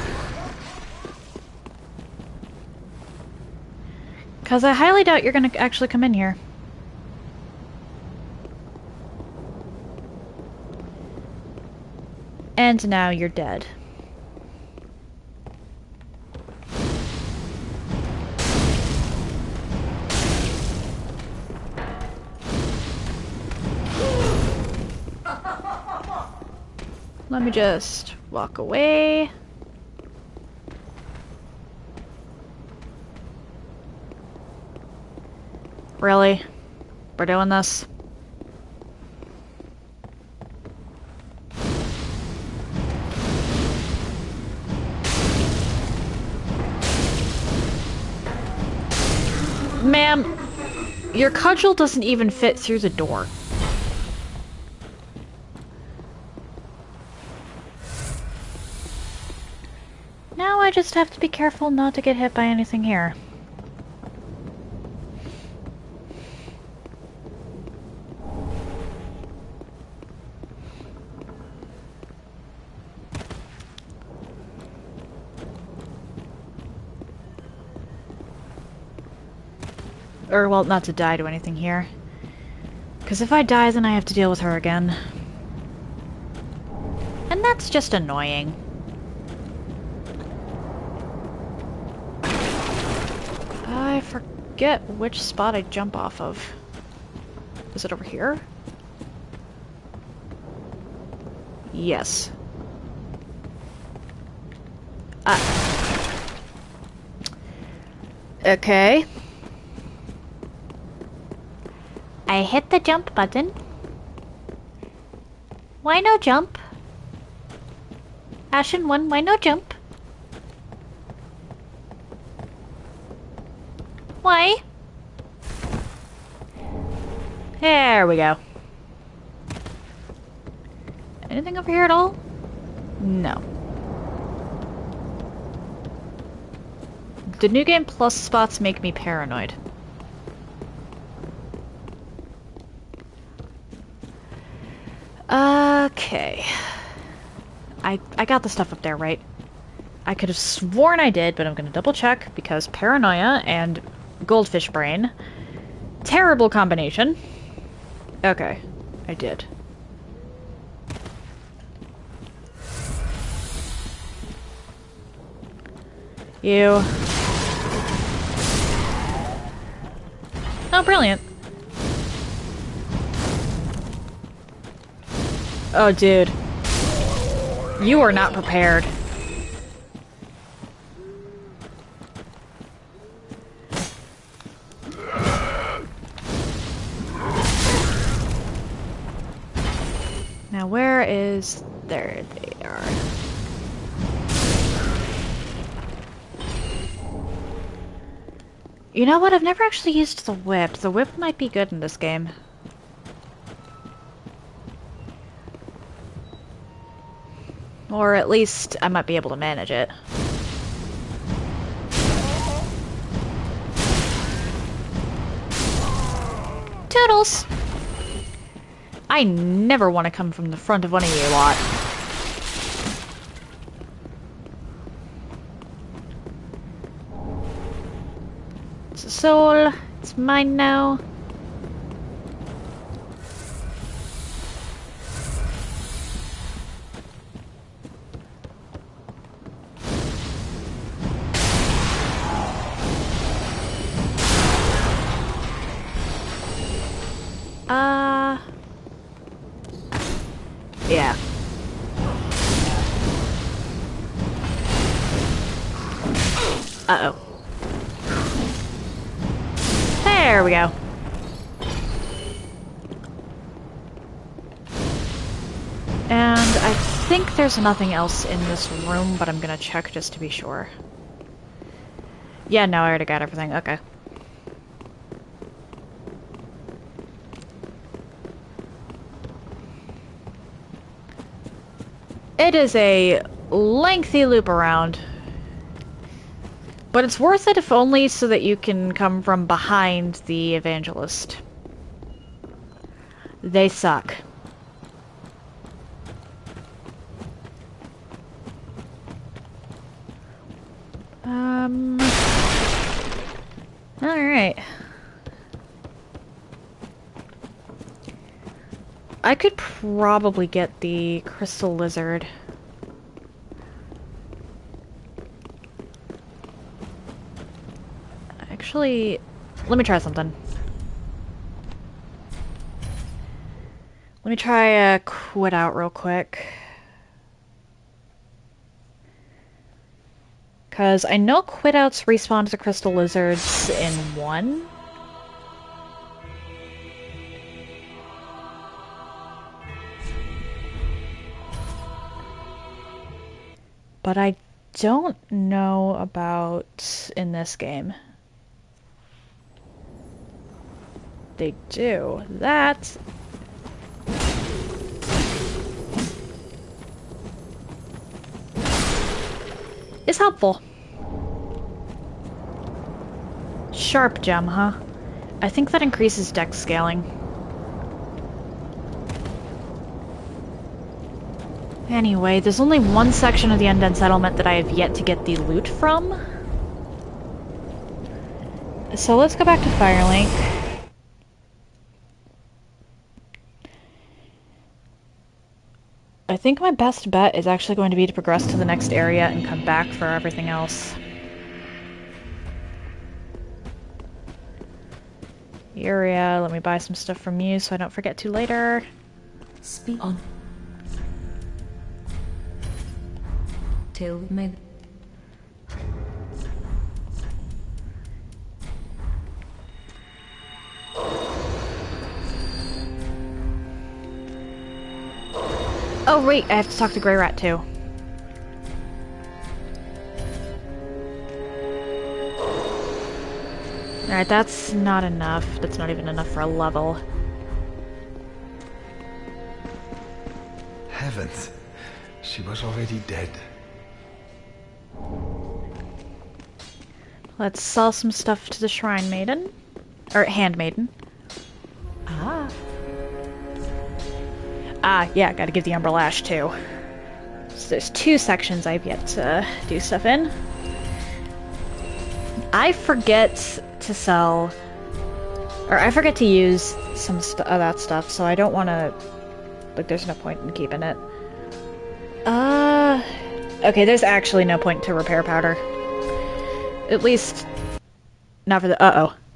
Because I highly doubt you're gonna actually come in here. And now you're dead. Let me just walk away. Really? We're doing this? Ma'am, your cudgel doesn't even fit through the door. Now I just have to be careful not to get hit by anything here. Or, well, not to die to anything here. Because if I die, then I have to deal with her again. And that's just annoying. I forget which spot I jump off of. Is it over here? Yes. Okay. I hit the jump button. Why no jump? Ashen 1, why no jump? Why? There we go. Anything over here at all? No. The New Game Plus spots make me paranoid. Okay. I got the stuff up there, right? I could have sworn I did, but I'm gonna double check because paranoia and goldfish brain. Terrible combination. Okay. I did. You. Oh, brilliant. Oh, dude. You are not prepared. Now, where is... There they are. You know what? I've never actually used the whip. The whip might be good in this game. Or at least I might be able to manage it. Toodles! I never want to come from the front of one of you lot. It's a soul. It's mine now. Yeah. Uh-oh. There we go. And I think there's nothing else in this room, but I'm gonna check just to be sure. Yeah, no, I already got everything. Okay. It is a lengthy loop around. But it's worth it if only so that you can come from behind the evangelist. They suck. Alright. I could probably get the crystal lizard. Actually, let me try something. Let me try a quit out real quick. Because I know quit outs respawn to crystal lizards in 1. But I don't know about in this game. They do. That is helpful. Sharp gem, huh? I think that increases dex scaling. Anyway, there's only one section of the Undead Settlement that I have yet to get the loot from. So let's go back to Firelink. I think my best bet is actually going to be to progress to the next area and come back for everything else. Area, let me buy some stuff from you so I don't forget to later. Speak on. Till we made. Oh, wait, I have to talk to Grey Rat, too. Alright, that's not enough. That's not even enough for a level. Heavens, she was already dead. Let's sell some stuff to the Shrine Maiden. Or Handmaiden. Yeah, gotta give the Umbral Ash too. So there's 2 sections I've yet to do stuff in. I forget to sell... Or I forget to use some of that stuff, so I don't want to... Like, there's no point in keeping it. Okay, there's actually no point to repair powder. At least... Not for the... Uh-oh.